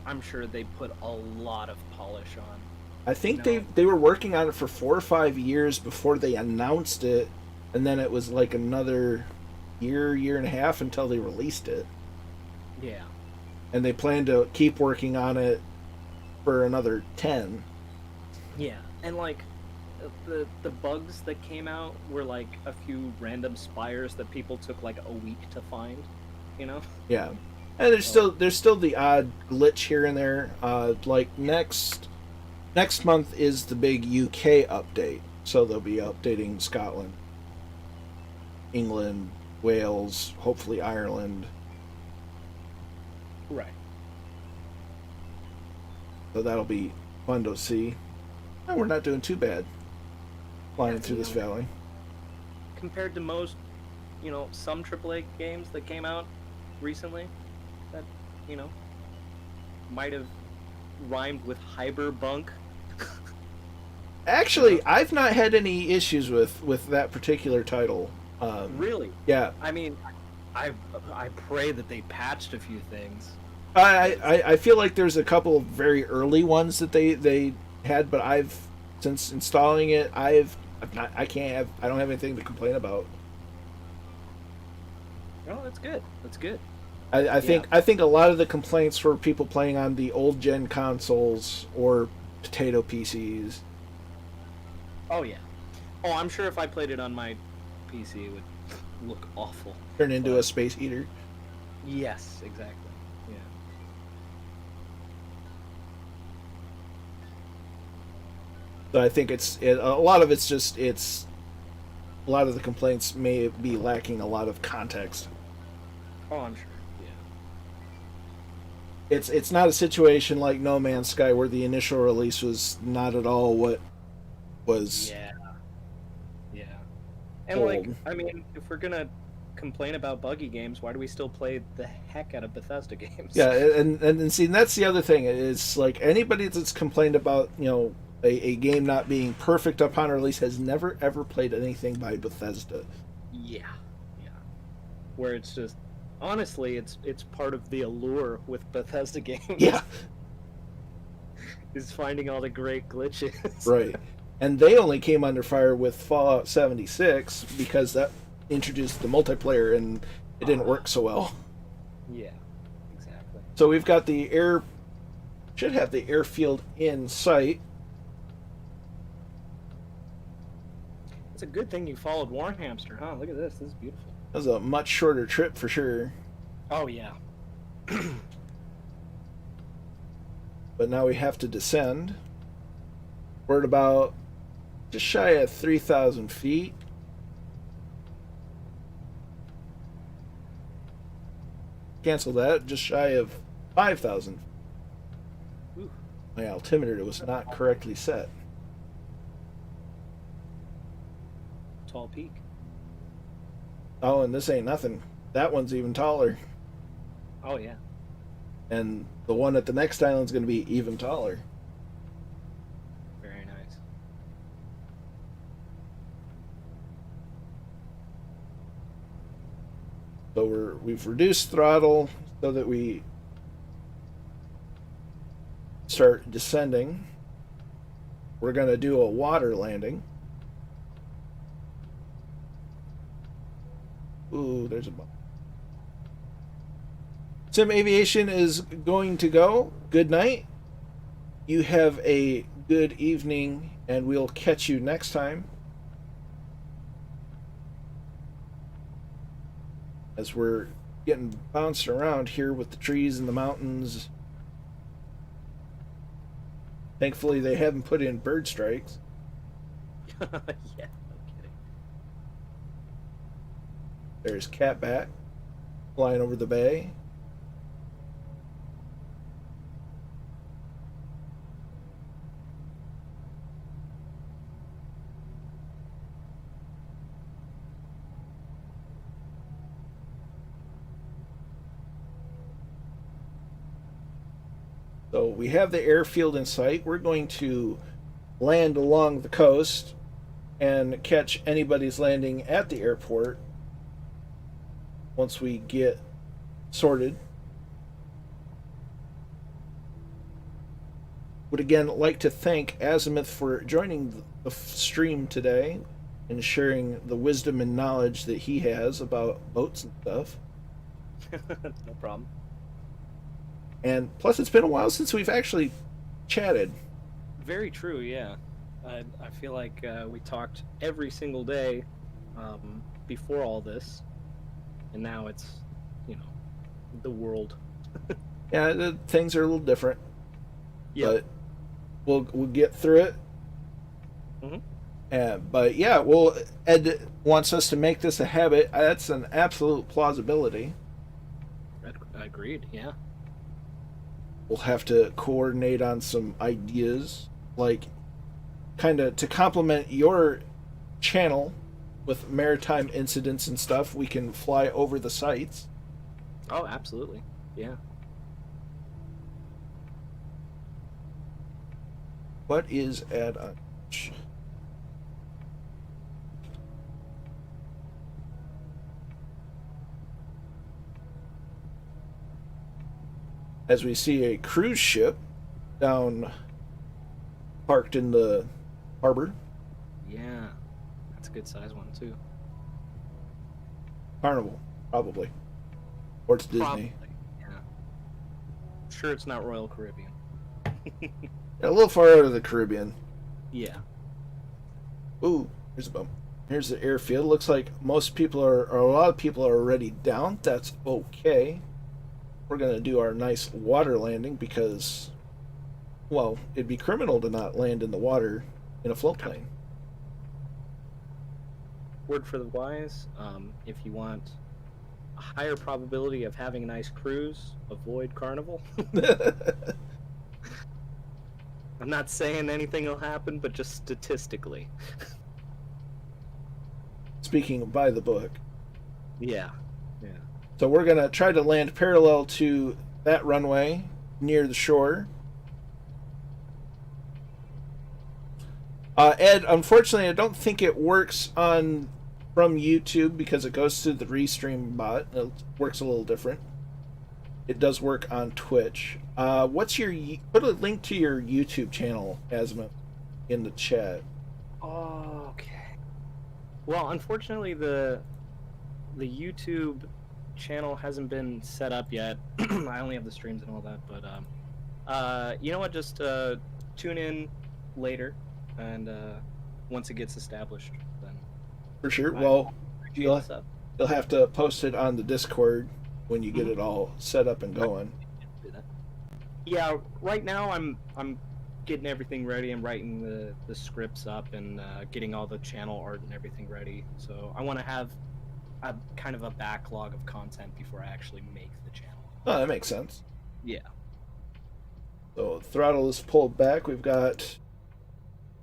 Speaker 2: I'm sure they put a lot of polish on.
Speaker 1: I think they were working on it for 4 or 5 years before they announced it, and then it was like another year and a half until they released it.
Speaker 2: Yeah.
Speaker 1: And they plan to keep working on it for another 10.
Speaker 2: Yeah, and like the bugs that came out were like a few random spires that people took like a week to find, you know?
Speaker 1: Yeah. And there's still the odd glitch here and there. Like next month is the big UK update, so they'll be updating Scotland. England, Wales, hopefully Ireland.
Speaker 2: Right.
Speaker 1: So that'll be fun to see. And we're not doing too bad flying through this valley.
Speaker 2: Compared to most, some AAA games that came out recently, that, might have rhymed with Hyperbunk.
Speaker 1: Actually, I've not had any issues with that particular title.
Speaker 2: Really?
Speaker 1: Yeah.
Speaker 2: I mean, I pray that they patched a few things.
Speaker 1: I feel like there's a couple of very early ones that they had, but since installing it, I don't have anything to complain about.
Speaker 2: Oh, that's good. That's good.
Speaker 1: I think a lot of the complaints were people playing on the old gen consoles or potato PCs.
Speaker 2: Oh yeah. Oh, I'm sure if I played it on my PC, it would look awful.
Speaker 1: Turn into a space eater.
Speaker 2: Yes, exactly. Yeah.
Speaker 1: So I think a lot of a lot of the complaints may be lacking a lot of context.
Speaker 2: Oh, I'm sure. Yeah.
Speaker 1: It's not a situation like No Man's Sky where the initial release was not at all what was.
Speaker 2: Yeah. Yeah. And
Speaker 1: old.
Speaker 2: if we're gonna complain about buggy games, why do we still play the heck out of Bethesda games?
Speaker 1: Yeah, and see, that's the other thing. It's like anybody that's complained about a game not being perfect upon release has never ever played anything by Bethesda.
Speaker 2: Yeah. Yeah. Where it's just honestly, it's part of the allure with Bethesda games.
Speaker 1: Yeah.
Speaker 2: Is finding all the great glitches.
Speaker 1: Right. And they only came under fire with Fallout 76 because that introduced the multiplayer and it didn't work so well.
Speaker 2: Yeah, exactly.
Speaker 1: So we've got should have the airfield in sight.
Speaker 2: It's a good thing you followed Warhamster, huh? Look at this. This is beautiful.
Speaker 1: That was a much shorter trip for sure.
Speaker 2: Oh, yeah.
Speaker 1: But now we have to descend. We're at about just shy of 3,000 feet. Cancel that, just shy of 5,000. My altimeter was not correctly set.
Speaker 2: Tall peak.
Speaker 1: Oh, and this ain't nothing. That one's even taller.
Speaker 2: Oh, yeah.
Speaker 1: And the one at the next island's going to be even taller.
Speaker 2: Very nice.
Speaker 1: So we've reduced throttle so that we start descending. We're going to do a water landing. Ooh, there's a bump. Sim Aviation is going to go. Good night. You have a good evening, and we'll catch you next time. As we're getting bounced around here with the trees and the mountains. Thankfully, they haven't put in bird strikes.
Speaker 2: Yeah, no kidding.
Speaker 1: There's Catback flying over the bay. So we have the airfield in sight. We're going to land along the coast and catch anybody's landing at the airport once we get sorted. Would again like to thank Azimuth for joining the stream today and sharing the wisdom and knowledge that he has about boats and stuff.
Speaker 2: No problem.
Speaker 1: And plus, it's been a while since we've actually chatted.
Speaker 2: Very true, yeah. I feel like we talked every single day before all this, and now it's, the world.
Speaker 1: Yeah, things are a little different.
Speaker 2: Yeah.
Speaker 1: But we'll get through it.
Speaker 2: Mm-hmm.
Speaker 1: But yeah, well, Ed wants us to make this a habit. That's an absolute plausibility.
Speaker 2: Agreed. Yeah.
Speaker 1: We'll have to coordinate on some ideas, like kind of to complement your channel with maritime incidents and stuff. We can fly over the sites.
Speaker 2: Oh, absolutely. Yeah.
Speaker 1: What is add-on? As we see a cruise ship down parked in the harbor.
Speaker 2: Yeah. That's a good size one too.
Speaker 1: Carnival, probably. Or it's Disney.
Speaker 2: Probably. Yeah. Sure it's not Royal Caribbean.
Speaker 1: A little far out of the Caribbean.
Speaker 2: Yeah.
Speaker 1: Ooh, here's a bump. Here's the airfield. Looks like most people are, or a lot of people are already down. That's okay. We're going to do our nice water landing because, well, it'd be criminal to not land in the water in a floatplane.
Speaker 2: Word for the wise, if you want a higher probability of having a nice cruise, avoid Carnival. I'm not saying anything will happen, but just statistically.
Speaker 1: Speaking by the book.
Speaker 2: Yeah. Yeah.
Speaker 1: So we're going to try to land parallel to that runway near the shore. Ed, unfortunately, I don't think it works from YouTube because it goes through the Restream bot. It works a little different. It does work on Twitch. Put a link to your YouTube channel, Azimuth, in the chat.
Speaker 2: Oh, okay. Well, unfortunately, the YouTube channel hasn't been set up yet. I only have the streams and all that, but you know what? Just tune in later, and once it gets established, then
Speaker 1: for sure. Well, you'll have to post it on the Discord when you get it all set up and going.
Speaker 2: Yeah, right now I'm getting everything ready. I'm writing the scripts up and getting all the channel art and everything ready. So I want to have a kind of a backlog of content before I actually make the channel.
Speaker 1: Oh, that makes sense.
Speaker 2: Yeah.
Speaker 1: So throttle is pulled back. We've got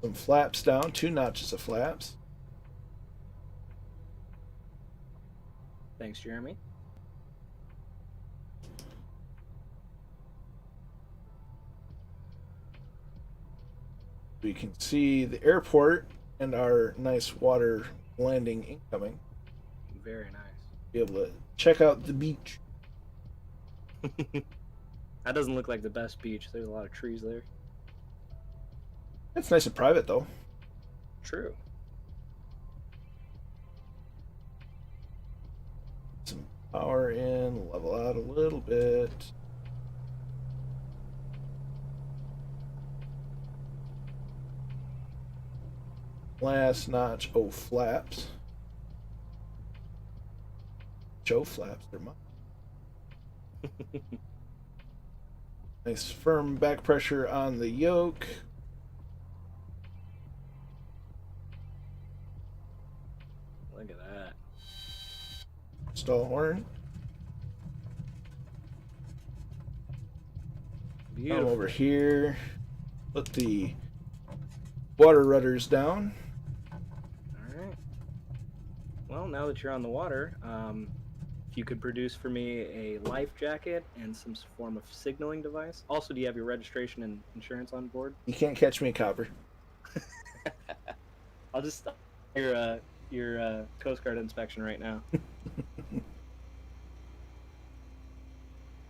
Speaker 1: some flaps down, 2 notches of flaps.
Speaker 2: Thanks, Jeremy.
Speaker 1: We can see the airport and our nice water landing incoming.
Speaker 2: Very nice.
Speaker 1: Be able to check out the beach.
Speaker 2: That doesn't look like the best beach. There's a lot of trees there.
Speaker 1: It's nice and private, though.
Speaker 2: True.
Speaker 1: Some power in, level out a little bit. Last notch. Oh, flaps. Joe flaps. They're mine. Nice firm back pressure on the yoke.
Speaker 2: Look at that.
Speaker 1: Stall horn.
Speaker 2: Beautiful.
Speaker 1: Come over here. Put the water rudders down.
Speaker 2: Alright. Well, now that you're on the water, if you could produce for me a life jacket and some form of signaling device. Also, do you have your registration and insurance on board?
Speaker 1: You can't catch me, Copper.
Speaker 2: I'll just stop your Coast Guard inspection right now.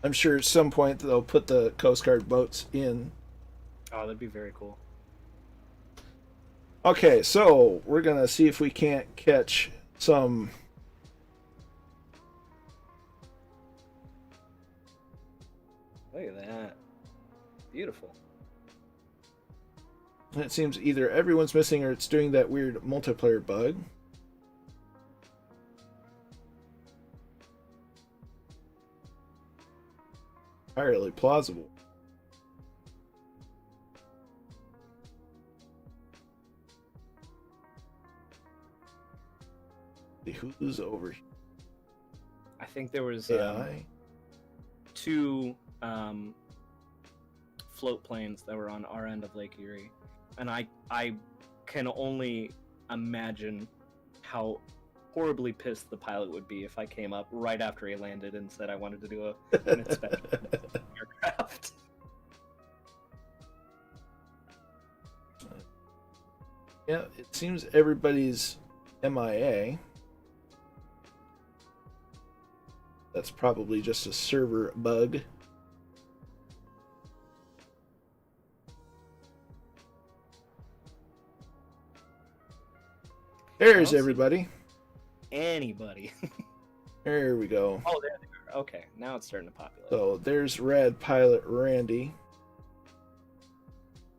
Speaker 1: I'm sure at some point they'll put the Coast Guard boats in.
Speaker 2: Oh, that'd be very cool.
Speaker 1: Okay, so we're going to see if we can't catch some...
Speaker 2: Look at that. Beautiful.
Speaker 1: It seems either everyone's missing or it's doing that weird multiplayer bug. Entirely plausible. Who's over here?
Speaker 2: I think there was
Speaker 1: AI?
Speaker 2: 2 float planes that were on our end of Lake Erie, and I can only imagine how horribly pissed the pilot would be if I came up right after he landed and said I wanted to do an inspection of the aircraft.
Speaker 1: Yeah, it seems everybody's MIA. That's probably just a server bug. There's everybody.
Speaker 2: Anybody.
Speaker 1: There we go.
Speaker 2: Oh, there they are. Okay, now it's starting to populate.
Speaker 1: So there's Rad Pilot Randy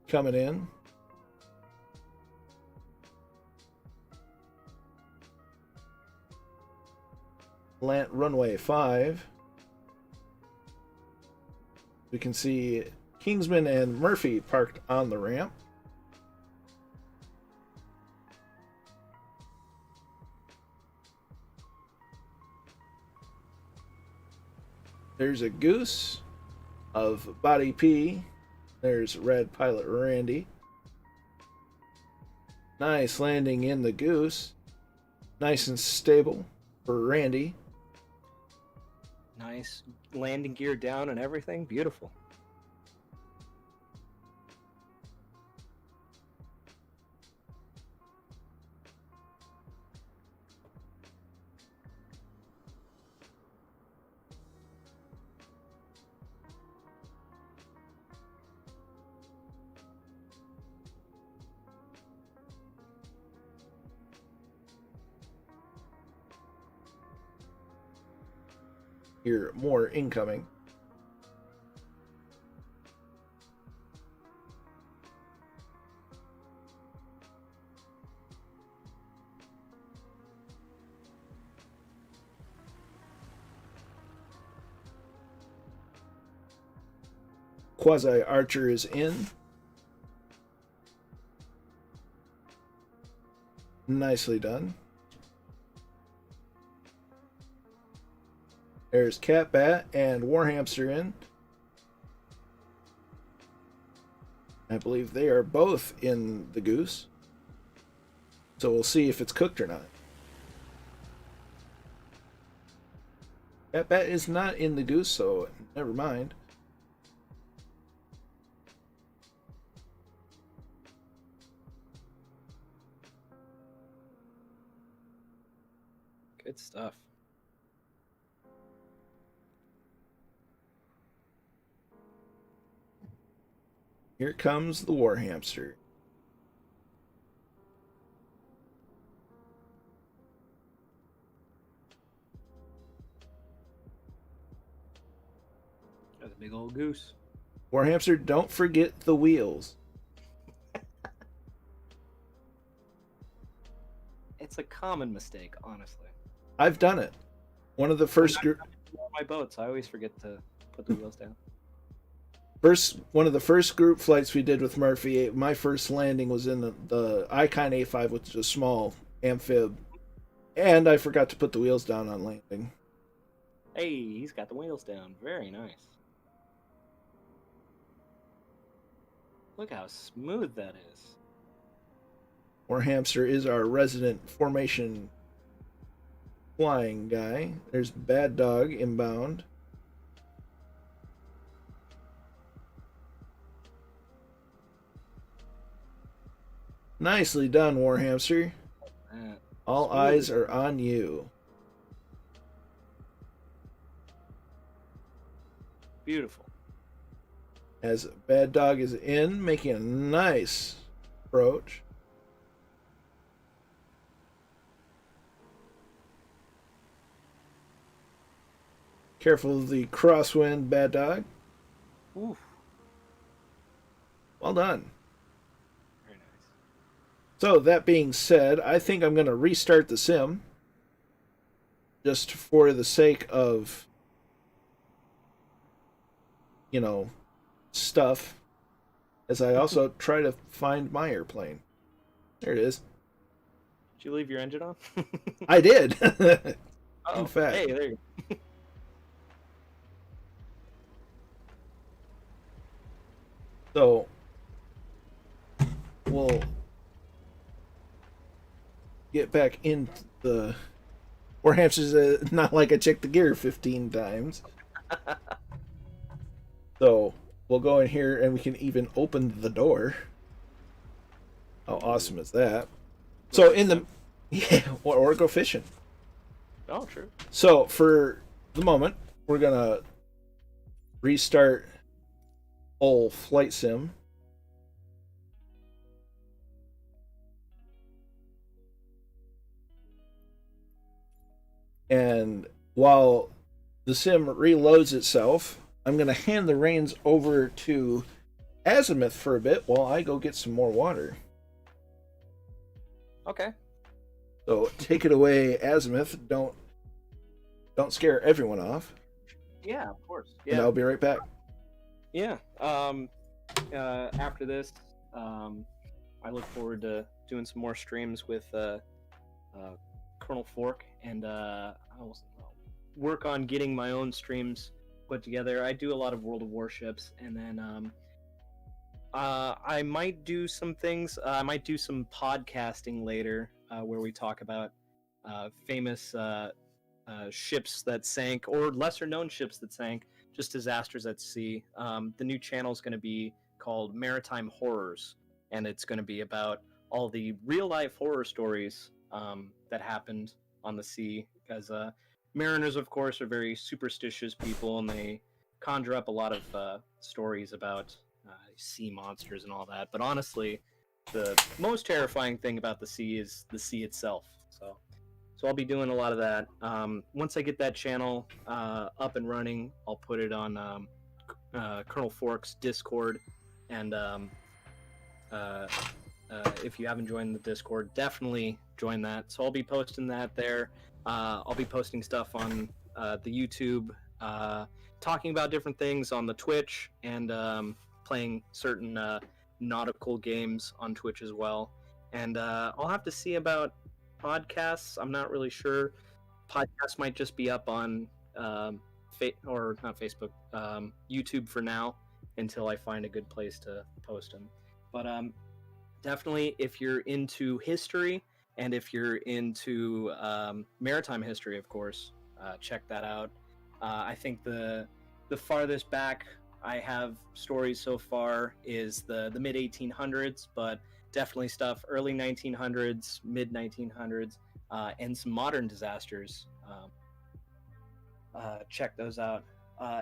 Speaker 1: coming in. Runway 5. We can see Kingsman and Murphy parked on the ramp. There's a Goose of Body P. There's Red Pilot Randy. Nice landing in the Goose. Nice and stable for Randy.
Speaker 2: Nice landing gear down and everything. Beautiful.
Speaker 1: Here, more incoming. Quasi Archer is in. Nicely done. There's Catbat and Warhamster in. I believe they are both in the Goose. So we'll see if it's cooked or not. Catbat is not in the Goose, so never mind.
Speaker 2: Good stuff.
Speaker 1: Here comes the Warhamster.
Speaker 2: That's a big old Goose.
Speaker 1: Warhamster, don't forget the wheels.
Speaker 2: It's a common mistake, honestly.
Speaker 1: I've done it. One of the first group.
Speaker 2: My boats, I always forget to put the wheels down.
Speaker 1: One of the first group flights we did with Murphy, my first landing was in the Icon A5, which is a small amphib, and I forgot to put the wheels down on landing.
Speaker 2: Hey, he's got the wheels down. Very nice. Look how smooth that is.
Speaker 1: Warhamster is our resident formation flying guy. There's Bad Dog inbound. Nicely done, Warhamster. All eyes are on you.
Speaker 2: Beautiful.
Speaker 1: As Bad Dog is in, making a nice approach. Careful of the crosswind, Bad Dog.
Speaker 2: Oof.
Speaker 1: Well done.
Speaker 2: Very nice.
Speaker 1: So, that being said, I think I'm going to restart the sim. Just for the sake of, you know, stuff. As I also try to find my airplane. There it is.
Speaker 2: Did you leave your engine on?
Speaker 1: I did.
Speaker 2: Oh,
Speaker 1: In fact.
Speaker 2: hey, there you go.
Speaker 1: So we'll get back in the Warham's is not like I checked the gear 15 times. So we'll go in here and we can even open the door. How awesome is that? So in the or go fishing.
Speaker 2: Oh, true.
Speaker 1: So for the moment, we're gonna restart old flight sim. And while the sim reloads itself, I'm going to hand the reins over to Azimuth for a bit while I go get some more water.
Speaker 2: Okay.
Speaker 1: So take it away, Azimuth. Don't scare everyone off.
Speaker 2: Yeah, of course.
Speaker 1: And
Speaker 2: Yeah.
Speaker 1: I'll be right back.
Speaker 2: Yeah. After this, I look forward to doing some more streams with Colonel Fork, and I'll work on getting my own streams put together. I do a lot of World of Warships, and then I might do some things. I might do some podcasting later, where we talk about famous ships that sank, or lesser-known ships that sank, just disasters at sea. The new channel is going to be called Maritime Horrors, and it's going to be about all the real-life horror stories that happened on the sea, because mariners, of course, are very superstitious people, and they conjure up a lot of stories about sea monsters and all that. But honestly, the most terrifying thing about the sea is the sea itself. So I'll be doing a lot of that. Once I get that channel up and running, I'll put it on Colonel Fork's Discord, and if you haven't joined the Discord, definitely join that. So I'll be posting that there. I'll be posting stuff on the YouTube, talking about different things on the Twitch, and playing certain nautical games on Twitch as well. And I'll have to see about podcasts. I'm not really sure. Podcasts might just be up on or not Facebook, YouTube for now, until I find a good place to post them. But definitely, if you're into history, and if you're into maritime history, of course, check that out. I think the farthest back I have stories so far is the mid 1800s, but definitely stuff early 1900s, mid 1900s, and some modern disasters. Check those out.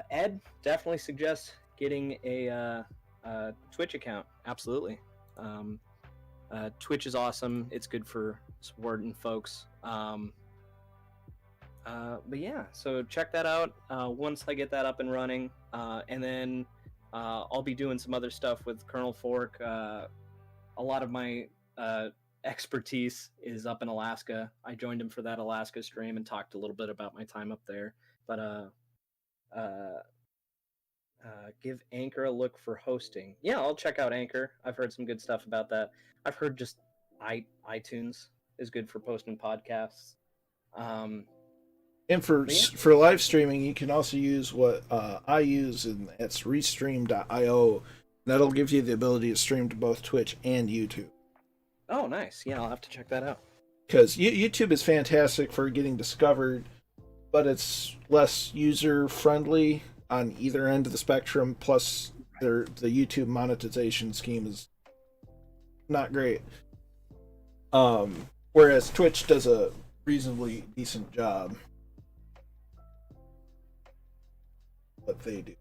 Speaker 2: Ed, definitely suggest getting a Twitch account. Absolutely. Twitch is awesome. It's good for supporting folks. But yeah, so check that out once I get that up and running. And then I'll be doing some other stuff with Colonel Fork. A lot of my expertise is up in Alaska. I joined him for that Alaska stream and talked a little bit about my time up there. But give Anchor a look for hosting. Yeah, I'll check out Anchor. I've heard some good stuff about that. I've heard just iTunes is good for posting podcasts.
Speaker 1: And for live streaming, you can also use what I use, and it's restream.io. That'll give you the ability to stream to both Twitch and YouTube.
Speaker 2: Oh, nice. Yeah, I'll have to check that out.
Speaker 1: Because YouTube is fantastic for getting discovered, but it's less user-friendly on either end of the spectrum. Plus, the YouTube monetization scheme is not great. Whereas Twitch does a reasonably decent job. What they do.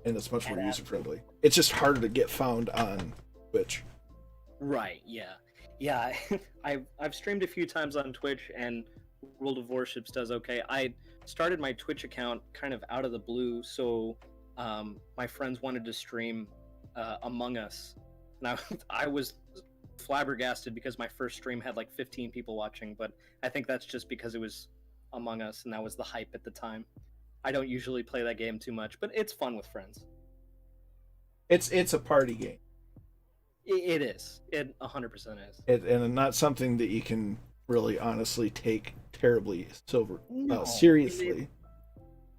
Speaker 1: And it's much more user-friendly. It's just harder to get found on Twitch.
Speaker 2: Right, yeah. Yeah, I've streamed a few times on Twitch, and World of Warships does okay. I started my Twitch account kind of out of the blue, so my friends wanted to stream Among Us. And I was flabbergasted because my first stream had like 15 people watching, but I think that's just because it was Among Us, and that was the hype at the time. I don't usually play that game too much, but it's fun with friends.
Speaker 1: It's a party game.
Speaker 2: It is. It 100% is.
Speaker 1: And not something that you can really honestly take terribly
Speaker 2: No,
Speaker 1: seriously.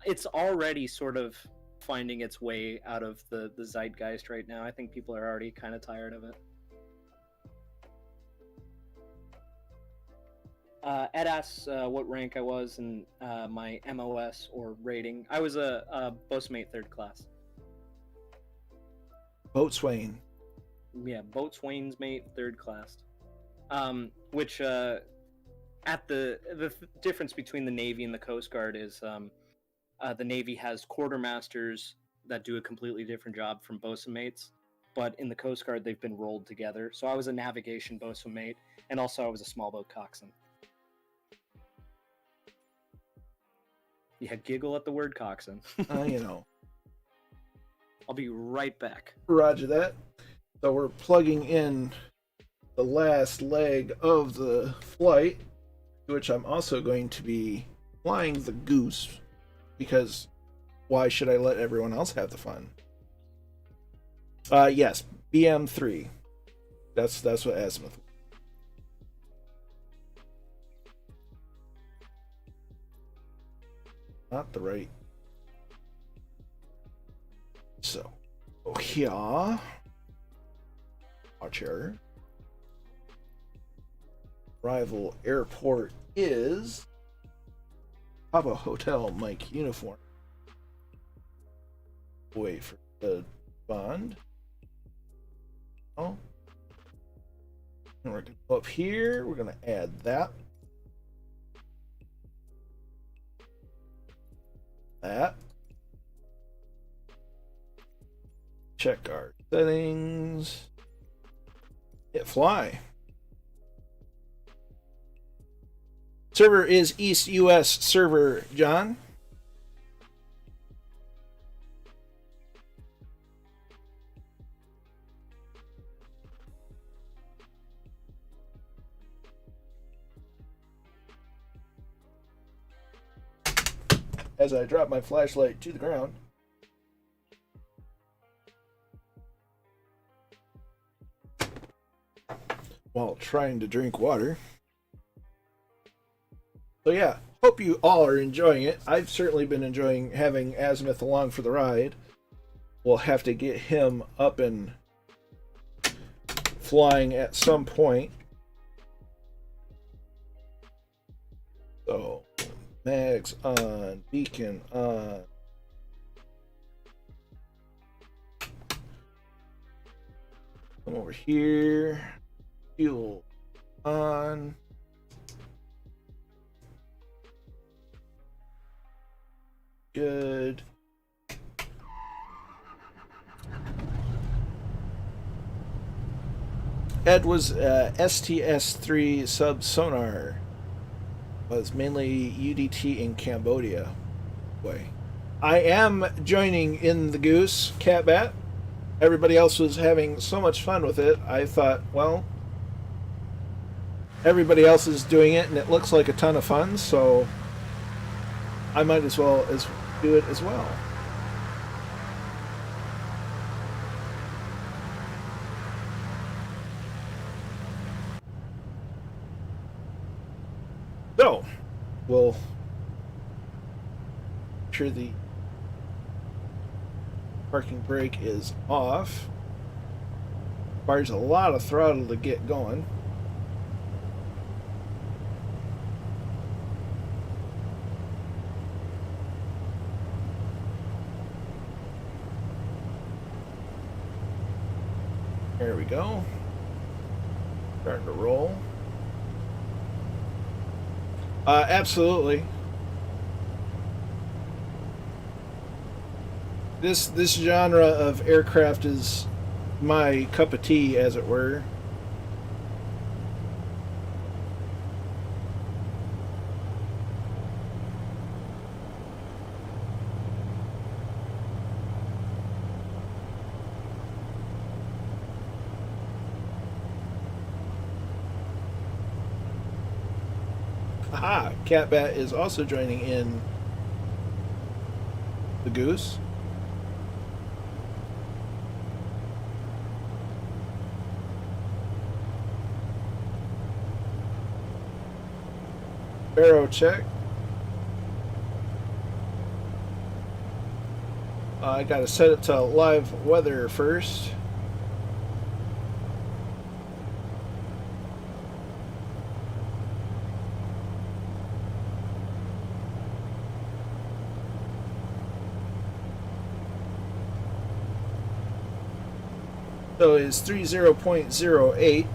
Speaker 2: It's already sort of finding its way out of the zeitgeist right now. I think people are already kind of tired of it. Ed asks what rank I was in my MOS or rating. I was a boatswain 3rd class.
Speaker 1: Boatswain.
Speaker 2: Yeah, boatswain's mate 3rd class. Which at the difference between the Navy and the Coast Guard is the Navy has quartermasters that do a completely different job from boatswain mates, but in the Coast Guard they've been rolled together. So I was a navigation boatswain mate, and also I was a small boat coxswain. Yeah, giggle at the word coxswain.
Speaker 1: You know.
Speaker 2: I'll be right back.
Speaker 1: Roger that. So we're plugging in the last leg of the flight, which I'm also going to be flying the Goose, because why should I let everyone else have the fun? Yes, BM3. That's what azimuth. Not the right. So, here. Archer. Arrival airport is Papa Hotel Mike uniform. Wait for the bond. Oh. And we're gonna go up here. We're gonna add that. That. Check our settings. Hit fly. Server is East US server, John. As I drop my flashlight to the ground. While trying to drink water. So yeah, hope you all are enjoying it. I've certainly been enjoying having Azimuth along for the ride. We'll have to get him up and flying at some point. So, mags on, beacon on. Come over here. Fuel on. Good. Ed was STS-3 sub sonar. Was mainly UDT in Cambodia. Boy, I am joining in the Goose Catbat. Everybody else was having so much fun with it. I thought, well, everybody else is doing it, and it looks like a ton of fun, so I might as well do it as well. So, we'll make sure the parking brake is off. Requires a lot of throttle to get going. There we go. Starting to roll. Absolutely. This genre of aircraft is my cup of tea, as it were. Aha! Catbat is also joining in the Goose. Baro check. I gotta set it to live weather first. So it's 30.08.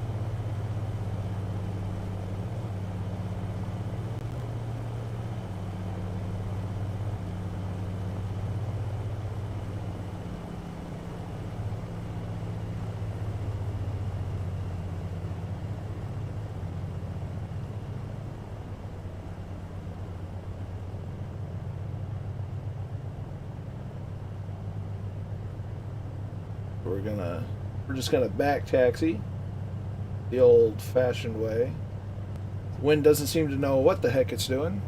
Speaker 1: We're just gonna back taxi the old-fashioned way. The wind doesn't seem to know what the heck it's doing.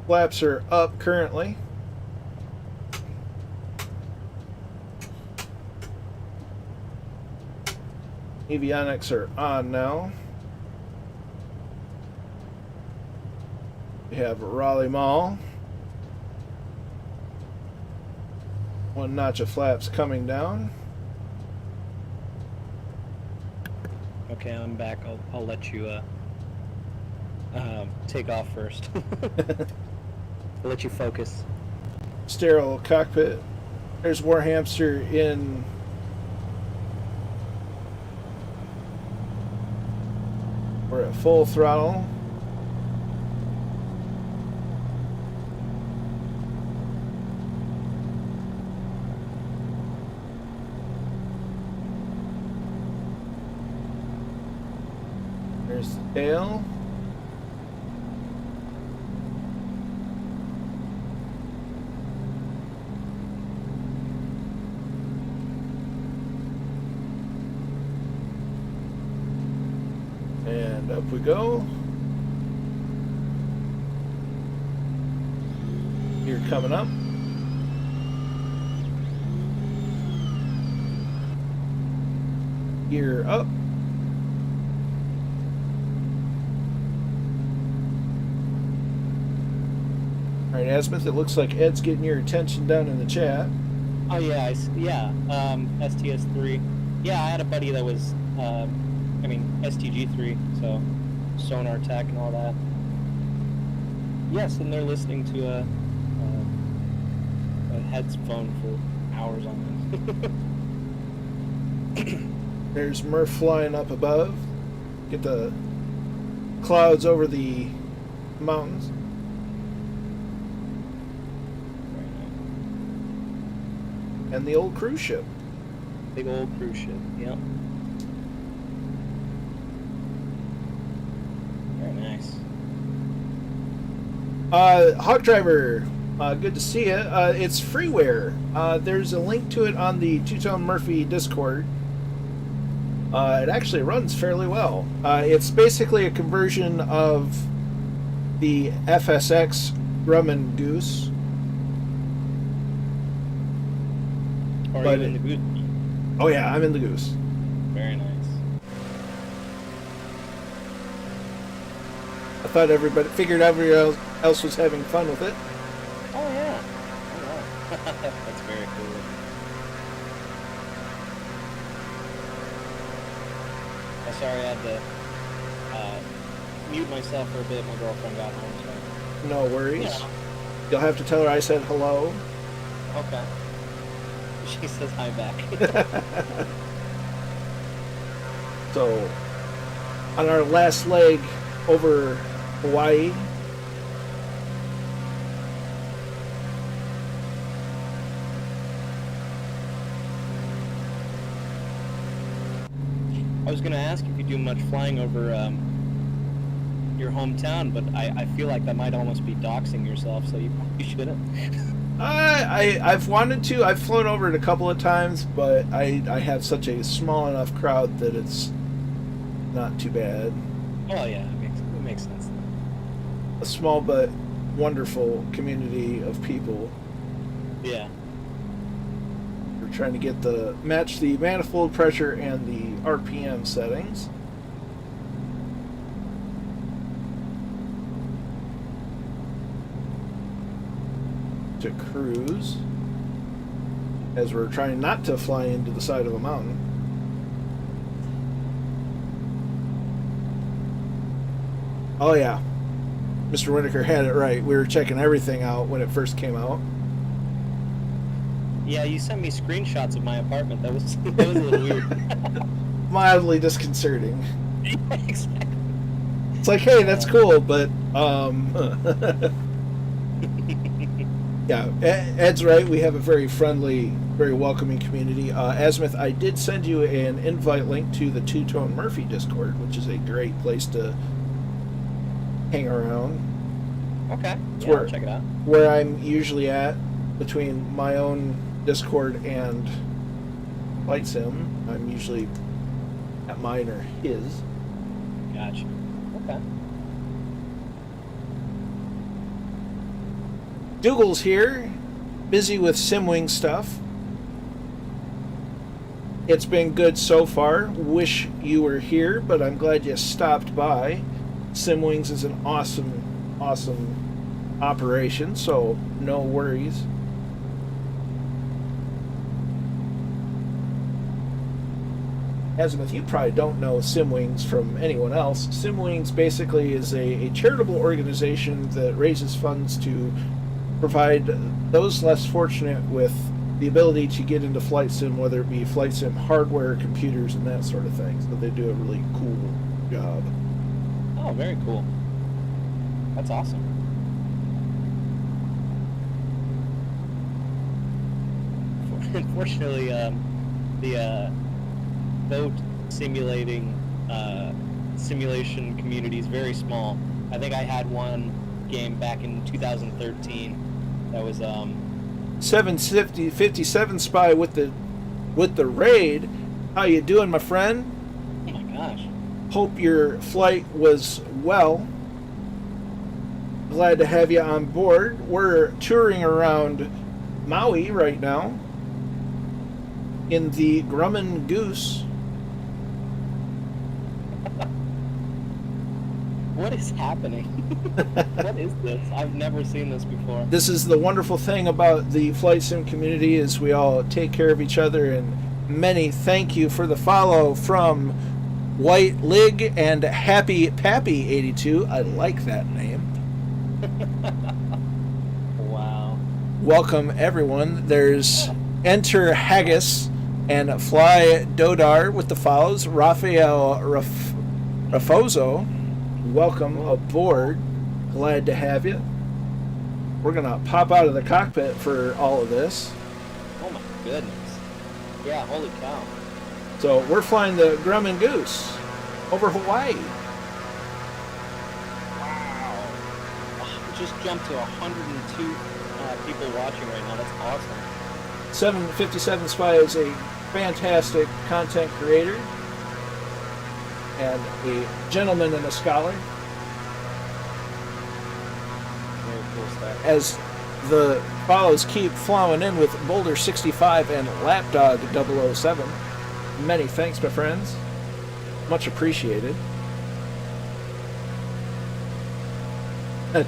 Speaker 1: Flaps are up currently. Avionics are on now. We have Raleigh Mall. One notch of flaps coming down.
Speaker 3: Okay, I'm back. I'll let you take off first. I'll let you focus.
Speaker 1: Sterile cockpit. There's War Hamster in we're at full throttle. There's the tail. And up we go. Here coming up. Gear up. Alright, Asmith, it looks like Ed's getting your attention down in the chat.
Speaker 3: Oh yeah, STS3. Yeah, I had a buddy that was, STG3, so sonar tech and all that. Yes, and they're listening to a headphone for hours on this.
Speaker 1: There's Murph flying up above. Get the clouds over the mountains. And the old cruise ship.
Speaker 3: Big old cruise ship, yep. Very nice.
Speaker 1: Hawk Driver, good to see you. It's freeware. There's a link to it on the Two-Tone Murphy Discord. It actually runs fairly well. It's basically a conversion of the FSX Grumman Goose.
Speaker 3: Or are you in the Goose?
Speaker 1: Oh yeah, I'm in the Goose.
Speaker 3: Very nice.
Speaker 1: I thought everybody else was having fun with it.
Speaker 3: Oh yeah. Oh wow. That's very cool. I'm sorry I had to mute myself for a bit. My girlfriend got home, so.
Speaker 1: No worries.
Speaker 3: Yeah.
Speaker 1: You'll have to tell her I said hello.
Speaker 3: Okay. She says hi back.
Speaker 1: So, on our last leg over Hawaii,
Speaker 3: I was going to ask if you do much flying over your hometown, but I feel like that might almost be doxing yourself, so you probably shouldn't.
Speaker 1: I've wanted to. I've flown over it a couple of times, but I have such a small enough crowd that it's not too bad.
Speaker 3: Oh yeah, it makes sense.
Speaker 1: A small but wonderful community of people.
Speaker 3: Yeah.
Speaker 1: We're trying to match the manifold pressure and the RPM settings. to cruise as we're trying not to fly into the side of a mountain. Oh yeah, Mr. Winokur had it right. We were checking everything out when it first came out.
Speaker 3: Yeah, you sent me screenshots of my apartment. That was a little weird.
Speaker 1: Mildly disconcerting.
Speaker 3: Yeah, exactly.
Speaker 1: It's like, hey, that's cool, but yeah, Ed's right. We have a very friendly, very welcoming community. Azimuth, I did send you an invite link to the Two Tone Murphy Discord, which is a great place to hang around.
Speaker 3: Okay, yeah, I'll check it out.
Speaker 1: Where I'm usually at between my own Discord and Flight Sim. I'm usually at mine or his.
Speaker 3: Gotcha. Okay.
Speaker 1: Dougal's here, busy with Simwing stuff. It's been good so far. Wish you were here, but I'm glad you stopped by. Simwings is an awesome, awesome operation, so no worries. Azimuth, you probably don't know Simwings from anyone else. Simwings basically is a charitable organization that raises funds to provide those less fortunate with the ability to get into flight sim, whether it be flight sim hardware, computers, and that sort of thing. So they do a really cool job.
Speaker 3: Oh, very cool. That's awesome. Unfortunately, the boat simulation community is very small. I think I had one game back in 2013 that was
Speaker 1: 757 Spy with the raid. How you doing, my friend?
Speaker 3: Oh my gosh.
Speaker 1: Hope your flight was well. Glad to have you on board. We're touring around Maui right now in the Grumman Goose.
Speaker 3: What is happening? What is this? I've never seen this before.
Speaker 1: This is the wonderful thing about the flight sim community is we all take care of each other, and many thank you for the follow from White Lig and Happy Pappy 82. I like that name.
Speaker 3: Wow.
Speaker 1: Welcome everyone. There's Enter Haggis and Fly Dodar with the follows. Raphael Rafoso, welcome aboard. Glad to have you. We're gonna pop out of the cockpit for all of this.
Speaker 3: Oh my goodness. Yeah, holy cow.
Speaker 1: So we're flying the Grumman Goose over Hawaii.
Speaker 3: Wow. We just jumped to 102 people watching right now. That's awesome.
Speaker 1: 757 Spy is a fantastic content creator and a gentleman and a scholar.
Speaker 3: Very cool stuff.
Speaker 1: As the follows keep flowing in with Boulder 65 and Lapdog 007. Many thanks, my friends. Much appreciated.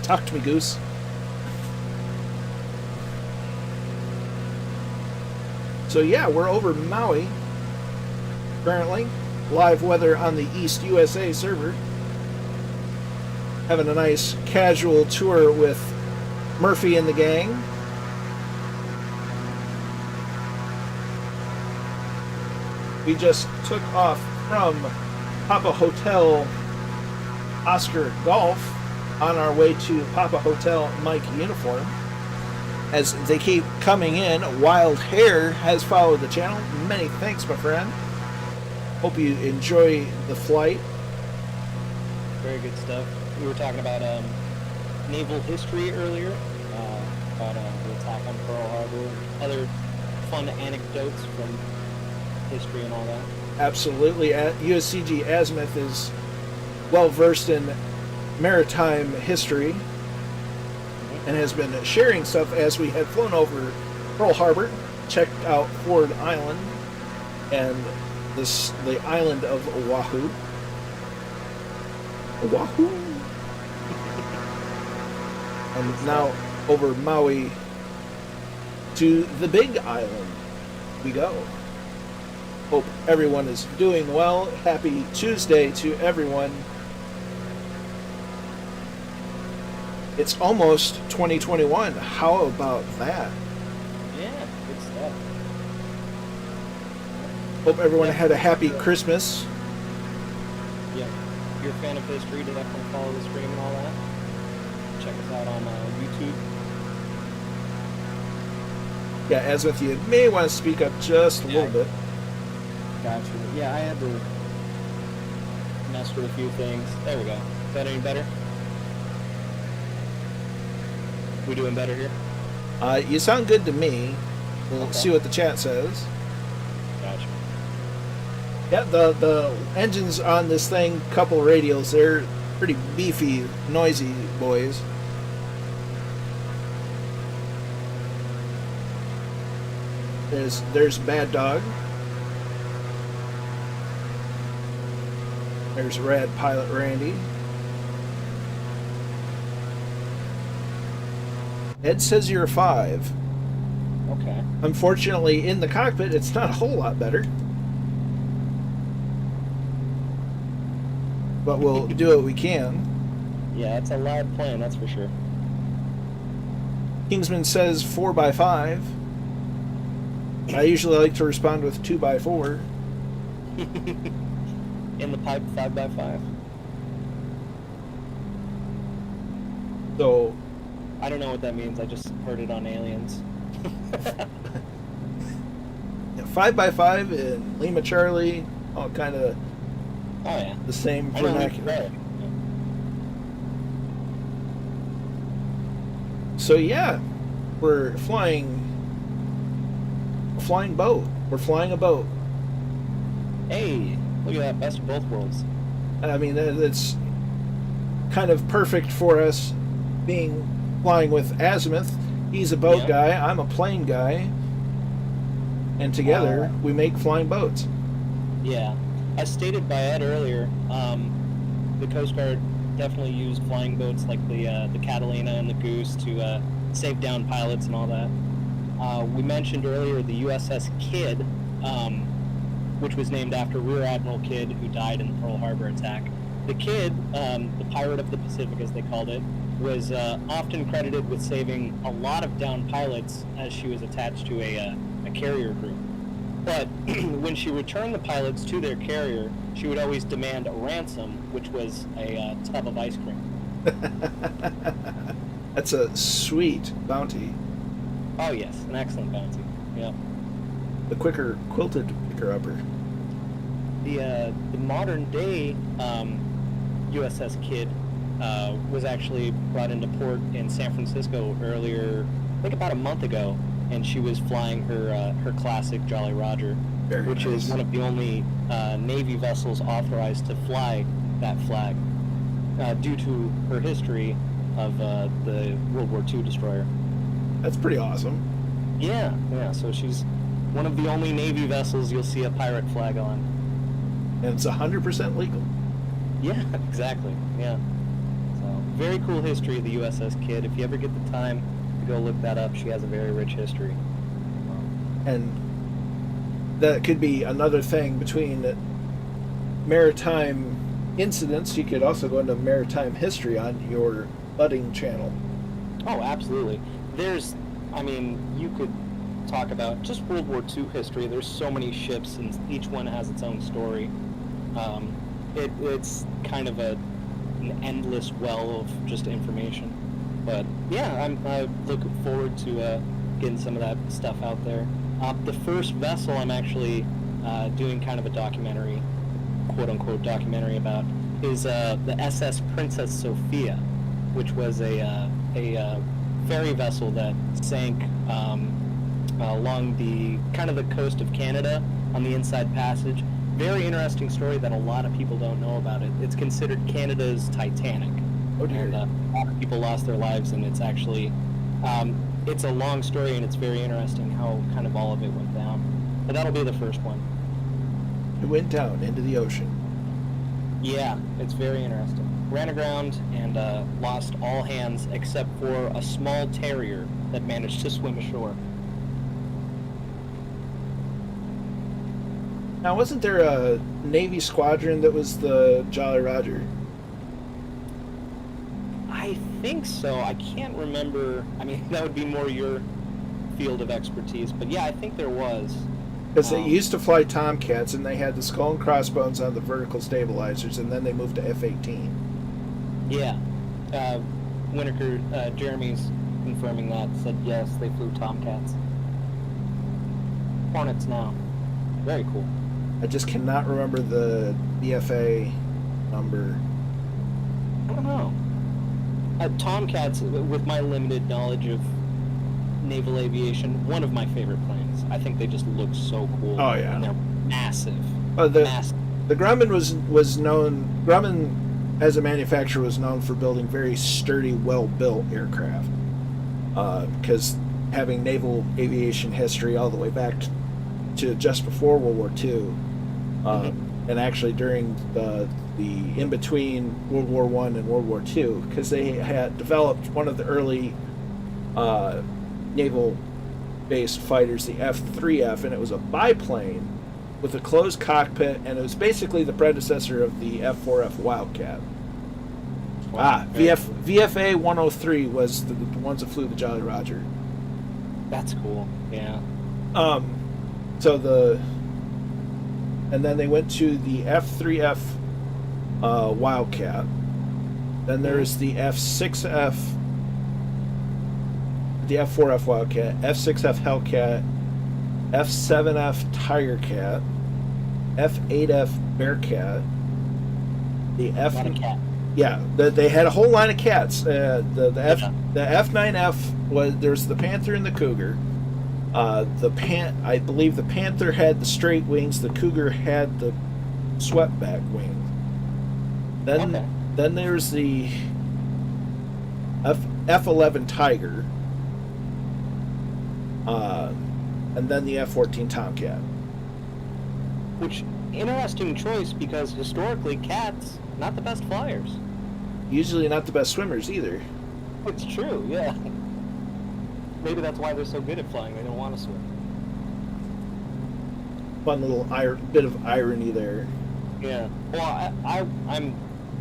Speaker 1: Talk to me, Goose. So yeah, we're over Maui currently. Live weather on the East USA server. Having a nice casual tour with Murphy and the gang. We just took off from Papa Hotel Oscar Golf on our way to Papa Hotel Mike Uniform. As they keep coming in, Wild Hair has followed the channel. Many thanks, my friend. Hope you enjoy the flight.
Speaker 3: Very good stuff. We were talking about naval history earlier, about the attack on Pearl Harbor, and other fun anecdotes from history and all that.
Speaker 1: Absolutely. USCG Azimuth is well versed in maritime history and has been sharing stuff as we had flown over Pearl Harbor, checked out Ford Island and the island of Oahu. Oahu? And now over Maui to the Big Island we go. Hope everyone is doing well. Happy Tuesday to everyone. It's almost 2021. How about that?
Speaker 3: Yeah, good stuff.
Speaker 1: Hope everyone had a happy Christmas.
Speaker 3: Yeah, if you're a fan of history, definitely follow the stream and all that. Check us out on YouTube.
Speaker 1: Yeah, Azimuth, you may want to speak up just a little bit.
Speaker 3: Gotcha. Yeah, I had to mess with a few things. There we go. Is that any better? We doing better here?
Speaker 1: You sound good to me. We'll
Speaker 3: Okay.
Speaker 1: see what the chat says.
Speaker 3: Gotcha.
Speaker 1: Yeah, the engines on this thing, couple radials, they're pretty beefy, noisy boys. There's Bad Dog. There's Rad Pilot Randy. Ed says you're a 5.
Speaker 3: Okay.
Speaker 1: Unfortunately, in the cockpit, it's not a whole lot better. But we'll do what we can.
Speaker 3: Yeah, it's a loud plane, that's for sure.
Speaker 1: Kingsman says 4x5. I usually like to respond with 2x4.
Speaker 3: In the pipe, 5x5.
Speaker 1: So
Speaker 3: I don't know what that means. I just heard it on Aliens.
Speaker 1: 5x5 in Lima Charlie, all kind of
Speaker 3: Oh yeah.
Speaker 1: the same
Speaker 3: I know
Speaker 1: vernacular.
Speaker 3: right.
Speaker 1: So yeah, we're flying boat. We're flying a boat.
Speaker 3: Hey, look at that, best of both worlds.
Speaker 1: I mean, it's kind of perfect for us being flying with Azimuth. He's a boat guy, I'm a plane guy, and together we make flying boats.
Speaker 3: Yeah, as stated by Ed earlier, the Coast Guard definitely used flying boats like the Catalina and the Goose to save down pilots and all that. We mentioned earlier the USS Kidd, which was named after Rear Admiral Kidd, who died in the Pearl Harbor attack. The Kidd, the Pirate of the Pacific as they called it, was often credited with saving a lot of downed pilots as she was attached to a carrier group. But when she returned the pilots to their carrier, she would always demand a ransom, which was a tub of ice cream.
Speaker 1: That's a sweet bounty.
Speaker 3: Oh yes, an excellent bounty. Yeah.
Speaker 1: The quicker quilted picker-upper.
Speaker 3: The modern day USS Kidd was actually brought into port in San Francisco earlier, I think about a month ago, and she was flying her classic Jolly Roger, which is one of the only Navy vessels authorized to fly that flag due to her history of the World War II destroyer.
Speaker 1: That's pretty awesome.
Speaker 3: Yeah, so she's one of the only Navy vessels you'll see a pirate flag on.
Speaker 1: And it's 100% legal.
Speaker 3: Yeah, exactly, yeah. So, very cool history of the USS Kidd. If you ever get the time to go look that up, she has a very rich history.
Speaker 1: And that could be another thing between maritime incidents. You could also go into maritime history on your budding channel.
Speaker 3: Oh, absolutely. You could talk about just World War II history. There's so many ships, and each one has its own story. It's kind of an endless well of just information. But yeah, I look forward to getting some of that stuff out there. The first vessel I'm actually doing kind of a documentary, quote-unquote documentary about, is the SS Princess Sophia, which was a ferry vessel that sank along the coast of Canada on the Inside Passage. Very interesting story that a lot of people don't know about it. It's considered Canada's Titanic.
Speaker 1: Oh dear.
Speaker 3: And a lot of people lost their lives, and it's actually it's a long story, and it's very interesting how kind of all of it went down. But that'll be the first one.
Speaker 1: It went down into the ocean.
Speaker 3: Yeah, it's very interesting. Ran aground and lost all hands except for a small terrier that managed to swim ashore.
Speaker 1: Now, wasn't there a Navy squadron that was the Jolly Roger?
Speaker 3: I think so. I can't remember. I mean, that would be more your field of expertise, but yeah, I think there was.
Speaker 1: Because they used to fly Tomcats, and they had the skull and crossbones on the vertical stabilizers, and then they moved to F-18.
Speaker 3: Yeah. Winnaker, Jeremy's confirming that, said yes, they flew Tomcats. Hornets now. Very cool.
Speaker 1: I just cannot remember the BFA number.
Speaker 3: I don't know. Tomcats, with my limited knowledge of naval aviation, one of my favorite planes. I think they just look so cool.
Speaker 1: Oh, yeah.
Speaker 3: And they're massive.
Speaker 1: The Grumman was known... Grumman, as a manufacturer, was known for building very sturdy, well-built aircraft. Because having naval aviation history all the way back to just before World War II, and actually during the in-between World War I and World War II, because they had developed one of the early naval-based fighters, the F-3F, and it was a biplane with a closed cockpit, and it was basically the predecessor of the F-4F Wildcat.
Speaker 3: Wow.
Speaker 1: VFA 103 was the ones that flew the Jolly Roger.
Speaker 3: That's cool. Yeah.
Speaker 1: And then they went to the F-3F Wildcat. Then there's the F-6F, the F-4F Wildcat, F-6F Hellcat, F-7F Tigercat, F-8F Bearcat, the F.
Speaker 3: Not a cat.
Speaker 1: Yeah, they had a whole line of cats. The F-9F there's the Panther and the Cougar. I believe the Panther had the straight wings. The Cougar had the swept back wings. Then there's the F-11 Tiger, and then the F-14 Tomcat.
Speaker 3: Which, interesting choice, because historically cats, not the best flyers.
Speaker 1: Usually not the best swimmers either.
Speaker 3: It's true, yeah. Maybe that's why they're so good at flying. They don't want to swim.
Speaker 1: Fun little bit of irony there.
Speaker 3: Yeah. Well, I'm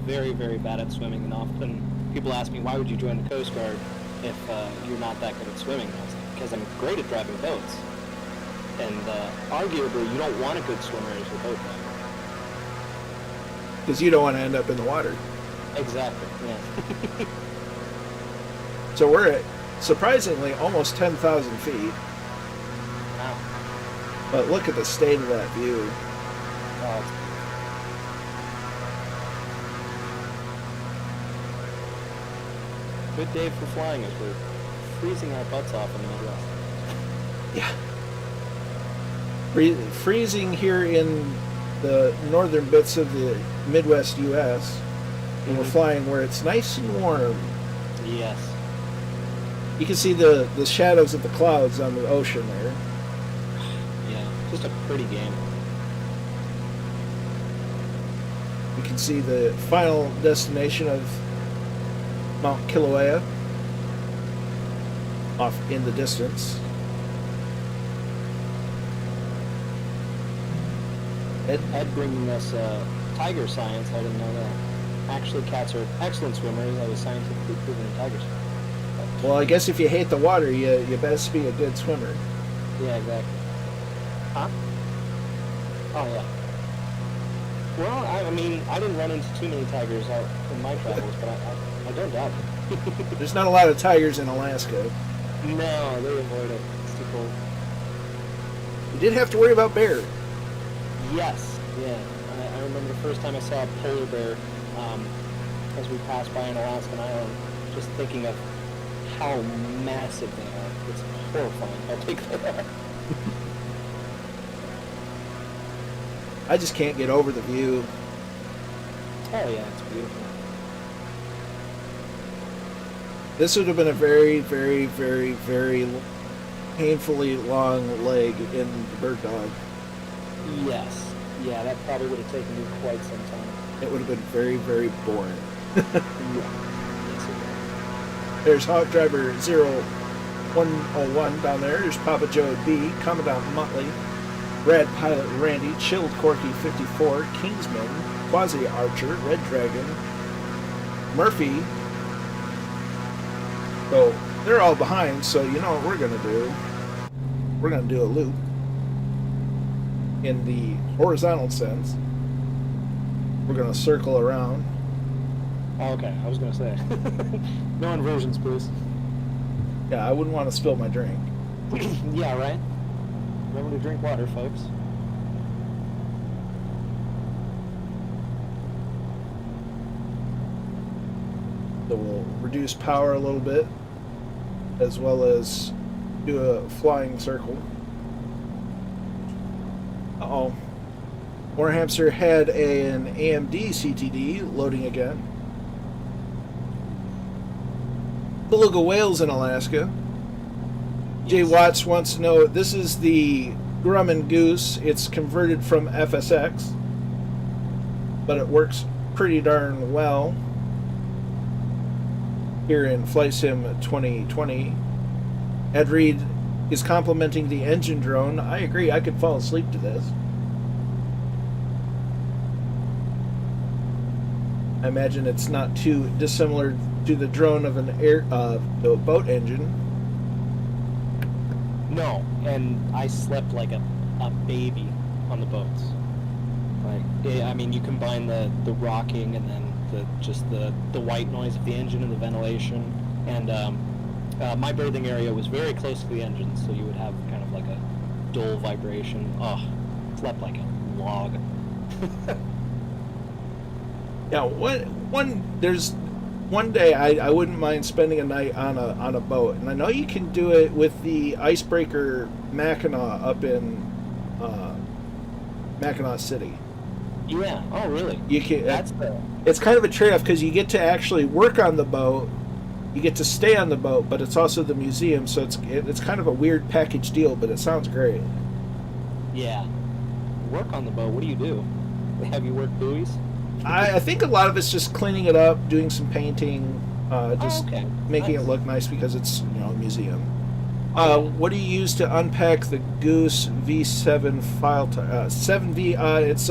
Speaker 3: very, very bad at swimming, and often people ask me, why would you join the Coast Guard if you're not that good at swimming? And I was like, because I'm great at driving boats. And arguably, you don't want a good swimmer as your boat driver.
Speaker 1: Because you don't want to end up in the water.
Speaker 3: Exactly, yeah.
Speaker 1: So we're at, surprisingly, almost 10,000 feet.
Speaker 3: Wow.
Speaker 1: But look at the state of that view.
Speaker 3: Oh, it's good day for flying as we're freezing our butts off in the Midwest.
Speaker 1: Yeah. Freezing here in the northern bits of the Midwest U.S. And we're flying where it's nice and warm.
Speaker 3: Yes.
Speaker 1: You can see the shadows of the clouds on the ocean there.
Speaker 3: Yeah, just a pretty game.
Speaker 1: You can see the final destination of Mount Kilauea off in the distance.
Speaker 3: Ed bringing us tiger science. I didn't know that. Actually, cats are excellent swimmers. That was scientifically proven in tigers.
Speaker 1: Well, I guess if you hate the water, you best be a good swimmer.
Speaker 3: Yeah, exactly. Huh? Oh, yeah. Well, I mean, I didn't run into too many tigers in my travels, but I don't doubt it.
Speaker 1: There's not a lot of tigers in Alaska.
Speaker 3: No, they avoid it. It's too cold.
Speaker 1: You did have to worry about bear.
Speaker 3: Yes, yeah. I remember the first time I saw a polar bear as we passed by an Alaskan island, just thinking of how massive they are. It's horrifying how big they are.
Speaker 1: I just can't get over the view.
Speaker 3: Oh yeah, it's beautiful.
Speaker 1: This would have been a very, very, very, very painfully long leg in the Bird Dog.
Speaker 3: Yes. Yeah, that probably would have taken me quite some time.
Speaker 1: It would have been very, very boring.
Speaker 3: Yeah. Yes, it
Speaker 1: There's Hawk Driver 0101 down there. There's Papa Joe B, Commandant Muttley. Rad Pilot Randy, Chilled Corky 54, Kingsman, Quasi Archer, Red Dragon, Murphy. So they're all behind, so you know what we're going to do. We're going to do a loop in the horizontal sense. We're going to circle around.
Speaker 3: Oh, okay, I was going to say. No inversions, please.
Speaker 1: Yeah, I wouldn't want to spill my drink.
Speaker 3: Yeah, right? Remember to drink water, folks.
Speaker 1: So we'll reduce power a little bit, as well as do a flying circle. Uh-oh. Moorhamster had an AMD CTD loading again. Beluga whales in Alaska. Jay Watts wants to know, this is the Grumman Goose. It's converted from FSX, but it works pretty darn well here in Flight Sim 2020. Ed Reed is complimenting the engine drone. I agree, I could fall asleep to this. I imagine it's not too dissimilar to the drone of an a boat engine.
Speaker 3: No, and I slept like a baby on the boats. Like, I mean, you combine the rocking and then the white noise of the engine and the ventilation, and my berthing area was very close to the engine, so you would have kind of like a dull vibration. Oh, slept like a log.
Speaker 1: Yeah, there's one day I wouldn't mind spending a night on a boat, and I know you can do it with the Icebreaker Mackinac up in Mackinac City.
Speaker 3: Yeah. Oh, really?
Speaker 1: You can. It's kind of a trade-off because you get to actually work on the boat, you get to stay on the boat, but it's also the museum, so it's kind of a weird package deal, but it sounds great.
Speaker 3: Yeah. Work on the boat. What do you do? They have you work buoys?
Speaker 1: I think a lot of it's just cleaning it up, doing some painting, making it look nice because it's, you know, a museum. What do you use to unpack the Goose V7 file type? 7V, it's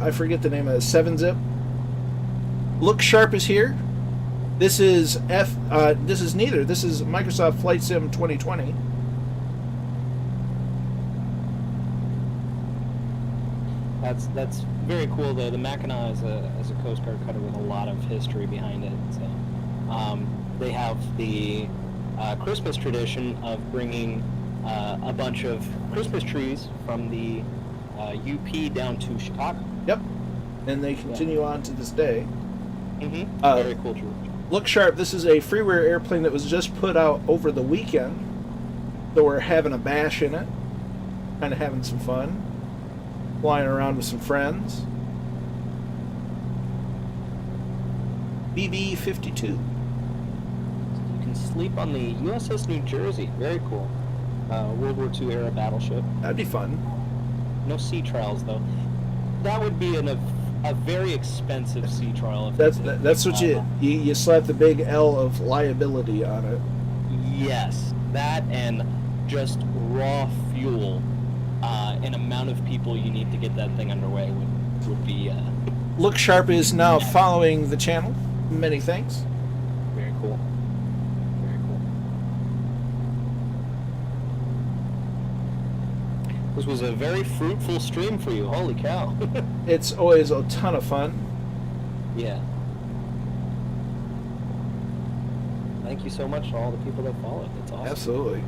Speaker 1: I forget the name of it. 7-zip. Look Sharp is here. This is this is neither. This is Microsoft Flight Sim 2020.
Speaker 3: That's very cool though. The Mackinac is a Coast Guard cutter with a lot of history behind it. So they have the Christmas tradition of bringing a bunch of Christmas trees from the UP down to Chicago.
Speaker 1: Yep, and they continue on to this day.
Speaker 3: Mm-hmm. Very cool tradition.
Speaker 1: Look Sharp. This is a freeware airplane that was just put out over the weekend, so we're having a bash in it, kind of having some fun. Flying around with some friends. BB-52.
Speaker 3: You can sleep on the USS New Jersey. Very cool. World War II era battleship.
Speaker 1: That'd be fun.
Speaker 3: No sea trials though. That would be a very expensive sea trial. If
Speaker 1: That's what you slap the big L of liability on it.
Speaker 3: Yes, that and just raw fuel. An amount of people you need to get that thing underway would be...
Speaker 1: Look Sharp is now following the channel. Many thanks.
Speaker 3: Very cool. Very cool. This was a very fruitful stream for you. Holy cow.
Speaker 1: It's always a ton of fun.
Speaker 3: Yeah. Thank you so much to all the people that followed. That's awesome.
Speaker 1: Absolutely.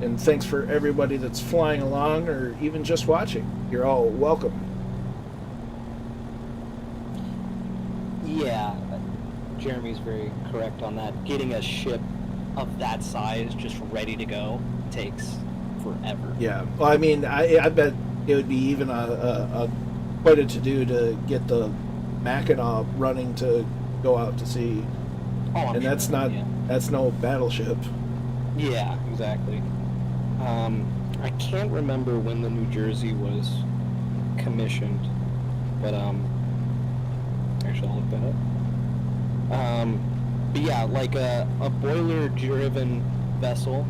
Speaker 1: And thanks for everybody that's flying along or even just watching. You're all welcome.
Speaker 3: Yeah, Jeremy's very correct on that. Getting a ship of that size just ready to go takes forever.
Speaker 1: Yeah. Well, I mean, I bet it would be even a quite a to-do to get the Mackinac running to go out to sea.
Speaker 3: Oh,
Speaker 1: and that's not that's no battleship.
Speaker 3: Yeah, exactly. I can't remember when the New Jersey was commissioned, but actually I'll look that up. But yeah, like a boiler-driven vessel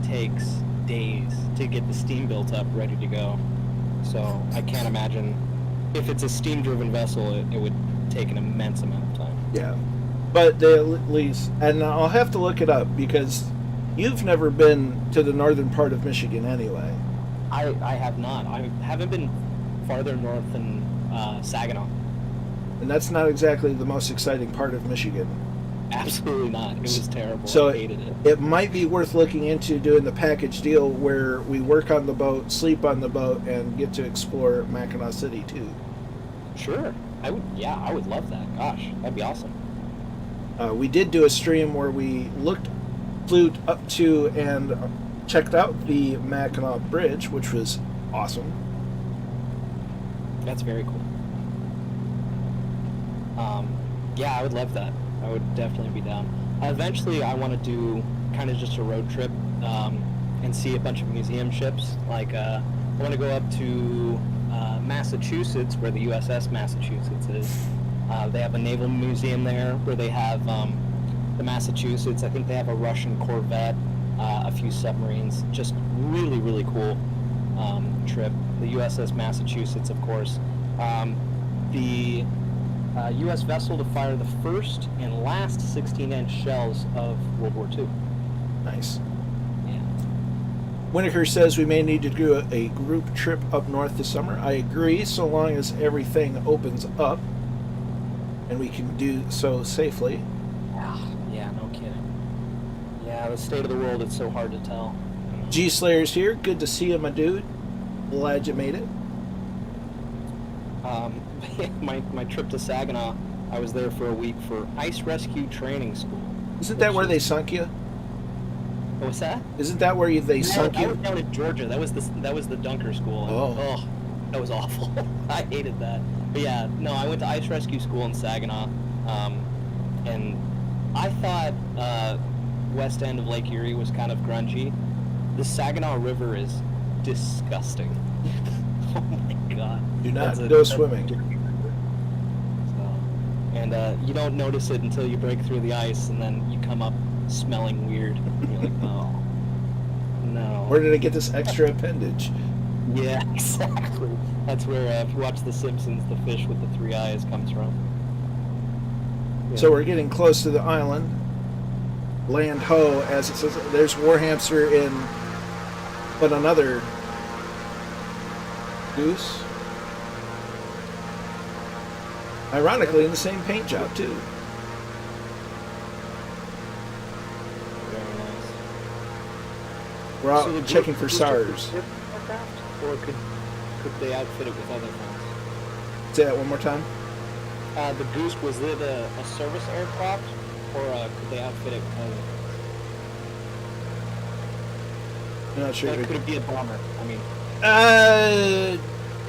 Speaker 3: takes days to get the steam built up, ready to go. So I can't imagine if it's a steam-driven vessel, it would take an immense amount of time.
Speaker 1: Yeah, but they at least, and I'll have to look it up because you've never been to the northern part of Michigan anyway.
Speaker 3: I have not. I haven't been farther north than Saginaw.
Speaker 1: And that's not exactly the most exciting part of Michigan.
Speaker 3: Absolutely not. It was terrible.
Speaker 1: So
Speaker 3: I hated it.
Speaker 1: It might be worth looking into doing the package deal where we work on the boat, sleep on the boat, and get to explore Mackinac City too.
Speaker 3: Sure. I would love that. Gosh, that'd be awesome.
Speaker 1: We did do a stream where we flew up to and checked out the Mackinac Bridge, which was awesome.
Speaker 3: That's very cool. Yeah, I would love that. I would definitely be down. Eventually, I want to do kind of just a road trip and see a bunch of museum ships. Like, I want to go up to Massachusetts, where the USS Massachusetts is. They have a naval museum there where they have the Massachusetts. I think they have a Russian Corvette, a few submarines. Just really, really cool trip. The USS Massachusetts, of course. The U.S. vessel to fire the first and last 16-inch shells of World War II.
Speaker 1: Nice.
Speaker 3: Yeah.
Speaker 1: Whitaker says we may need to do a group trip up north this summer. I agree, so long as everything opens up and we can do so safely.
Speaker 3: Yeah, no kidding. Yeah, the state of the world, it's so hard to tell.
Speaker 1: G Slayer's here. Good to see you, my dude. Glad you made it.
Speaker 3: My trip to Saginaw, I was there for a week for ice rescue training school.
Speaker 1: Isn't that where they sunk you?
Speaker 3: What's that?
Speaker 1: Isn't that where they sunk
Speaker 3: I
Speaker 1: you?
Speaker 3: was down in Georgia. That was the Dunker school.
Speaker 1: Oh.
Speaker 3: That was awful. I hated that. But yeah, no, I went to ice rescue school in Saginaw, and I thought west end of Lake Erie was kind of grungy. The Saginaw River is disgusting. Oh my god.
Speaker 1: Do not go swimming.
Speaker 3: And you don't notice it until you break through the ice, and then you come up smelling weird. And you're like, oh, no.
Speaker 1: Where did I get this extra appendage?
Speaker 3: Yeah, exactly. That's where, if you watch The Simpsons, the fish with the 3 eyes comes from. Yeah.
Speaker 1: So we're getting close to the island. Land ho, as it says. There's Warhamster in, but another goose. Ironically, in the same paint job, too.
Speaker 3: Very nice.
Speaker 1: We're out
Speaker 3: So the
Speaker 1: checking
Speaker 3: Goose
Speaker 1: for
Speaker 3: was
Speaker 1: SARS.
Speaker 3: just a ship aircraft, or could they outfit it with other things?
Speaker 1: Say that one more time.
Speaker 3: The Goose, was it a service aircraft, or could they outfit it with other things?
Speaker 1: I'm not sure.
Speaker 3: Or could it be a bomber? I mean,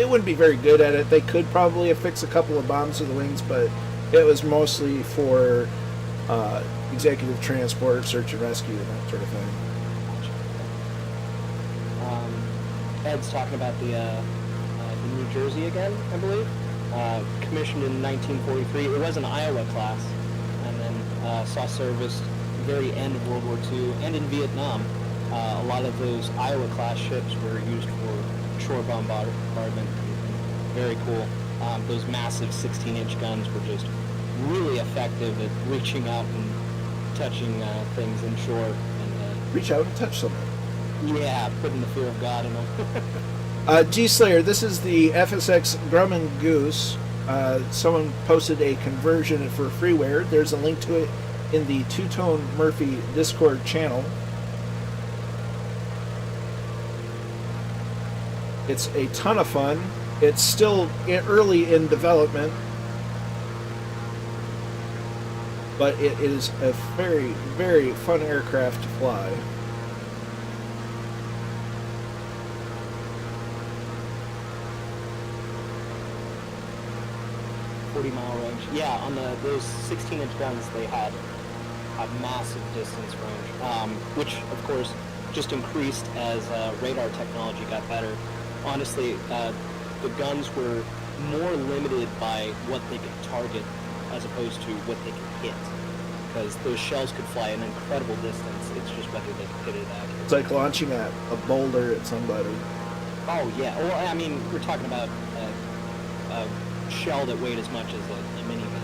Speaker 1: It wouldn't be very good at it. They could probably affix a couple of bombs to the wings, but it was mostly for executive transport, search and rescue, and that sort of thing.
Speaker 3: Ed's talking about the New Jersey again, I believe. Commissioned in 1943. It was an Iowa class, and then saw service very end of World War II and in Vietnam. A lot of those Iowa class ships were used for shore bombardment. Very cool. Those massive 16-inch guns were just really effective at reaching out and touching things inshore. And
Speaker 1: Reach out and touch someone.
Speaker 3: yeah, putting the fear of God in them.
Speaker 1: G Slayer, this is the FSX Grumman Goose. Someone posted a conversion for freeware. There's a link to it in the Two-Tone Murphy Discord channel. It's a ton of fun. It's still early in development, but it is a very, very fun aircraft to fly.
Speaker 3: .40-mile range. Yeah, on those 16-inch guns, they had a massive distance range, which, of course, just increased as radar technology got better. Honestly, the guns were more limited by what they could target as opposed to what they could hit. because those shells could fly an incredible distance. It's just whether they could hit it accurately.
Speaker 1: It's like launching a boulder at somebody.
Speaker 3: Oh yeah. Well, I mean, we're talking about a shell that weighed as much as a minivan.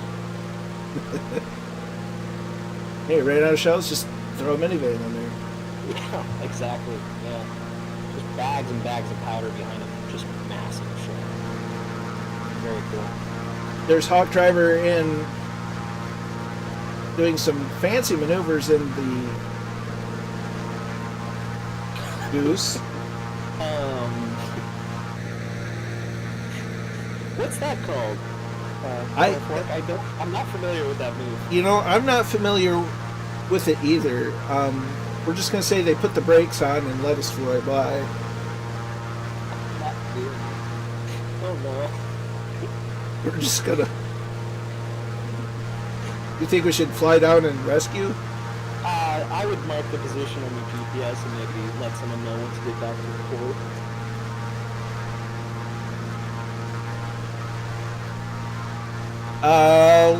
Speaker 1: Hey, ran out of shells, just throw a minivan in there.
Speaker 3: Yeah, exactly. Yeah, just bags and bags of powder behind them. Just massive shell. Very cool.
Speaker 1: There's Hawk Driver in doing some fancy maneuvers in the Goose.
Speaker 3: What's that called? I'm not familiar with that move.
Speaker 1: You know, I'm not familiar with it either. We're just gonna say they put the brakes on and let us fly by.
Speaker 3: Oh no.
Speaker 1: We're just gonna. You think we should fly down and rescue?
Speaker 3: I would mark the position on the GPS and maybe let someone know once we get back to the port.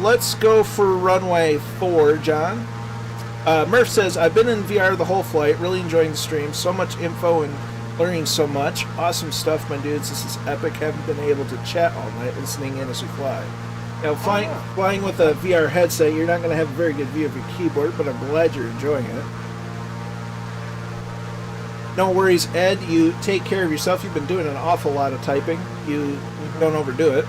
Speaker 1: Let's go for runway 4, John. Murph says, I've been in VR the whole flight, really enjoying the stream. So much info and learning so much. Awesome stuff, my dudes. This is epic. Haven't been able to chat all night, listening in as we fly. Now, flying with a VR headset, you're not going to have a very good view of your keyboard, but I'm glad you're enjoying it. No worries, Ed. You take care of yourself. You've been doing an awful lot of typing. You don't overdo it.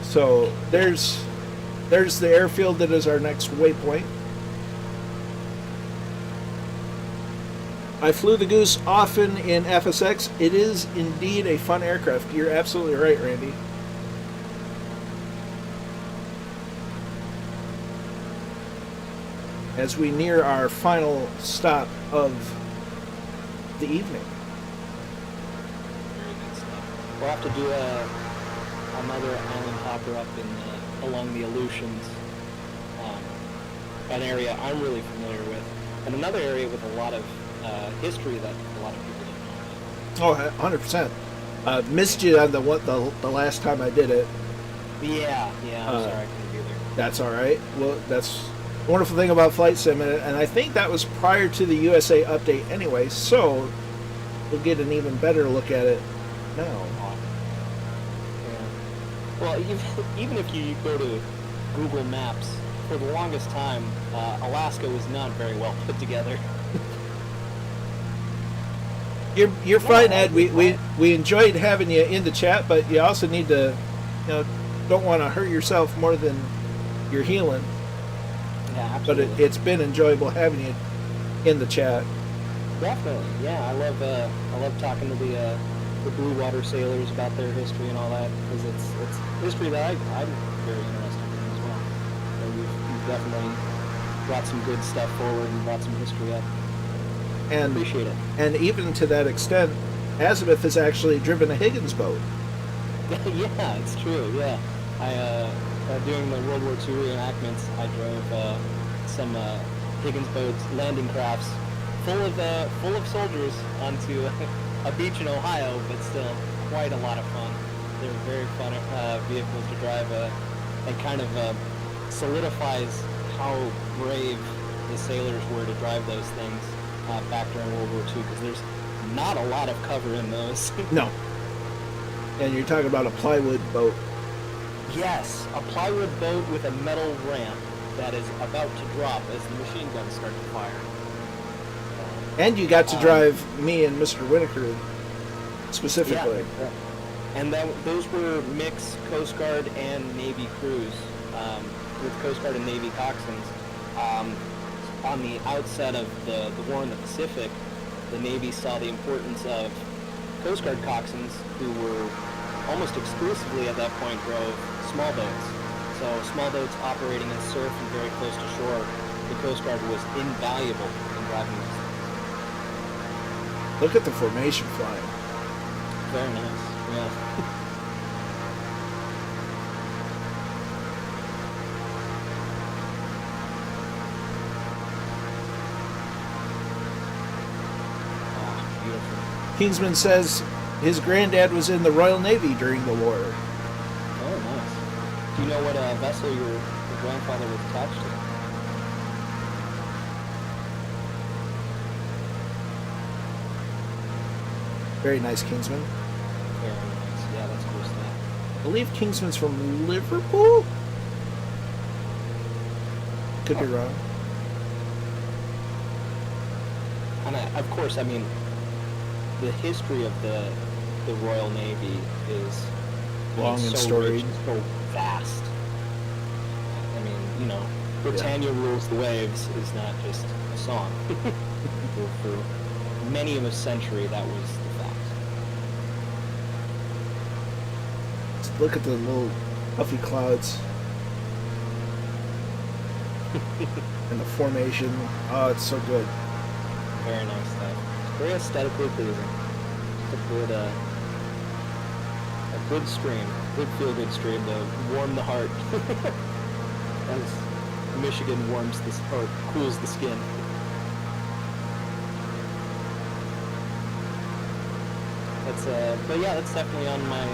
Speaker 1: So there's the airfield that is our next waypoint. I flew the Goose often in FSX. It is indeed a fun aircraft. You're absolutely right, Randy. As we near our final stop of the evening.
Speaker 3: Very good stuff. We'll have to do another island hopper up in along the Aleutians, an area I'm really familiar with, and another area with a lot of history that a lot of people don't know about.
Speaker 1: Oh, 100%. Missed you on the last time I did it.
Speaker 3: Yeah, I'm sorry I couldn't be there.
Speaker 1: That's all right. Well, that's the wonderful thing about Flight Sim, and I think that was prior to the USA update anyway, so we'll get an even better look at it now.
Speaker 3: Yeah. Well, even if you go to Google Maps, for the longest time, Alaska was not very well put together.
Speaker 1: You're fine, Ed. We enjoyed having you in the chat, but you also need to, don't want to hurt yourself more than you're healing.
Speaker 3: Yeah, absolutely.
Speaker 1: But it's been enjoyable having you in the chat.
Speaker 3: Definitely, yeah. I love talking to the blue water sailors about their history and all that, because it's history that I'm very interested in as well. So we've definitely brought some good stuff forward and brought some history up.
Speaker 1: And
Speaker 3: appreciate it.
Speaker 1: And even to that extent, Azimuth has actually driven a Higgins boat.
Speaker 3: Yeah, it's true. Yeah, during the World War II reenactments, I drove some Higgins boats, landing crafts, full of soldiers onto a beach in Ohio, but still quite a lot of fun. They're very fun vehicles to drive, and kind of solidifies how brave the sailors were to drive those things back during World War II, because there's not a lot of cover in those.
Speaker 1: No. And you're talking about a plywood boat.
Speaker 3: Yes, a plywood boat with a metal ramp that is about to drop as the machine guns start to fire.
Speaker 1: And you got to drive me and Mr. Winniker specifically.
Speaker 3: Yeah. And those were mixed Coast Guard and Navy crews, with Coast Guard and Navy coxswains. On the outset of the war in the Pacific, the Navy saw the importance of Coast Guard coxswains, who were almost exclusively at that point drove small boats. So small boats operating in surf and very close to shore, the Coast Guard was invaluable in driving those things.
Speaker 1: Look at the formation flying.
Speaker 3: Very nice, yeah.
Speaker 1: Kingsman says, His granddad was in the Royal Navy during the war.
Speaker 3: Oh, nice. Do you know what vessel your grandfather was attached to?
Speaker 1: Very nice, Kingsman.
Speaker 3: Very nice. Yeah, that's cool stuff.
Speaker 1: I believe Kingsman's from Liverpool? Could be wrong.
Speaker 3: And of course, I mean, the history of the Royal Navy is
Speaker 1: Long and
Speaker 3: so
Speaker 1: storied.
Speaker 3: rich and so vast. I mean, you know, Britannia rules the waves is not just a song. for many of a century, that was the fact.
Speaker 1: Just look at the little puffy clouds. And the formation. Oh, it's so good.
Speaker 3: Very nice stuff. Very aesthetically pleasing. Just a good stream, good feel-good stream to warm the heart, as Michigan warms this or cools the skin. That's but yeah, that's definitely on my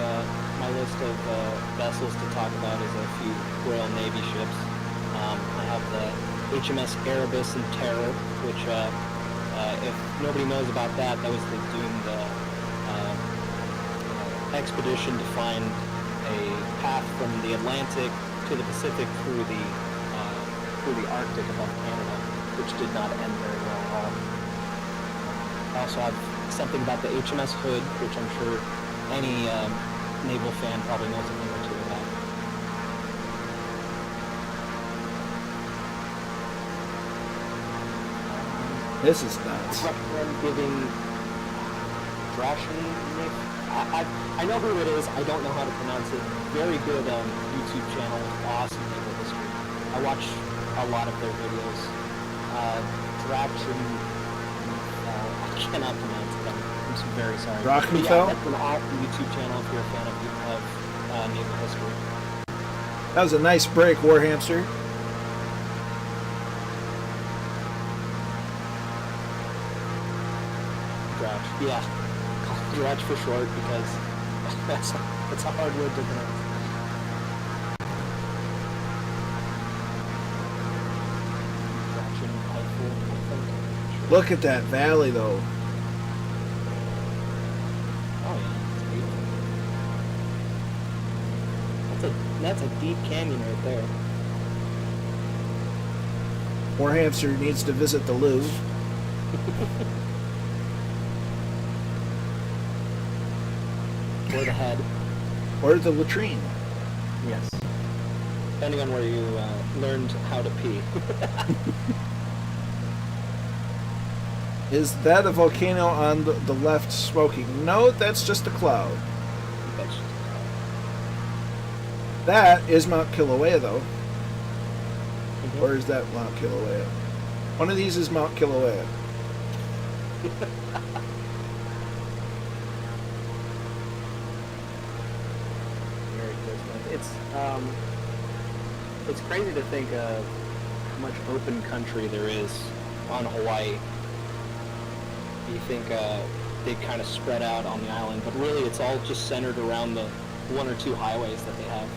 Speaker 3: my list of vessels to talk about. Is a few Royal Navy ships. I have the HMS Erebus and Terror, which if nobody knows about that, that was doomed expedition to find a path from the Atlantic to the Pacific through the Arctic above Canada, which did not end very well at all. I also have something about the HMS Hood, which I'm sure any naval fan probably knows a thing or two about.
Speaker 1: This is nuts.
Speaker 3: I recommend giving Drashin. I know who it is. I don't know how to pronounce it. Very good YouTube channel. Awesome naval history. I watch a lot of their videos. Drashin. I cannot pronounce it. I'm so very sorry.
Speaker 1: Drachenfell?
Speaker 3: Yeah, that's an awesome YouTube channel if you're a fan of naval history.
Speaker 1: That was a nice break, Warhamster.
Speaker 3: Dratch. Yeah. Dratch for short because that's a hard word to pronounce. Dratchin Eiffel, I think. Sure.
Speaker 1: Look at that valley, though.
Speaker 3: Oh yeah, it's beautiful. That's a deep canyon right there.
Speaker 1: Warhamster needs to visit the Louvre.
Speaker 3: Or the head.
Speaker 1: Or the latrine.
Speaker 3: Yes. Depending on where you learned how to pee.
Speaker 1: Is that a volcano on the left smoking? No, that's just a cloud.
Speaker 3: That's just
Speaker 1: That is Mount Kilauea, though.
Speaker 3: Mhm.
Speaker 1: Or is that Mount Kilauea? One of these is Mount Kilauea.
Speaker 3: Merry Christmas. It's crazy to think of how much open country there is on Hawaii. You think they kind of spread out on the island, but really it's all just centered around the one or two highways that they have.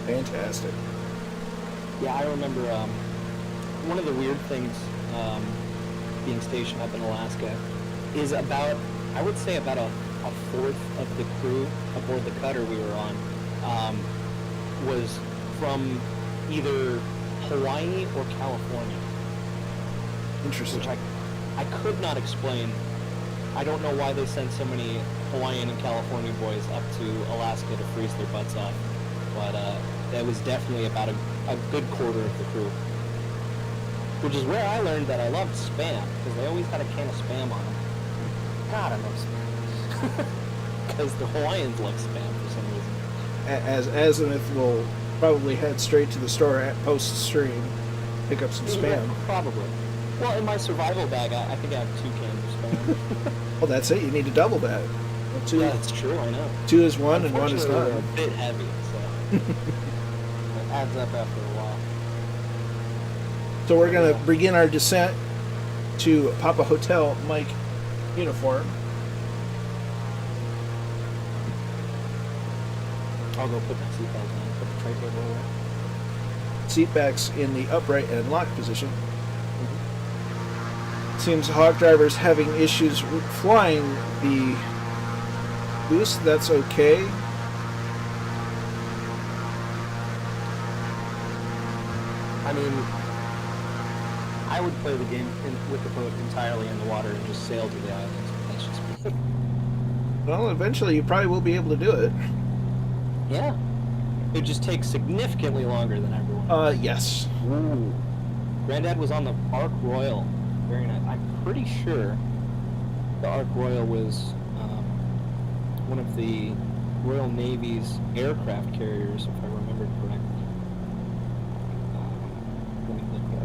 Speaker 1: Fantastic.
Speaker 3: Yeah, I remember one of the weird things being stationed up in Alaska is about, I would say about a fourth of the crew aboard the cutter we were on was from either Hawaii or California,
Speaker 1: Interesting.
Speaker 3: which I could not explain. I don't know why they sent so many Hawaiian and California boys up to Alaska to freeze their butts off, but that was definitely about a good quarter of the crew. Which is where I learned that I loved Spam, because they always had a can of Spam on them. God, I love Spam. Because the Hawaiians love Spam for some reason.
Speaker 1: As Azimuth will probably head straight to the store at post-stream, pick up some Spam.
Speaker 3: Probably. Well, in my survival bag, I think I have 2 cans of spare.
Speaker 1: Well, that's it. You need to double that. Two,
Speaker 3: Yeah, that's true. I know.
Speaker 1: 2 is 1 and 1 is
Speaker 3: Unfortunately,
Speaker 1: not.
Speaker 3: they're a bit heavy, so it adds up after a while.
Speaker 1: So we're going to begin our descent to Papa Hotel Mike uniform.
Speaker 3: I'll go put my seatbelt on, put the tray table away.
Speaker 1: Seat backs in the upright and locked position. Seems Hog driver's having issues flying the Goose. That's okay.
Speaker 3: I mean, I would play the game with the boat entirely in the water and just sail to the islands. That's just me.
Speaker 1: Well, eventually you probably will be able to do it.
Speaker 3: Yeah. It just takes significantly longer than everyone.
Speaker 1: Yes.
Speaker 3: Ooh. Granddad was on the Ark Royal. Very nice. I'm pretty sure the Ark Royal was one of the Royal Navy's aircraft carriers, if I remember correctly.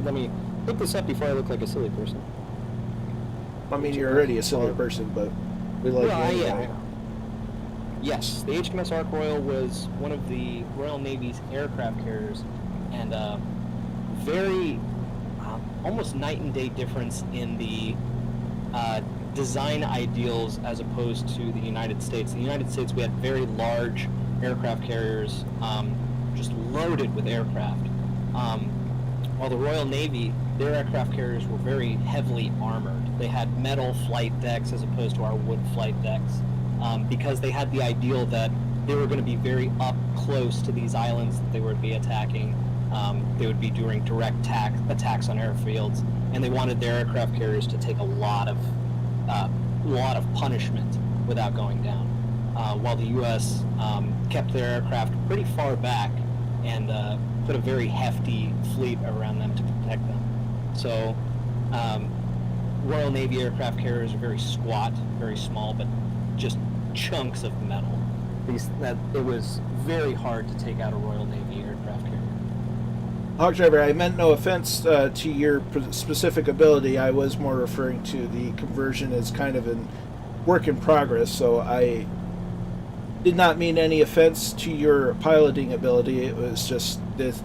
Speaker 3: Let me look this up before I look like a silly person.
Speaker 1: I mean, you're already a silly person, but we like you anyway.
Speaker 3: Yes, the HMS Ark Royal was one of the Royal Navy's aircraft carriers, and very almost night and day difference in the design ideals as opposed to the United States. The United States, we had very large aircraft carriers, just loaded with aircraft. While the Royal Navy, their aircraft carriers were very heavily armored. They had metal flight decks as opposed to our wood flight decks, because they had the ideal that they were going to be very up close to these islands that they would be attacking. They would be doing direct attacks on airfields, and they wanted their aircraft carriers to take a lot of punishment without going down. While the U.S. Kept their aircraft pretty far back and put a very hefty fleet around them to protect them. So Royal Navy aircraft carriers are very squat, very small, but just chunks of metal. It was very hard to take out a Royal Navy aircraft carrier.
Speaker 1: Hog driver, I meant no offense to your specific ability. I was more referring to the conversion as kind of in work in progress, so I did not mean any offense to your piloting ability. It was just this.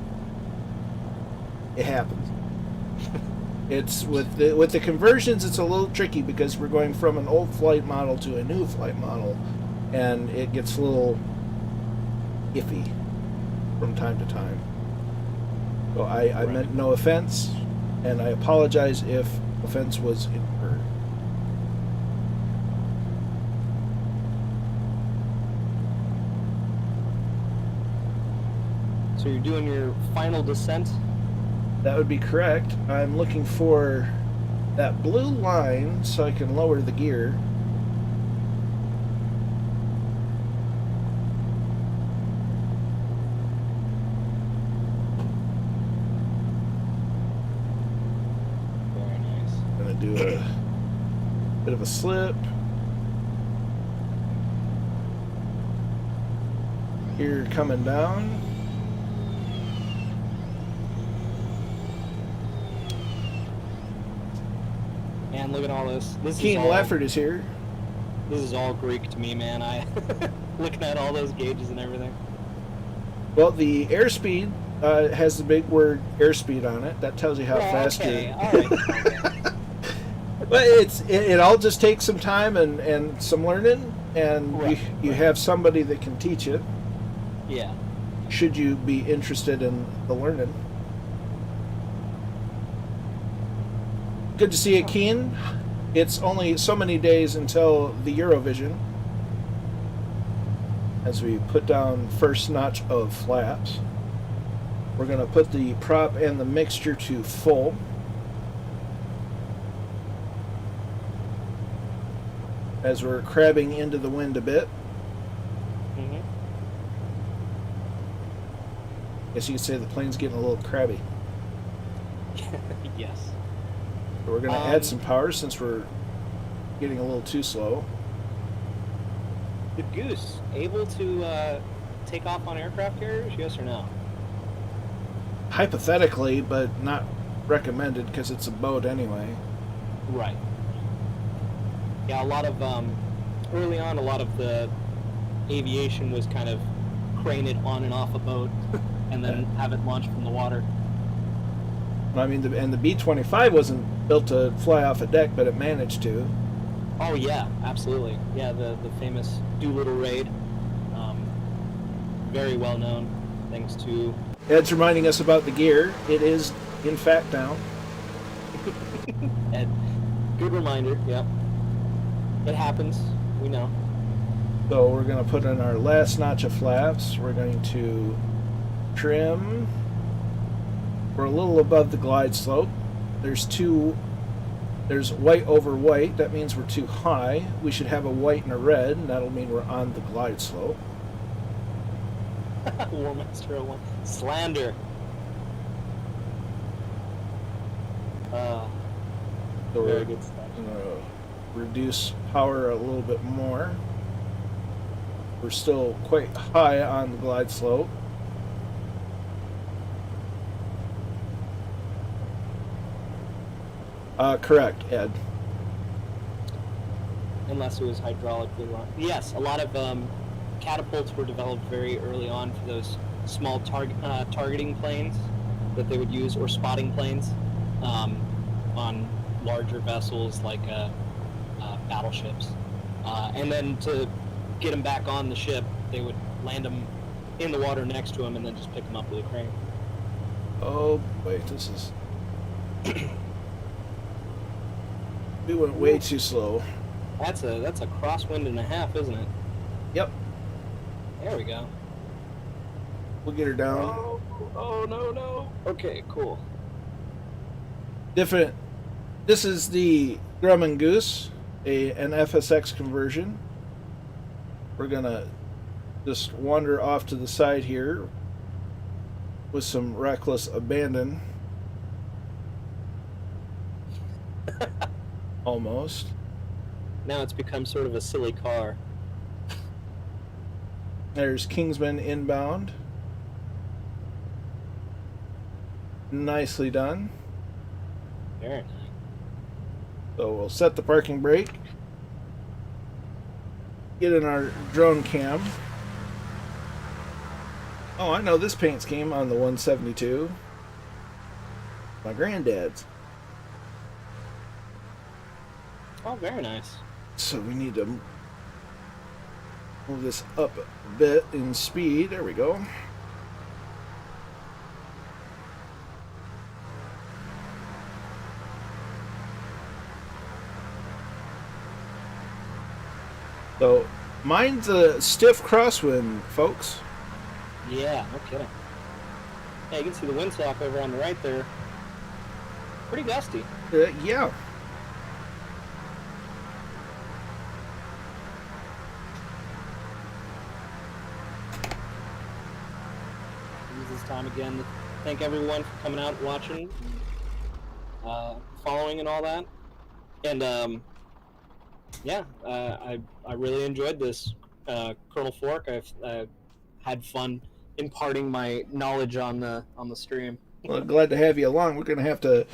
Speaker 1: It happens. It's with the conversions, it's a little tricky because we're going from an old flight model to a new flight model, and it gets a little iffy from time to time. So I meant no offense, and I apologize if offense was incurred.
Speaker 3: So you're doing your final descent?
Speaker 1: That would be correct. I'm looking for that blue line so I can lower the gear.
Speaker 3: Very nice.
Speaker 1: I'm going to do a bit of a slip. Gear coming down.
Speaker 3: Man, look at all this.
Speaker 1: Keen Leffert is here.
Speaker 3: This is all Greek to me, man. Looking at all those gauges and everything.
Speaker 1: Well, the airspeed has the big word airspeed on it. That tells you how fast
Speaker 3: okay.
Speaker 1: you're.
Speaker 3: All right.
Speaker 1: But it all just takes some time and some learning, and you have somebody that can teach it.
Speaker 3: Yeah.
Speaker 1: Should you be interested in the learning. Good to see you, Keen. It's only so many days until the Eurovision, as we put down first notch of flaps. We're going to put the prop and the mixture to full. As we're crabbing into the wind a bit.
Speaker 3: Mm-hmm.
Speaker 1: Guess you could say the plane's getting a little crabby.
Speaker 3: Yes.
Speaker 1: So we're going to add some power since we're getting a little too slow.
Speaker 3: The Goose able to take off on aircraft carriers? Yes or no?
Speaker 1: Hypothetically, but not recommended because it's a boat anyway.
Speaker 3: Right. Yeah, a lot of early on, a lot of the aviation was kind of crane it on and off a boat, and then have it launched from the water.
Speaker 1: I mean, the B-25 wasn't built to fly off a deck, but it managed to.
Speaker 3: Oh yeah, absolutely. Yeah, the famous Doolittle raid, very well known, thanks to.
Speaker 1: Ed's reminding us about the gear. It is, in fact, down.
Speaker 3: Ed, good reminder. Yep, it happens. We know.
Speaker 1: So we're going to put in our last notch of flaps. We're going to trim. We're a little above the glide slope. There's white over white. That means we're too high. We should have a white and a red, and that'll mean we're on the glide slope.
Speaker 3: Warmaster 01. Slander.
Speaker 1: So
Speaker 3: Very good stuff.
Speaker 1: Going to reduce power a little bit more. We're still quite high on the glide slope. Correct, Ed.
Speaker 3: Unless it was hydraulically run. Yes, a lot of catapults were developed very early on for those small targeting planes that they would use, or spotting planes, on larger vessels like battleships. And then to get them back on the ship, they would land them in the water next to them and then just pick them up with a crane.
Speaker 1: Oh, wait, this is... We went way too slow.
Speaker 3: That's a crosswind and a half, isn't it?
Speaker 1: Yep.
Speaker 3: There we go.
Speaker 1: We'll get her down.
Speaker 3: Oh no. Okay, cool.
Speaker 1: Different. This is the Grumman Goose, an FSX conversion. We're gonna just wander off to the side here with some reckless abandon. Almost.
Speaker 3: Now it's become sort of a silly car.
Speaker 1: There's Kingsman inbound. Nicely done.
Speaker 3: Very nice.
Speaker 1: So we'll set the parking brake. Get in our drone cam. Oh, I know this paint scheme on the 172. My granddad's.
Speaker 3: Oh, very nice.
Speaker 1: So we need to move this up a bit in speed. There we go. So mine's a stiff crosswind, folks.
Speaker 3: Yeah, no kidding. Yeah, you can see the windsock over on the right there. Pretty gusty.
Speaker 1: Yeah.
Speaker 3: Use this time again to thank everyone for coming out and watching, following and all that. And yeah, I really enjoyed this, Colonel Fork. I've had fun imparting my knowledge on the stream.
Speaker 1: Well, glad to have you along. We're going to have to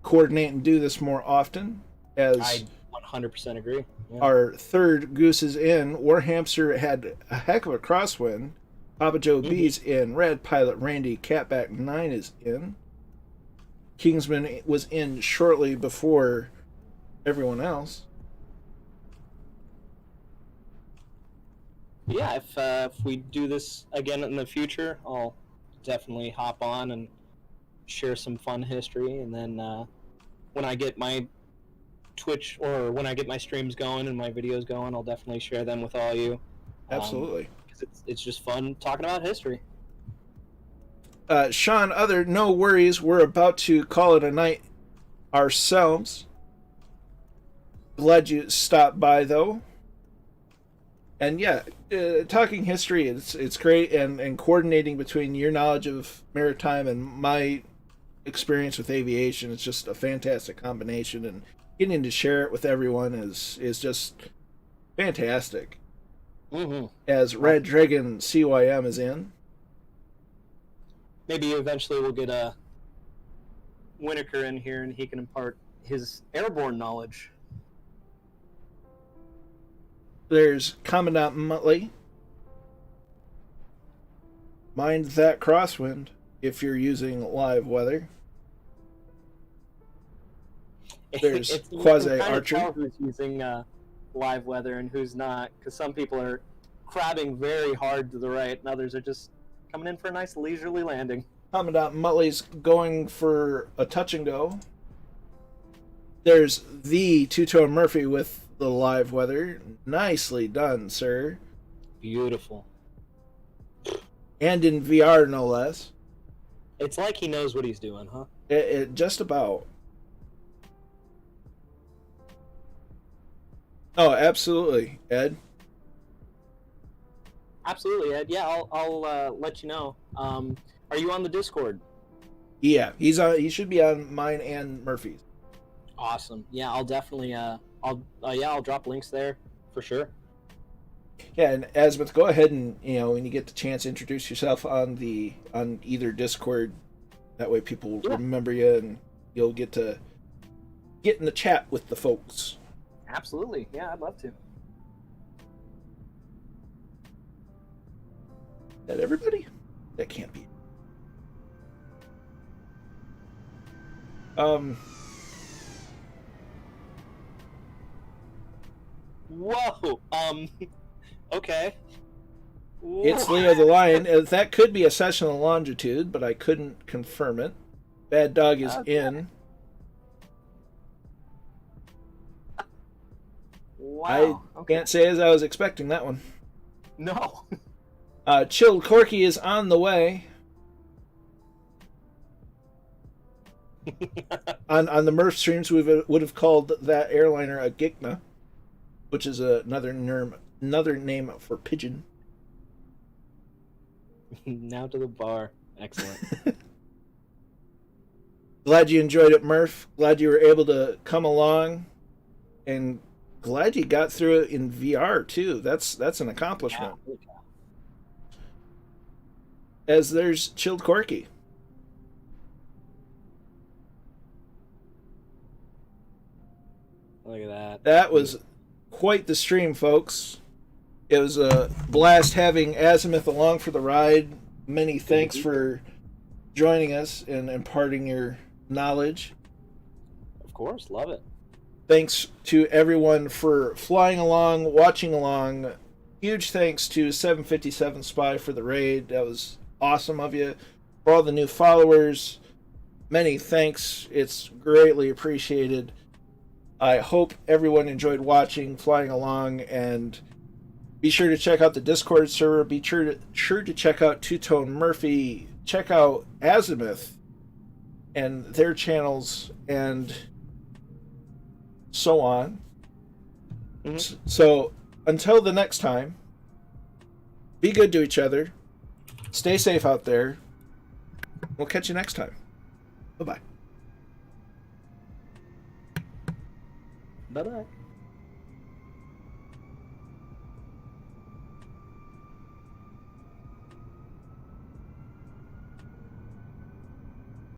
Speaker 1: coordinate and do this more often. As
Speaker 3: I 100% agree. Yeah.
Speaker 1: Our third Goose is in. War Hamster had a heck of a crosswind. Papa Joe B's in. Red Pilot Randy Catback 9 is in. Kingsman was in shortly before everyone else.
Speaker 3: Yeah, if we do this again in the future, I'll definitely hop on and share some fun history. And then when I get my Twitch, or when I get my streams going and my videos going, I'll definitely share them with all you.
Speaker 1: Absolutely.
Speaker 3: Because it's just fun talking about history.
Speaker 1: Sean, no worries. We're about to call it a night ourselves. Glad you stopped by, though. And yeah, talking history, it's great, and coordinating between your knowledge of maritime and my experience with aviation, it's just a fantastic combination, and getting to share it with everyone is just fantastic. As Red Dragon CYM is in.
Speaker 3: Maybe eventually we'll get Winokur in here, and he can impart his airborne knowledge.
Speaker 1: There's Commandant Muttley. Mind that crosswind if you're using live weather. There's Quasi Archer.
Speaker 3: Who's using live weather and who's not, because some people are crabbing very hard to the right, and others are just coming in for a nice leisurely landing.
Speaker 1: Commandant Muttley's going for a touch and go. There's the Two-Tone Murphy with the live weather. Nicely done, sir.
Speaker 3: Beautiful.
Speaker 1: And in VR, no less.
Speaker 3: It's like he knows what he's doing, huh?
Speaker 1: It just about. Oh, absolutely, Ed.
Speaker 3: Absolutely, Ed. Yeah, I'll let you know. Are you on the Discord?
Speaker 1: Yeah, he's on. He should be on mine and Murphy's.
Speaker 3: Awesome. Yeah, I'll definitely. I'll drop links there for sure.
Speaker 1: Yeah, and Azimuth, go ahead and when you get the chance, introduce yourself on either Discord. That way, people remember you, and you'll get to get in the chat with the folks.
Speaker 3: Absolutely. Yeah, I'd love to.
Speaker 1: Is that everybody? That can't be.
Speaker 3: Whoa. Okay. Whoa.
Speaker 1: It's Leo the Lion. That could be a sessional longitude, but I couldn't confirm it. Bad Dog is in.
Speaker 3: Wow.
Speaker 1: I can't say as I was expecting that one.
Speaker 3: No.
Speaker 1: Chilled Corky is on the way. on the Murph streams, we would have called that airliner a Gigna, which is another name for pigeon.
Speaker 3: Now to the bar. Excellent.
Speaker 1: Glad you enjoyed it, Murph. Glad you were able to come along, and glad you got through it in VR too. That's an accomplishment.
Speaker 3: Yeah.
Speaker 1: As there's Chilled Corky.
Speaker 3: Look at that.
Speaker 1: That was quite the stream, folks. It was a blast having Azimuth along for the ride. Many thanks for joining us and imparting your knowledge.
Speaker 3: Of course, love it.
Speaker 1: Thanks to everyone for flying along, watching along. Huge thanks to 757 Spy for the raid. That was awesome of you. For all the new followers, many thanks. It's greatly appreciated. I hope everyone enjoyed watching, flying along, and be sure to check out the Discord server. Be sure to check out Two-Tone Murphy. Check out Azimuth and their channels and so on.
Speaker 3: Mm-hmm.
Speaker 1: So until the next time, be good to each other. Stay safe out there. We'll catch you next time. Bye-bye.
Speaker 3: Bye-bye.